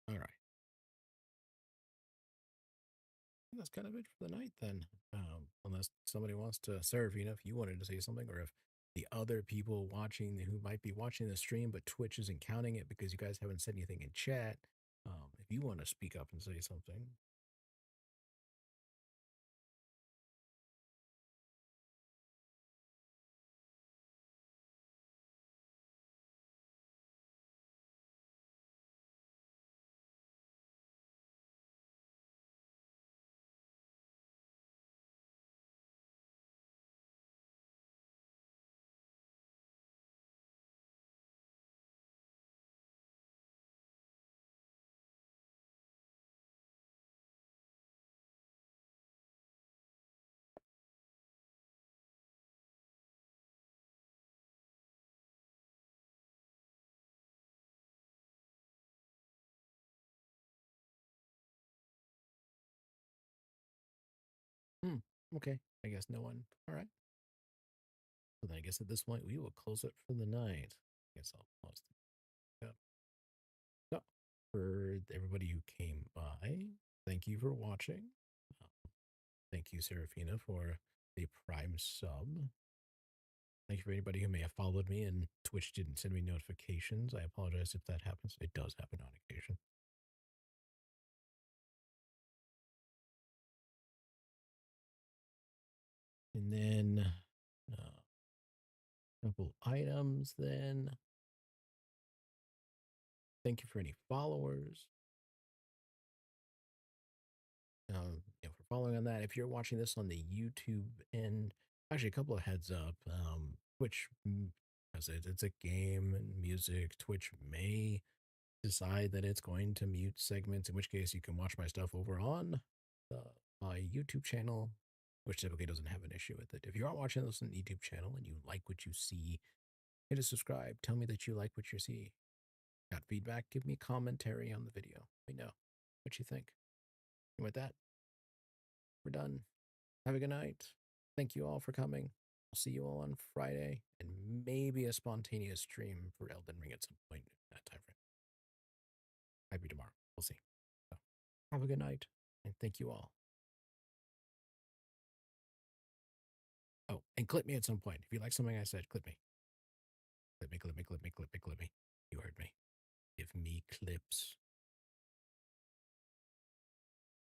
all right. That's kind of it for the night then. Unless somebody wants to, Serafina, if you wanted to say something, or if the other people watching who might be watching the stream, but Twitch isn't counting it because you guys haven't said anything in chat. If you want to speak up and say something. Okay, I guess no one. All right. So then I guess at this point we will close it for the night. I guess I'll pause the So for everybody who came by, thank you for watching. Thank you, Serafina, for the Prime sub. Thank you for anybody who may have followed me and Twitch didn't send me notifications. I apologize if that happens. It does happen on occasion. And then a couple items then. Thank you for any followers. For following on that, if you're watching this on the YouTube end, actually a couple of heads up. Twitch, as it's a game and music, Twitch may decide that it's going to mute segments, in which case you can watch my stuff over on my YouTube channel, which typically doesn't have an issue with it. If you are watching this on the YouTube channel and you like what you see, hit a subscribe. Tell me that you like what you see. Got feedback? Give me commentary on the video. Let me know what you think. And with that, we're done. Have a good night. Thank you all for coming. I'll see you all on Friday and maybe a spontaneous stream for Elden Ring at some point in that time frame. Might be tomorrow. We'll see. So, have a good night and thank you all. Oh, and clip me at some point. If you like something I said, clip me. Clip me, clip me, clip me, clip me, clip me. You heard me. Give me clips.